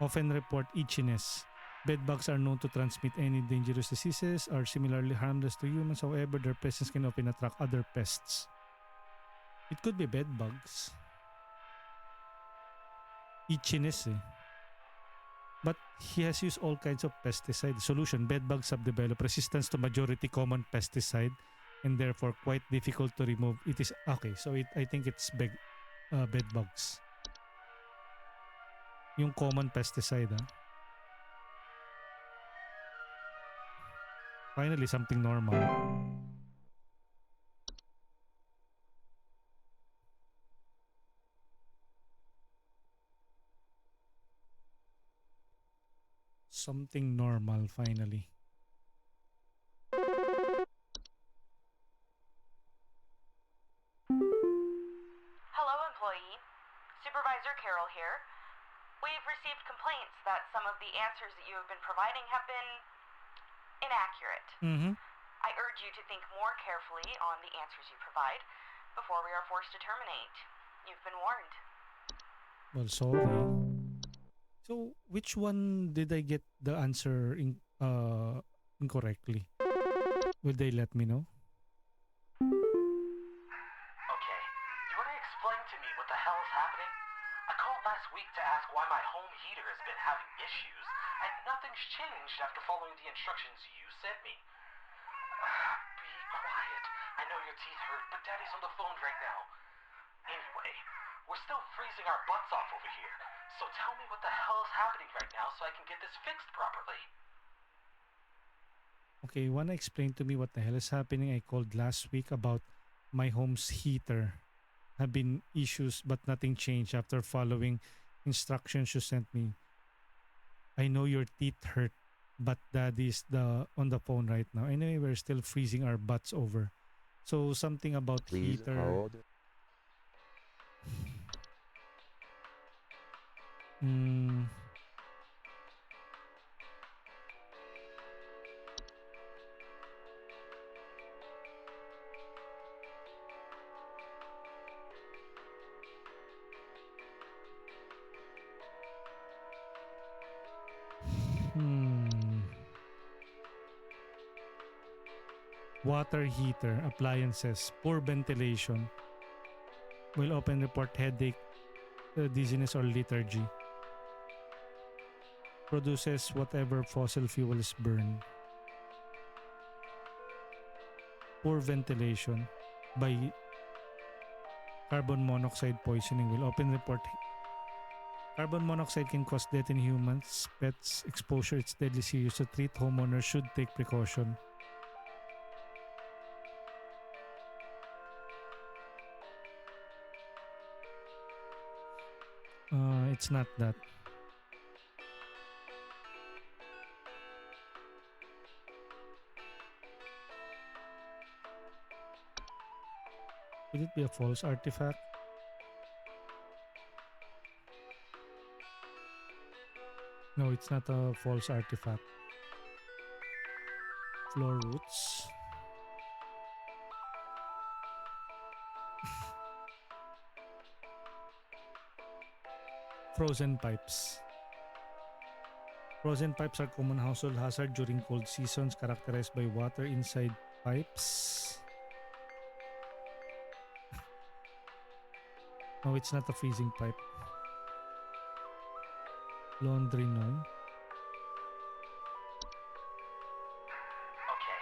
Often report itchiness. Bedbugs are known to transmit any dangerous diseases, are similarly harmless to humans. However, their presence can often attract other pests. It could be bedbugs. Itchiness eh. But he has used all kinds of pesticide. Solution, bedbugs have developed resistance to majority common pesticide and therefore quite difficult to remove. It is, okay, so I think it's bedbugs. Yung common pesticide Finally, something normal. Something normal, finally. Hello, employee. Supervisor Carol here. We've received complaints that some of the answers that you have been providing have been inaccurate. Mm-hmm. I urge you to think more carefully on the answers you provide before we are forced to terminate. You've been warned. Well, sorry. So, which one did I get the answer incorrectly? Will they let me know? Okay, you want to explain to me what the hell is happening? I called last week to ask why my home heater has been having issues, and nothing's changed after following the instructions you sent me. Be quiet. I know your teeth hurt, but Daddy's on the phone right now. Anyway, we're still freezing our butts off over here, so tell me what the hell is happening right now so I can get this fixed properly. Okay, you wanna explain to me what the hell is happening? I called last week about my home's heater. Have been issues but nothing changed after following instructions you sent me. I know your teeth hurt, but Daddy's on the phone right now. Anyway, we're still freezing our butts over. So something about Please heater. hold. Hmm. Water heater, appliances, poor ventilation. Will often report headache, dizziness, or lethargy. Produces whatever fossil fuels burn. Poor ventilation by carbon monoxide poisoning will often report. Carbon monoxide can cause death in humans, pets. Exposure it's deadly serious. To treat, homeowners should take precaution. It's not that. Could it be a false artifact? No, it's not a false artifact. Floor roots. Frozen pipes. Frozen pipes are common household hazard during cold seasons characterized by water inside pipes. No, it's not a freezing pipe. Laundry, no. Okay,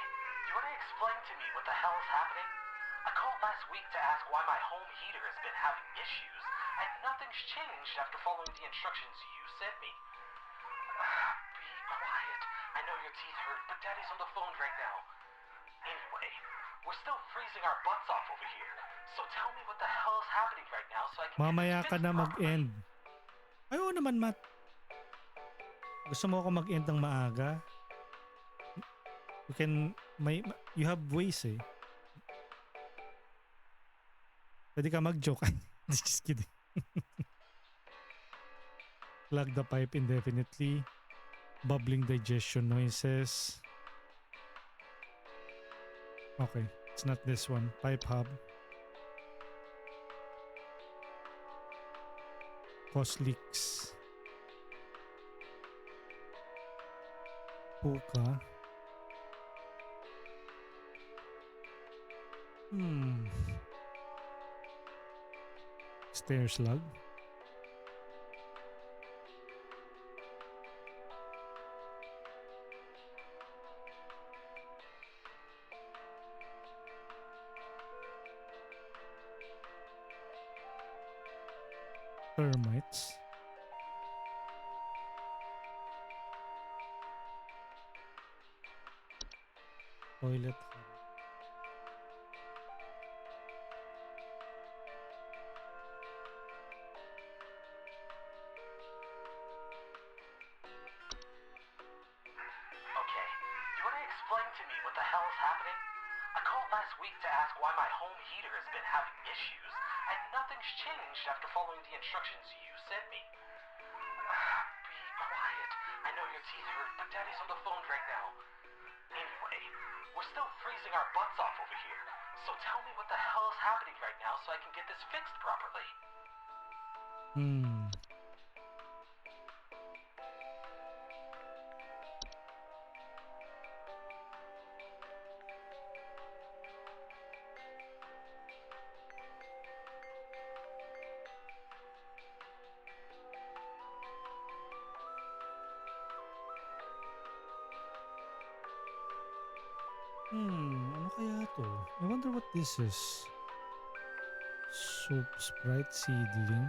you want to explain to me what the hell is happening? I called last week to ask why my home heater has been having issues, and nothing's changed after following the instructions you sent me. Be quiet. I know your teeth hurt, but Daddy's on the phone right now. Anyway, we're still freezing our butts off over here. So tell me what the hell is happening right now so I can Mamaya get ka this na fixed properly. mag-end. Ay, oo naman, Matt. Gusto mo ako mag-end ng maaga? You have ways eh. Pwede ka mag-joke. Just kidding. Plug the pipe indefinitely. Bubbling digestion noises. Okay, it's not this one. Pipe hub. Cause leaks. Puka. Stair slug. Termites. Toilet hub. Okay, you want to explain to me what the hell is happening? I called last week to ask why my home heater has been having issues, and nothing's changed after following the instructions you sent me. Be quiet. I know your teeth hurt, but Daddy's on the phone right now. Anyway, we're still freezing our butts off over here. So tell me what the hell is happening right now so I can get this fixed properly. Ano kaya to? I wonder what this is. Soup Sprite seedling.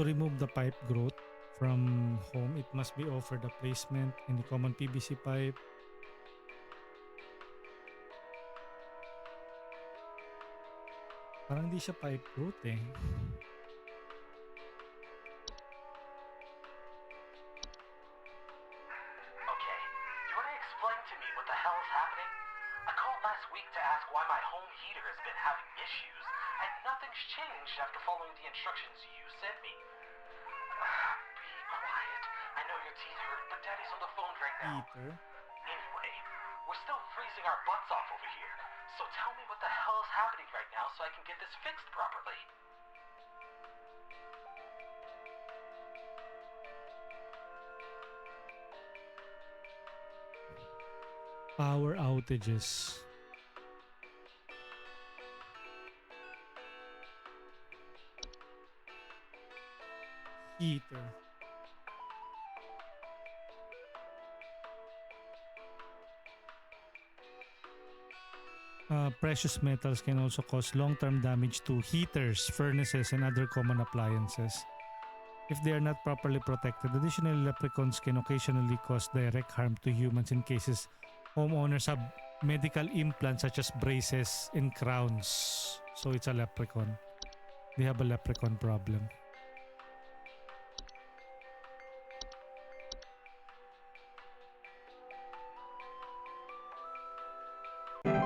To remove the pipe growth from home, it must be offered a placement in the common PVC pipe. Parang di siya pipe growth eh. Okay, you want to explain to me what the hell is happening? I called last week to ask why my home heater has been having issues, and nothing's changed after following the instructions you sent me. Be quiet. I know your teeth hurt, but Daddy's on the phone right now. Heater. Anyway, we're still freezing our butts off over here. So tell me what the hell is happening right now so I can get this fixed properly. Power outages. Heater. Precious metals can also cause long-term damage to heaters, furnaces, and other common appliances. If they are not properly protected, additional leprechauns can occasionally cause direct harm to humans in cases homeowners have medical implants such as braces and crowns. So it's a leprechaun. They have a leprechaun problem. Okay.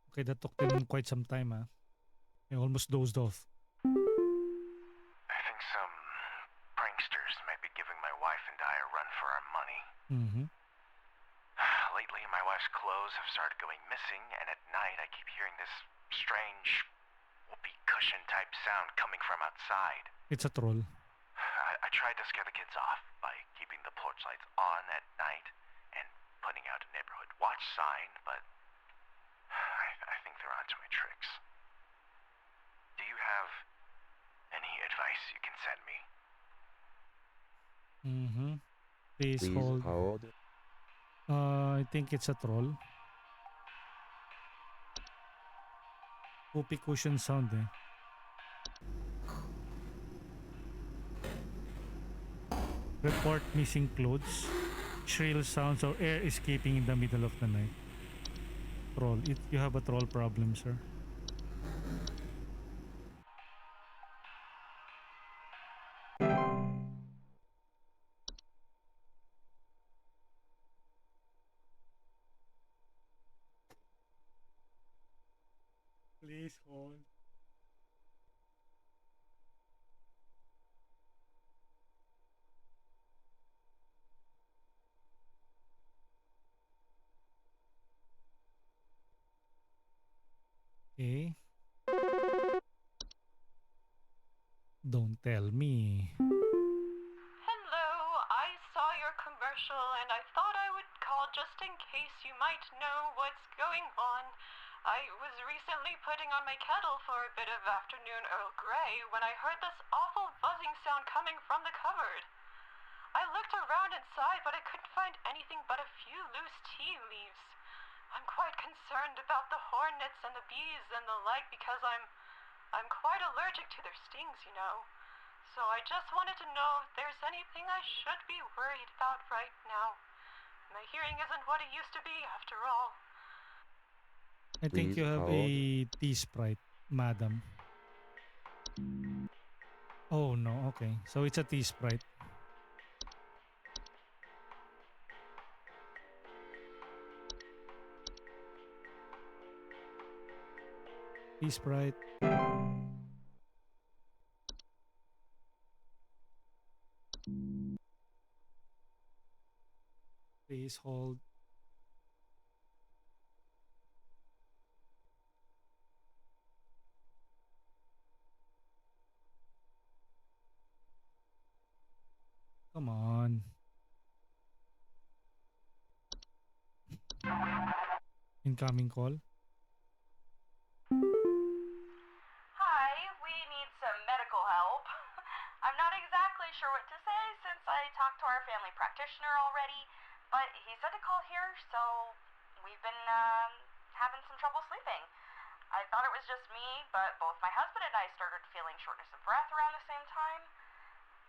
Okay, that took them quite some time, huh? I almost dozed off. I think some pranksters might be giving my wife and I a run for our money. Mm-hmm. Lately, my wife's clothes have started going missing, and at night I keep hearing this strange whoopee cushion type sound coming from outside. It's a troll. I tried to scare the kids off by keeping the porch lights on at night and putting out a neighborhood watch sign, but I think they're onto my tricks. Do you have any advice you can send me? Mm-hmm. Please Please hold. hold. I think it's a troll. Whoopee cushion sound, eh? Report missing clothes. Shrill sounds or air escaping in the middle of the night. Troll. You have a troll problem, sir. Please hold. Okay. Don't tell me. Hello, I saw your commercial and I thought I would call just in case you might know what's going on. I was recently putting on my kettle for a bit of afternoon Earl Grey when I heard this awful buzzing sound coming from the cupboard. I looked around inside, but I couldn't find anything but a few loose tea leaves. I'm quite concerned about the hornets and the bees and the like because I'm quite allergic to their stings, you know. So I just wanted to know if there's anything I should be worried about right now. My hearing isn't what it used to be after all. I think Please you have hold. a tea sprite, madam. Oh no, okay. So it's a tea sprite. Tea sprite. Please hold. Come on. Incoming call. Hi, we need some medical help. I'm not exactly sure what to say since I talked to our family practitioner already, but he said to call here, so we've been having some trouble sleeping. I thought it was just me, but both my husband and I started feeling shortness of breath around the same time.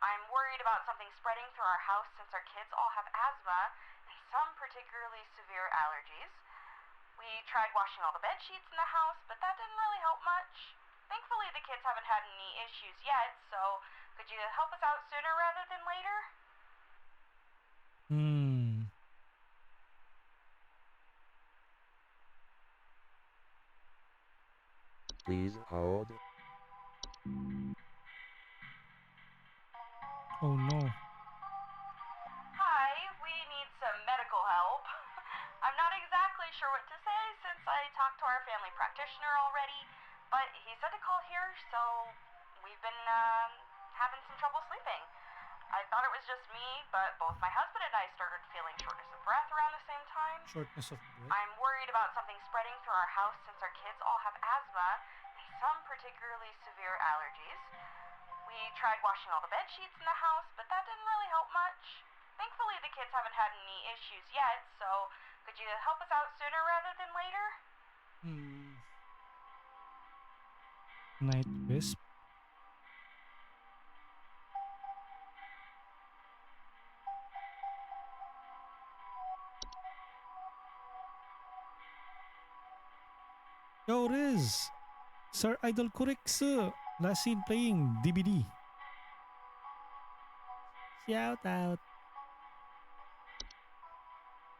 I'm worried about something spreading through our house since our kids all have asthma and some particularly severe allergies. We tried washing all the bed sheets in the house, but that didn't really help much. Thankfully, the kids haven't had any issues yet, so could you help us out sooner rather than later? Hmm. Please hold. Oh no. Hi, we need some medical help. I'm not exactly sure what to say since I talked to our family practitioner already, but he said to call here, so we've been having some trouble sleeping. I thought it was just me, but both my husband and I started feeling shortness of breath around the same time. Shortness of breath. I'm worried about something spreading through our house since our kids all have asthma and some particularly severe allergies. We tried washing all the bed sheets in the house, but that didn't really help much. Thankfully, the kids haven't had any issues yet, so could you help us out sooner rather than later? Hmm. Night wisp. Yo, Riz! Sir Idol Kuriksu! Last seen playing DBD. Shout out!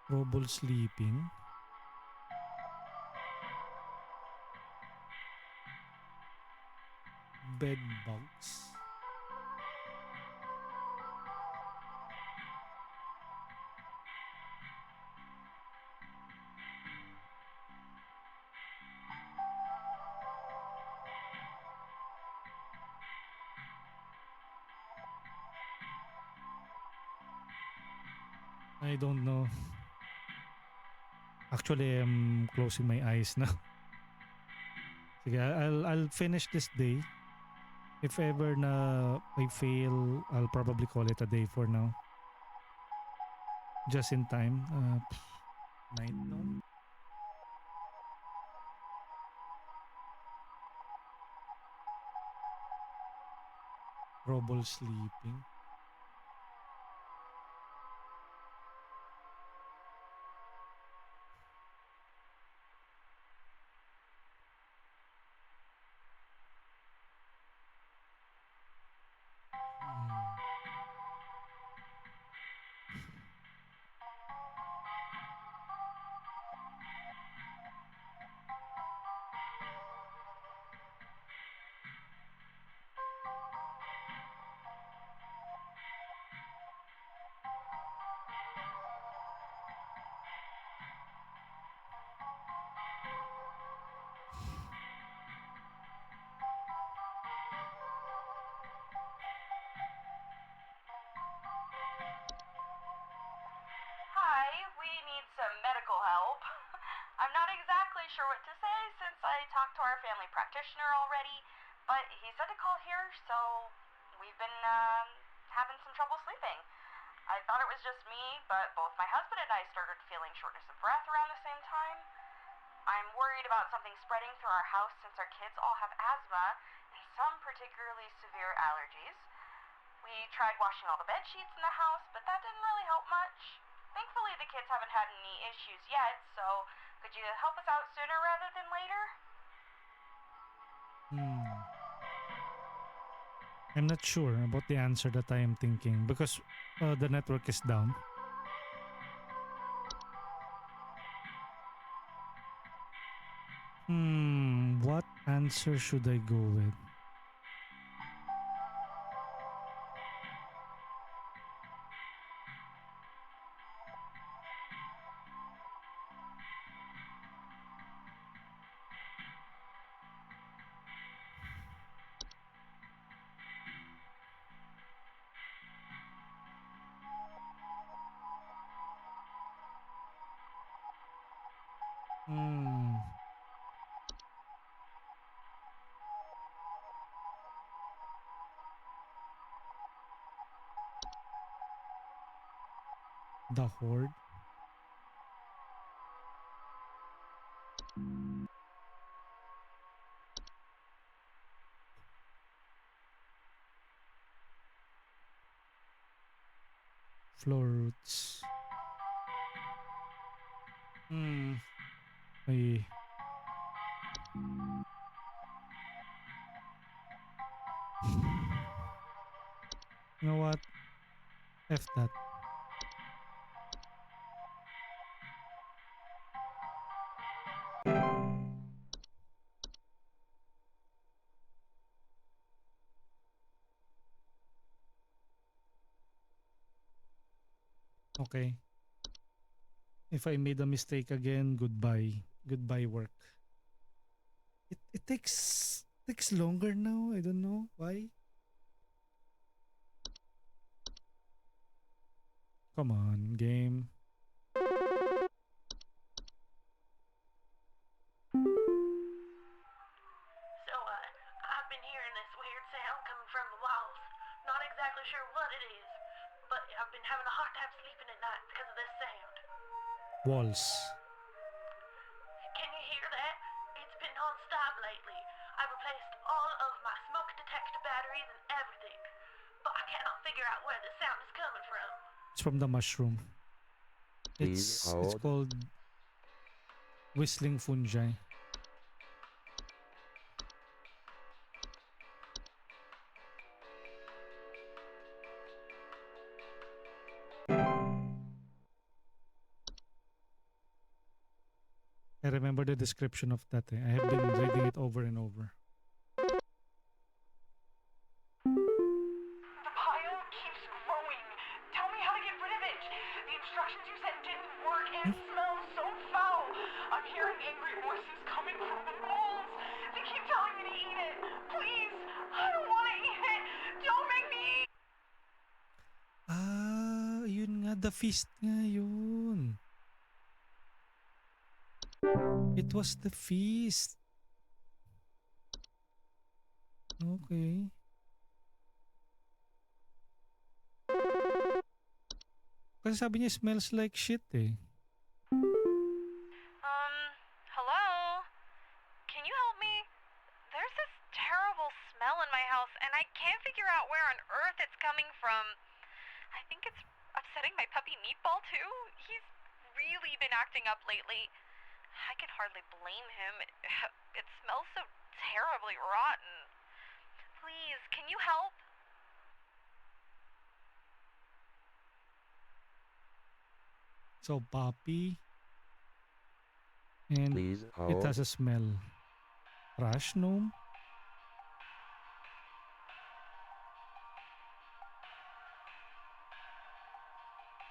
Trouble sleeping. bed bugs. I don't know. Actually, I'm closing my eyes now. Sige, I'll finish this day. If ever na I fail, I'll probably call it a day for now. Just in time. Night now. Trouble sleeping. Hi, we need some medical help. I'm not exactly sure what to say since I talked to our family practitioner already, but he said to call here, so we've been having some trouble sleeping. I thought it was just me, but both my husband and I started feeling shortness of breath around the same time. I'm worried about something spreading through our house since our kids all have asthma and some particularly severe allergies. We tried washing all the bed sheets in the house, but that didn't really help much. Thankfully, the kids haven't had any issues yet, so could you help us out sooner rather than later? I'm not sure about the answer that I am thinking because the network is down. What answer should I go with? The Horde? Floor roots. Ay. You know what? F that. Okay. If I made a mistake again, goodbye. Goodbye work. It takes longer now. I don't know why. Come on, game. So, I've been hearing this weird sound coming from the walls. Not exactly sure what it is, but I've been having a hard time sleeping at night because of this sound. Walls. Can you hear that? It's been non-stop lately. I've replaced all of my smoke detector batteries and everything, but I cannot figure out where the sound is coming from. It's from the mushroom. Please It's hold. called whistling fungi. I remember the description of that. I have been reading it over and over. instructions you said didn't work, and it smells so foul. I'm hearing angry voices coming from the walls. They keep telling me to eat it. Please, I don't want to eat it. Don't make me eat. Yun nga, the feast nga yun. It was the feast. Okay. Kasi sabi niya smells like shit eh. Hello? Can you help me? There's this terrible smell in my house, and I can't figure out where on earth it's coming from. I think it's upsetting my puppy Meatball, too. He's really been acting up lately. I could hardly blame him. It smells so terribly rotten. Please, can you help? So puppy. And Please it hold. has a smell. Trash gnome?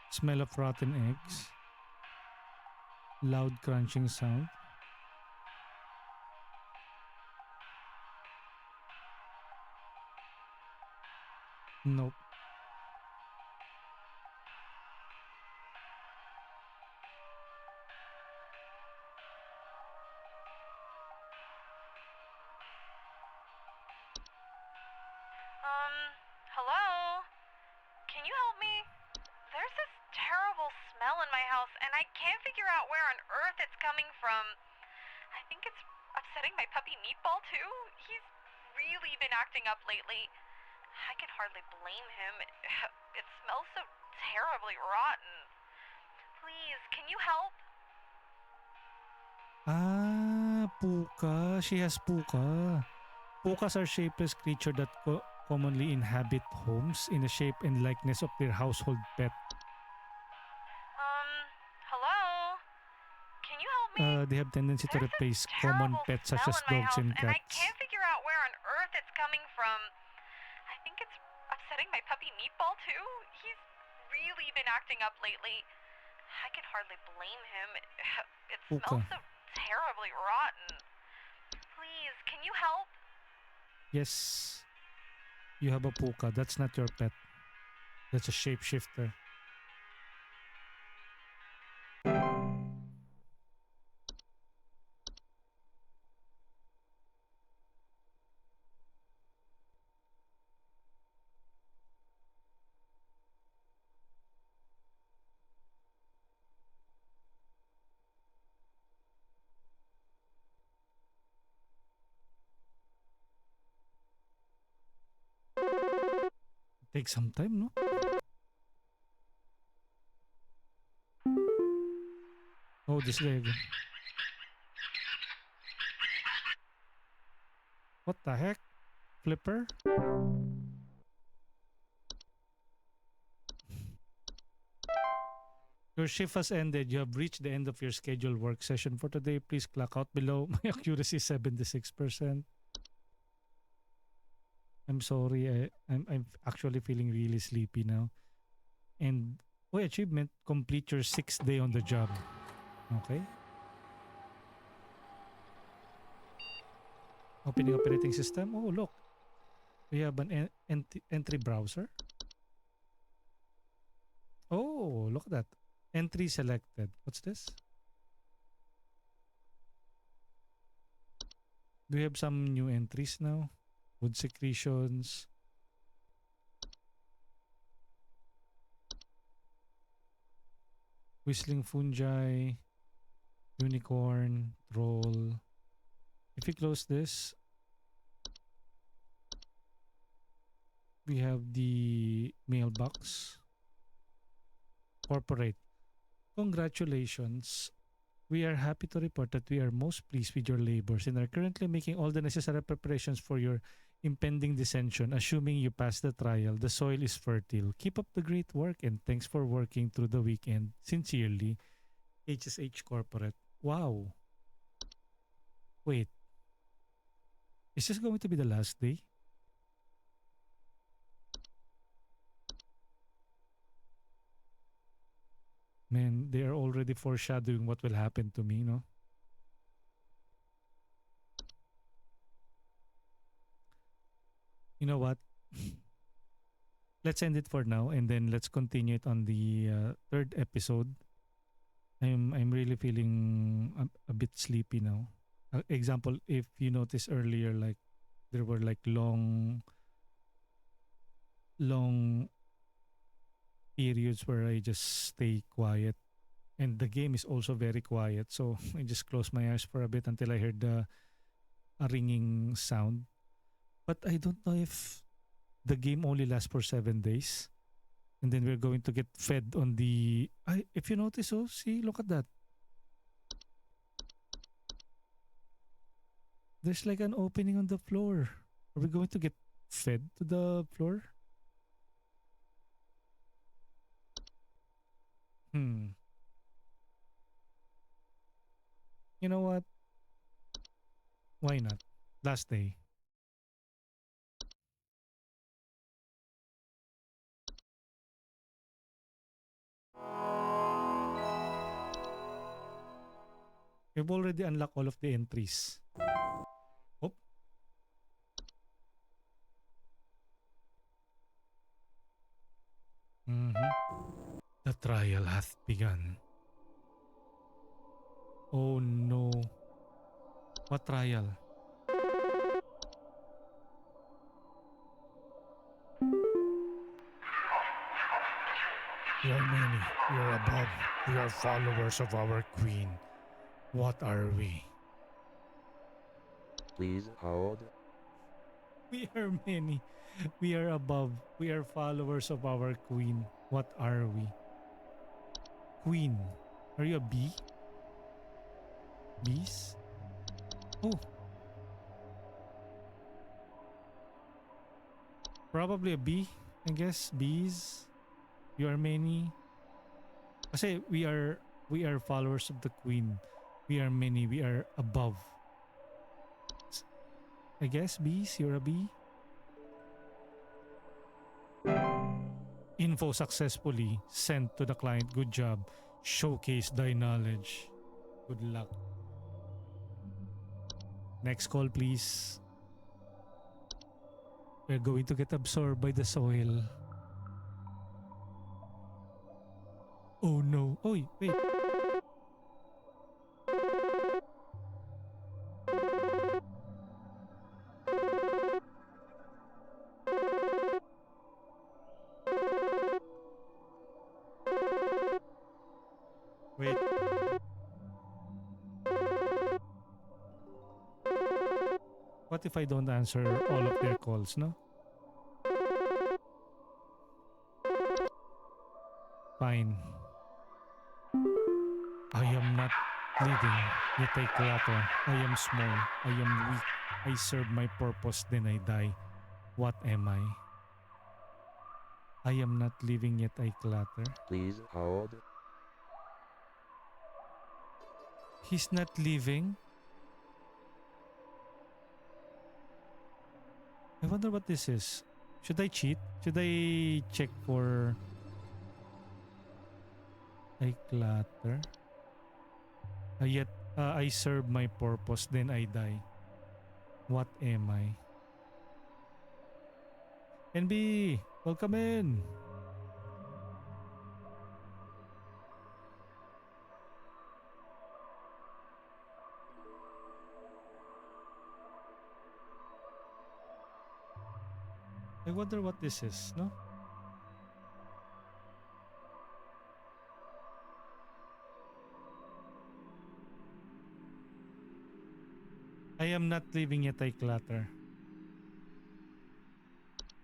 Smell of rotten eggs. Loud crunching sound. Nope. Hello? Can you help me? There's this terrible smell in my house, and I can't figure out where on earth it's coming from. I think it's upsetting my puppy Meatball, too. He's really been acting up lately. I could hardly blame him. It smells so terribly rotten. Please, can you help? Puka. She has puka. Pukas are shapeless creatures that commonly inhabit homes in the shape and likeness of their household pet. Hello? Can you help me? They have tendency to There's replace this common terrible pets such smell as in my dogs house, and and I cats. can't figure out where on earth it's coming from. I think it's upsetting my puppy Meatball, too. He's really been acting up lately. I could hardly blame him. It smells so terribly rotten. Please, can you help? Yes. You have a puka. That's not your pet. That's a shapeshifter. Take some time, no? Oh, this guy again. What the heck? Flipper? Your shift has ended. You have reached the end of your scheduled work session for today. Please clock out below. My accuracy is 76%. I'm sorry. I'm actually feeling really sleepy now. And achievement, complete your 6th day on the job. Okay. Opening operating system. Oh, look. We have an entry browser. Oh, look at that. Entry selected. What's this? Do we have some new entries now? Wood secretions. Whistling fungi. Unicorn. Troll. If we close this, we have the mailbox. Corporate. Congratulations. We are happy to report that we are most pleased with your labors and are currently making all the necessary preparations for your impending descension. Assuming you pass the trial, the soil is fertile. Keep up the great work and thanks for working through the weekend. Sincerely, HSH Corporate. Wow. Wait. Is this going to be the last day? Man, they are already foreshadowing what will happen to me, no? You know what? Let's end it for now and then let's continue it on the third episode. I'm really feeling a bit sleepy now. Example, if you notice earlier, like there were like long periods where I just stay quiet, and the game is also very quiet. So I just closed my eyes for a bit until I heard a ringing sound. But I don't know if the game only lasts for 7 days, and then we're going to get fed on the. If you notice, oh, see, look at that. There's like an opening on the floor. Are we going to get fed to the floor? Hmm. You know what? Why not? Last day. We've already unlocked all of the entries. Oh. The trial hath begun. Oh no. What trial? We are many. We are above. We are followers of our queen. What are we? Please hold. We are many. We are above. We are followers of our queen. What are we? Queen. Are you a bee? Bees? Oh. Probably a bee. I guess. Bees. You are many. Kasi we are followers of the queen. We are many. We are above. I guess bees. You're a bee. Info successfully sent to the client. Good job. Showcase thy knowledge. Good luck. Next call, please. We're going to get absorbed by the soil. Oh no. Oh, wait. Wait. What if I don't answer all of their calls, no? Fine. I am not living, yet I clatter. I am small. I am weak. I serve my purpose, then I die. What am I? I am not living, yet I clatter. Please hold. He's not living? I wonder what this is. Should I cheat? Should I check for... I clatter? Yet I serve my purpose, then I die. What am I? NB, welcome in. I wonder what this is, no? I am not living yet I clatter.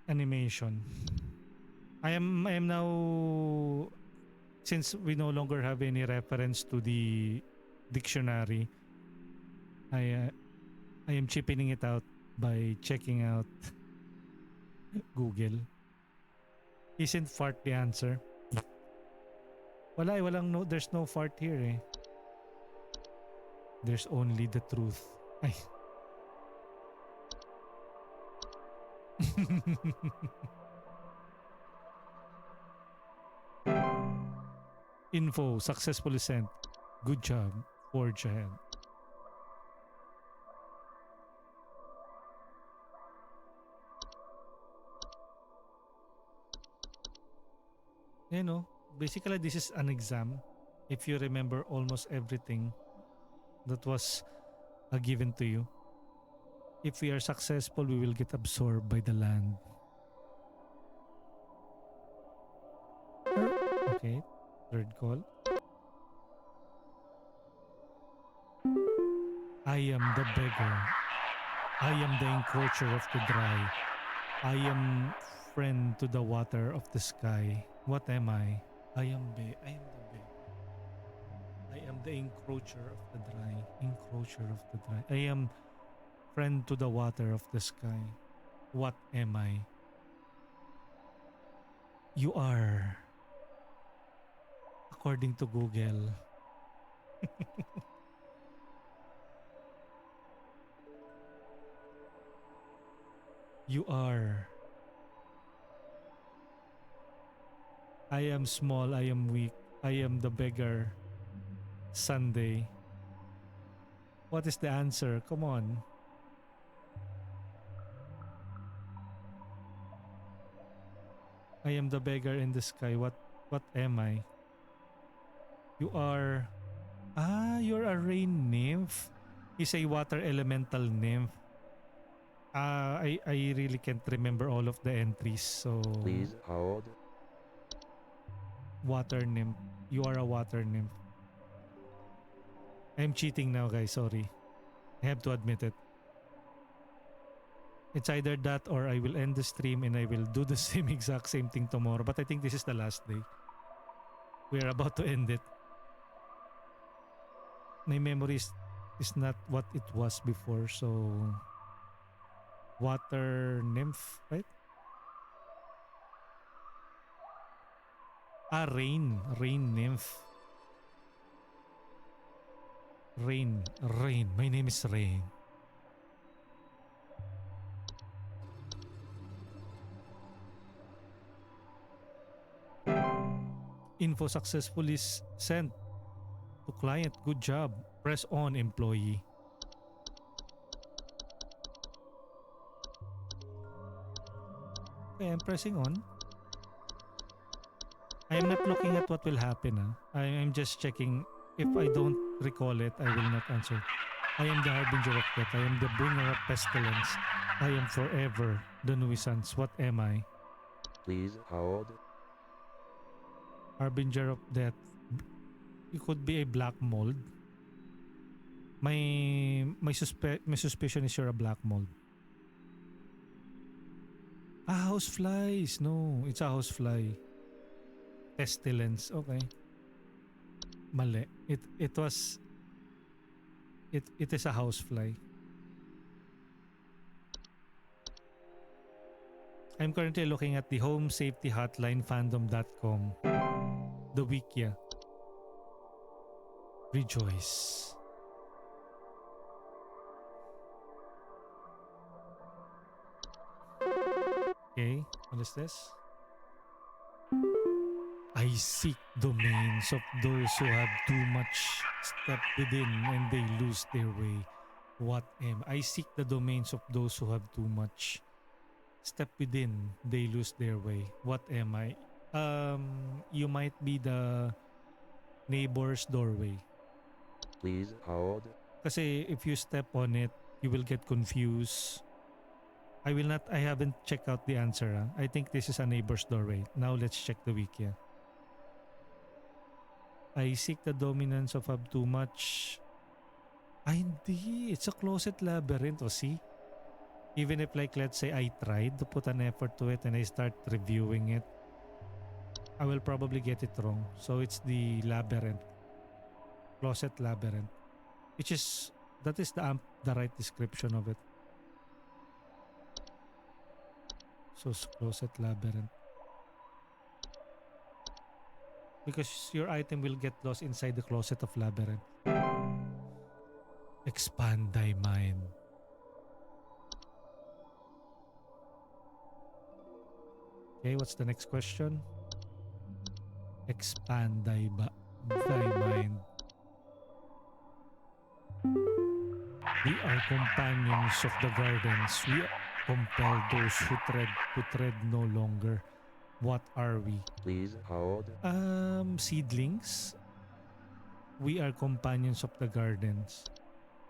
Animation. I am now, since we no longer have any reference to the dictionary, I am cheapening it out by checking out Google. Isn't fart the answer? There's no fart here eh. There's only the truth. Ay. Info successfully sent. Good job. Forge ahead. You know, basically this is an exam. If you remember almost everything that was given to you. If we are successful, we will get absorbed by the land. Okay, third call. I am the beggar. I am the encroacher of the dry. I am friend to the water of the sky. What am I? I am the beggar. I am the encroacher of the dry. Encroacher of the dry. I am friend to the water of the sky. What am I? You are, according to Google. You are. I am small, I am weak, I am the beggar. Sunday. What is the answer? Come on. I am the beggar in the sky. What am I? You are you're a rain nymph. He's a water elemental nymph. I really can't remember all of the entries, so Please hold. water nymph. You are a water nymph. I'm cheating now, guys. Sorry. I have to admit it. It's either that or I will end the stream and I will do the exact same thing tomorrow. But I think this is the last day. We are about to end it. My memory is not what it was before, so water nymph, right? Rain nymph. Rain. My name is Rain. Info successfully sent to client. Good job. Press on, employee. Okay, I'm pressing on. I am not looking at what will happen. I'm just checking. If I don't recall it, I will not answer. I am the harbinger of death. I am the bringer of pestilence. I am forever the nuisance. What am I? Please hold. Harbinger of death. It could be a black mold. My suspicion is you're a black mold. House flies. No, it's a house fly. Pestilence. Okay. Mali. It was it is a housefly. I'm currently looking at the Home Safety Hotline fandom.com. The Wikia. Rejoice. Okay, what is this? I seek domains of those who have too much step within and they lose their way. What am I? Seek the domains of those who have too much step within, they lose their way. What am I? You might be the neighbor's doorway. Please hold. Kasi if you step on it, you will get confused. I haven't checked out the answer. I think this is a neighbor's doorway. Now let's check the wiki. I seek the dominance of have too much. Ay, hindi. It's a closet labyrinth. O see? Even if like let's say I tried to put an effort to it and I start reviewing it, I will probably get it wrong. So it's the labyrinth. Closet labyrinth. That is the right description of it. So it's closet labyrinth. Because your item will get lost inside the closet of labyrinth. Expand thy mind. Okay, what's the next question? Expand thy thy mind. We are companions of the gardens. We compel those who tread no longer. What are we? Please hold. Seedlings. We are companions of the gardens.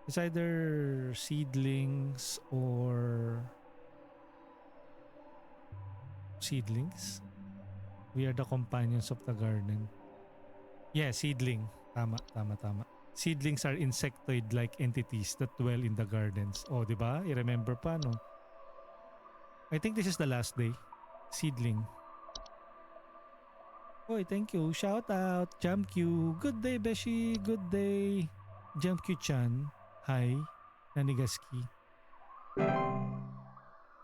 It's either seedlings or seedlings. We are the companions of the garden. Yeah, seedling. Tama, tama, tama. Seedlings are insectoid-like entities that dwell in the gardens. Oh, di ba? I-remember pa, no? I think this is the last day. Seedling. Oy, thank you. Shout out. JumpQ. Good day, Beshi. Good day. JumpQ-chan. Hi. Nanigaski.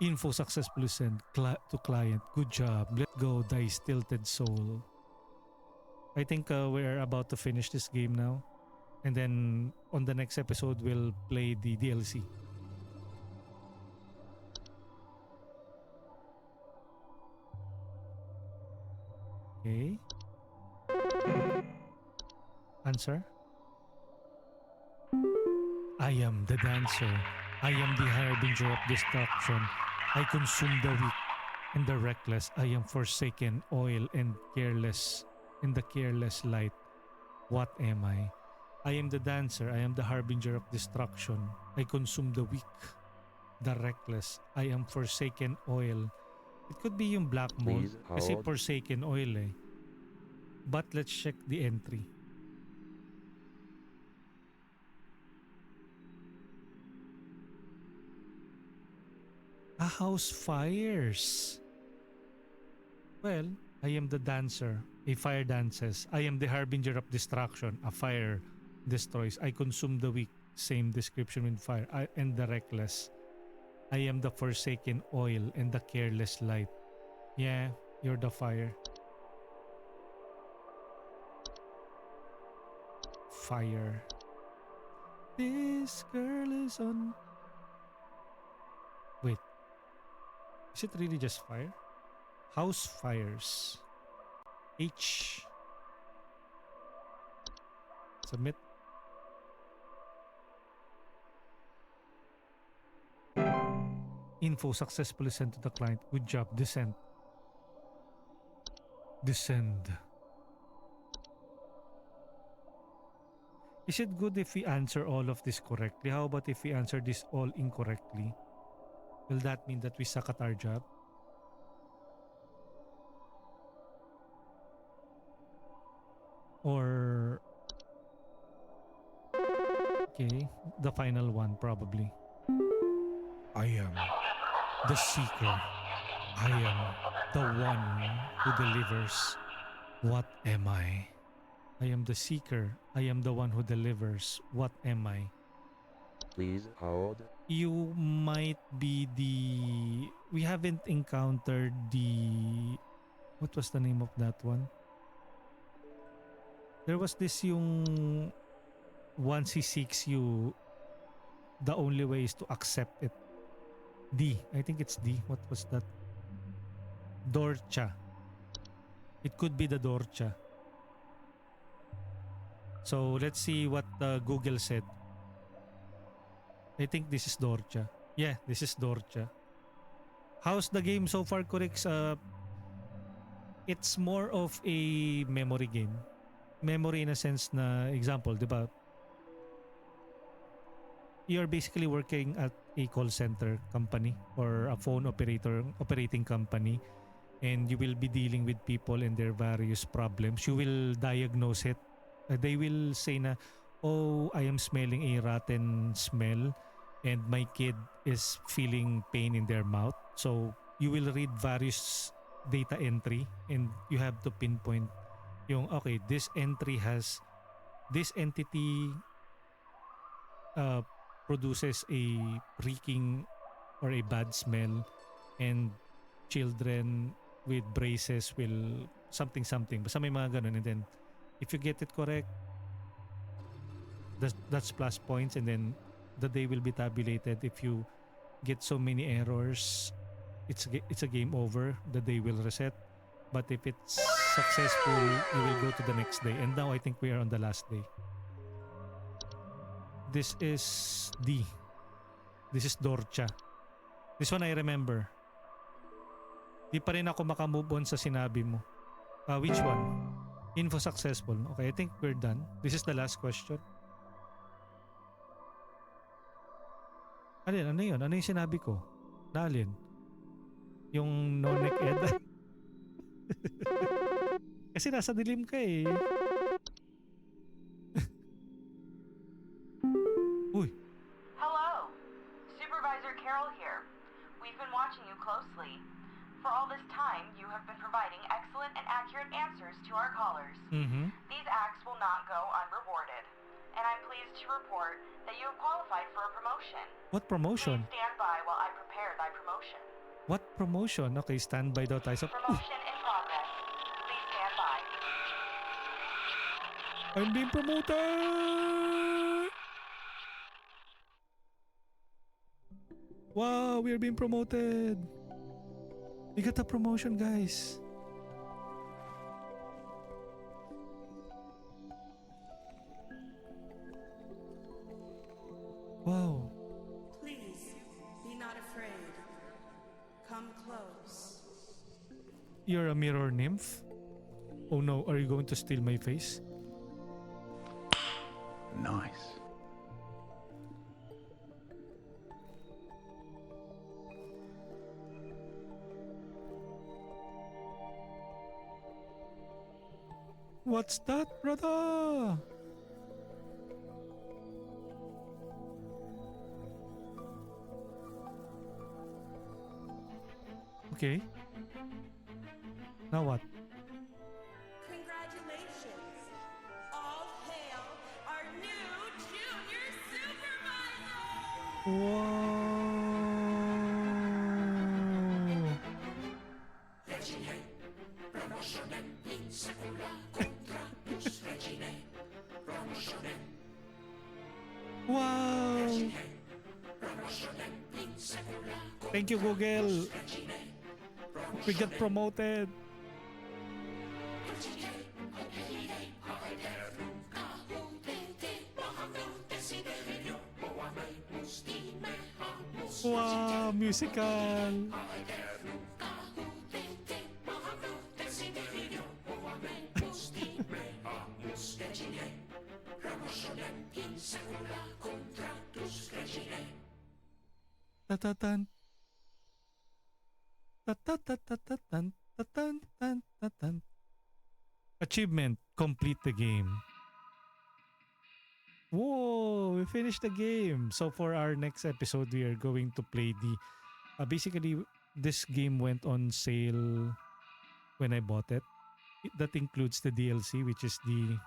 Info successfully sent to client. Good job. Let go thy stilted soul. I think we're about to finish this game now. And then on the next episode, we'll play the DLC. Okay. Answer. I am the dancer. I am the harbinger of destruction. I consume the weak and the reckless. I am forsaken oil and careless in the careless light. What am I? I am the dancer. I am the harbinger of destruction. I consume the weak, the reckless. I am forsaken oil. It could be yung black mold. Please Kasi hold. forsaken oil eh. But let's check the entry. A house fires. Well, I am the dancer. A fire dances. I am the harbinger of destruction. A fire destroys. I consume the weak. Same description with fire. And the reckless. I am the forsaken oil and the careless light. Yeah, you're the fire. Fire. This girl is on... Wait. Is it really just fire? House fires. H. Submit. Info successfully sent to the client. Good job. Descend. Descend. Is it good if we answer all of this correctly? How about if we answer this all incorrectly? Will that mean that we suck at our job? Or... Okay, the final one probably. I am the seeker. I am the one who delivers. What am I? I am the seeker. I am the one who delivers. What am I? Please hold. You might be the... We haven't encountered the... What was the name of that one? There was this yung... Once he seeks you, the only way is to accept it. D. I think it's D. What was that? Dorcha. It could be the Dorcha. So let's see what Google said. I think this is Dorcha. Yeah, this is Dorcha. How's the game so far, Corix? It's more of a memory game. Memory in a sense na, example, di ba? You're basically working at a call center company or a phone operating company, and you will be dealing with people and their various problems. You will diagnose it. They will say na, oh, I am smelling a rotten smell and my kid is feeling pain in their mouth. So you will read various data entry and you have to pinpoint yung, okay, this entry has, this entity produces a reeking or a bad smell, and children with braces will something. Basta may mga ganun, and then if you get it correct, that's plus points, and then the day will be tabulated. If you get so many errors, it's a game over. The day will reset. But if it's successful, you will go to the next day. And now I think we are on the last day. This is D. This is Dorcha. This one I remember. Di pa rin ako makamove on sa sinabi mo. Which one? Info successful. Okay, I think we're done. This is the last question. Alin? Ano yun? Ano yung sinabi ko? Na alin? Yung no-neck ed? Kasi nasa dilim ka eh. Uy. Hello. Supervisor Carol here. We've been watching you closely. For all this time, you have been providing excellent and accurate answers to our callers. Mm-hmm. These acts will not go unrewarded. And I'm pleased to report that you have qualified for a promotion. What promotion? Please stand by while I prepare thy promotion. What promotion? Okay, stand by daw tayo sa... Promotion in progress. Please stand by. I'm being promoted! Wow, we are being promoted! We got a promotion, guys. Wow. Please, be not afraid. Come close. You're a mirror nymph? Oh no, are you going to steal my face? Nice. What's that, brother? Okay. Now what? Congratulations. All hail our new junior supervisor! Wow. Wow. Thank you, Google. We got promoted. Wow, musical. Tatatan. Tatatatan. Tatatan. Tatan. Achievement. Complete the game. Whoa, we finished the game. So for our next episode, we are going to play the... basically, this game went on sale when I bought it. That includes the DLC, which is the...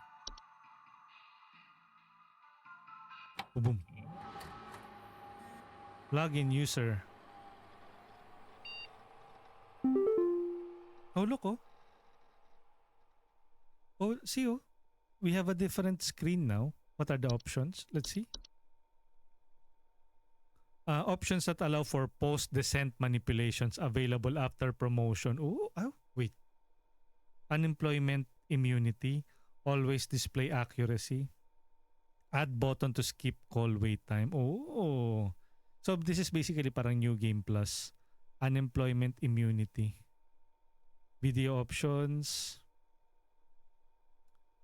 Oh, boom. Login user. Oh, look, oh. Oh, see, oh. We have a different screen now. What are the options? Let's see. Options that allow for post-descent manipulations available after promotion. Oh, wait. Unemployment immunity. Always display accuracy. Add button to skip call wait time. Oh. So this is basically parang new game plus. Unemployment immunity. Video options.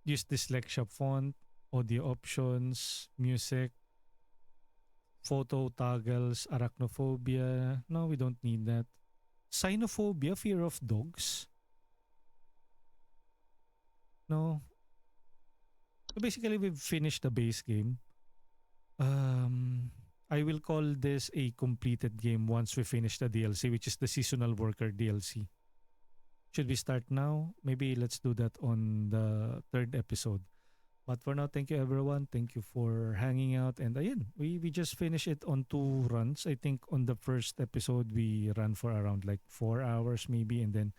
Use dyslexia font. Audio options. Music. Photo toggles. Arachnophobia. No, we don't need that. Cynophobia. Fear of dogs. No. So basically, we've finished the base game. I will call this a completed game once we finish the DLC, which is the Seasonal Worker DLC. Should we start now? Maybe let's do that on the third episode. But for now, thank you everyone. Thank you for hanging out. And ayan, we just finished it on 2 runs. I think on the first episode, we ran for around like 4 hours maybe. And then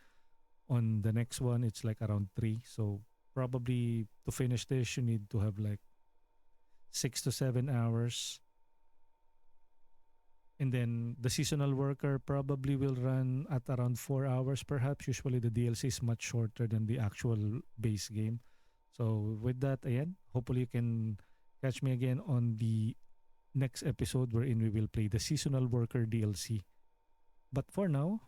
on the next one, it's like around 3. So probably to finish this, you need to have like 6 to 7 hours. And then the seasonal worker probably will run at around 4 hours perhaps. Usually the DLC is much shorter than the actual base game. So with that, ayan, hopefully you can catch me again on the next episode wherein we will play the seasonal worker DLC. But for now,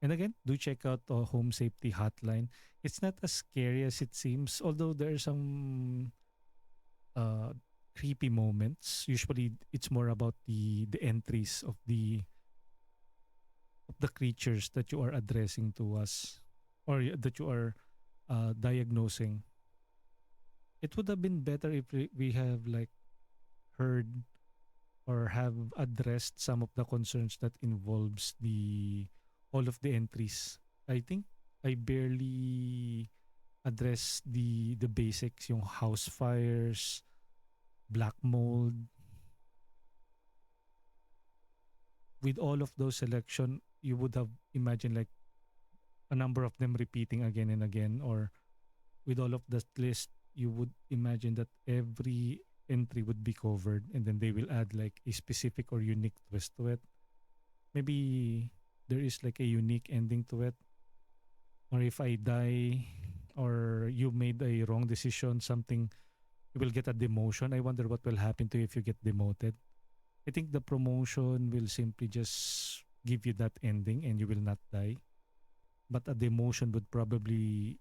and again, do check out the Home Safety Hotline. It's not as scary as it seems, although there are some uh, creepy moments. Usually, it's more about the entries of the creatures that you are addressing to us, or that you are diagnosing. It would have been better if we have like heard or have addressed some of the concerns that involves the all of the entries. I think I barely addressed the basics, yung house fires, black mold. With all of those selection, you would have imagined like a number of them repeating again and again, or with all of that list, you would imagine that every entry would be covered and then they will add like a specific or unique twist to it. Maybe there is like a unique ending to it. Or if I die or you made a wrong decision, something, you will get a demotion. I wonder what will happen to you if you get demoted. I think the promotion will simply just give you that ending and you will not die. But a demotion would probably,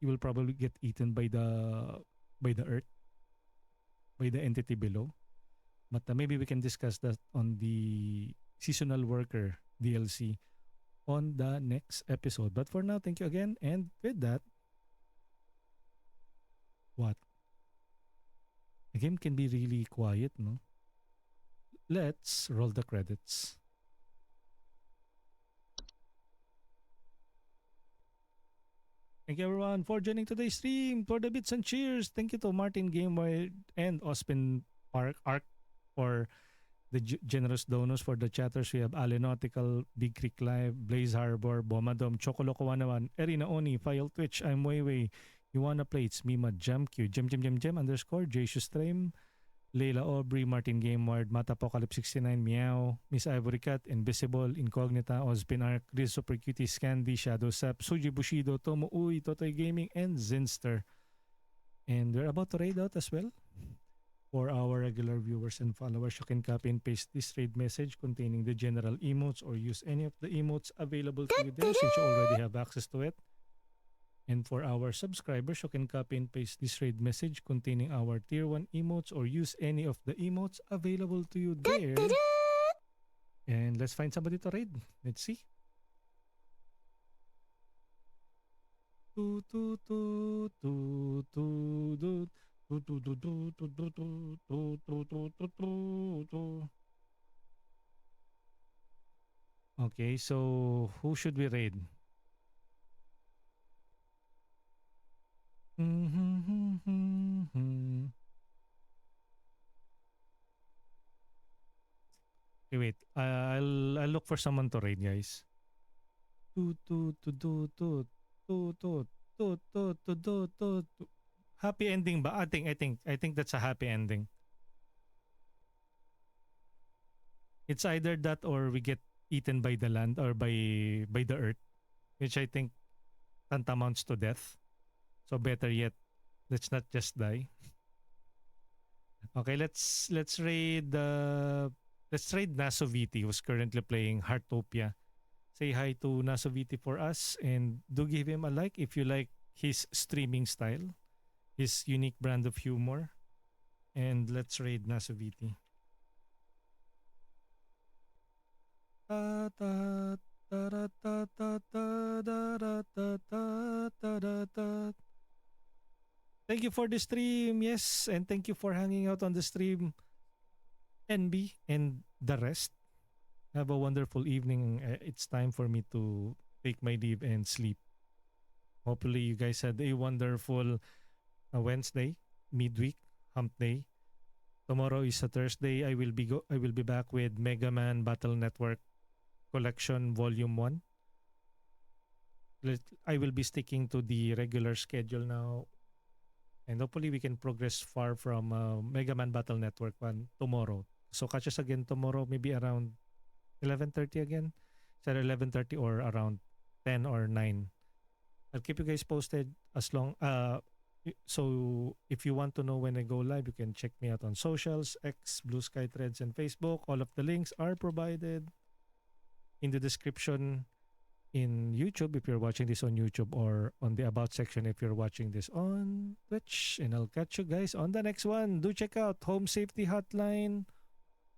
you will probably get eaten by the earth, by the entity below. But maybe we can discuss that on the seasonal worker DLC on the next episode. But for now, thank you again. And with that, what? The game can be really quiet, no? Let's roll the credits. Thank you everyone for joining today's stream. For the bits and cheers, thank you to Martin Gamewide and Ospin Park Arc for the generous donors. For the chatters, we have Alenotical, Big Creek Live, Blaze Harbor, Bomadom, Chocoloco 101, Erina Oni, File Twitch, I'm Weiwei. You wanna play? It's Mima Jamq, Jem underscore, Jesus Stream, Leila Aubrey, Martin Gameward, Matapocalypse 69, Meow, Miss Ivory Cat, Invisible, Incognita, Ozpin Arc, Riz Super Cutie, Scandy, Shadow Sap, Suji Bushido, Tomo Ui, Totoy Gaming, and Zinster. And we're about to raid out as well. For our regular viewers and followers, you can copy and paste this raid message containing the general emotes or use any of the emotes available to you there since you already have access to it. And for our subscribers, you can copy and paste this raid message containing our tier 1 emotes or use any of the emotes available to you there. And let's find somebody to raid. Let's see. Okay, so who should we raid? Okay, wait. I'll look for someone to raid, guys. Happy ending ba? I think that's a happy ending. It's either that or we get eaten by the land or by the earth, which I think tantamounts to death. So better yet, let's not just die. Okay, let's raid Nasoviti, who's currently playing Heartopia. Say hi to Nasoviti for us and do give him a like if you like his streaming style, his unique brand of humor. And let's raid Nasoviti. Ta ta ta ta ta ta ta ta ta ta ta. Thank you for the stream, yes, and thank you for hanging out on the stream, NB and the rest. Have a wonderful evening. It's time for me to take my leave and sleep. Hopefully, you guys had a wonderful Wednesday, midweek, hump day. Tomorrow is a Thursday. I will be back with Mega Man Battle Network Collection Volume 1. I will be sticking to the regular schedule now. And hopefully we can progress far from Mega Man Battle Network 1 tomorrow. So catch us again tomorrow, maybe around 11:30 again. It's either 11:30 or around 10 or 9. I'll keep you guys posted as long so if you want to know when I go live, you can check me out on socials, X, Blue Sky Threads, and Facebook. All of the links are provided in the description in YouTube if you're watching this on YouTube, or on the About section if you're watching this on Twitch. And I'll catch you guys on the next one. Do check out Home Safety Hotline.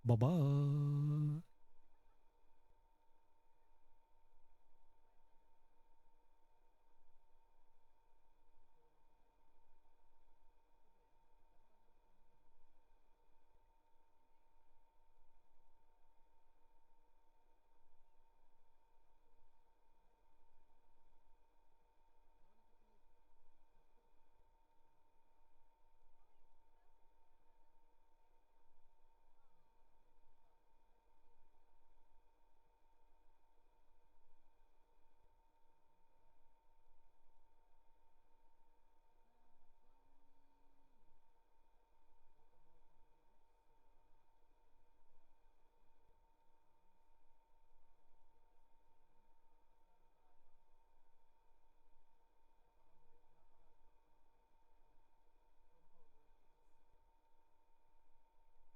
Bye-bye.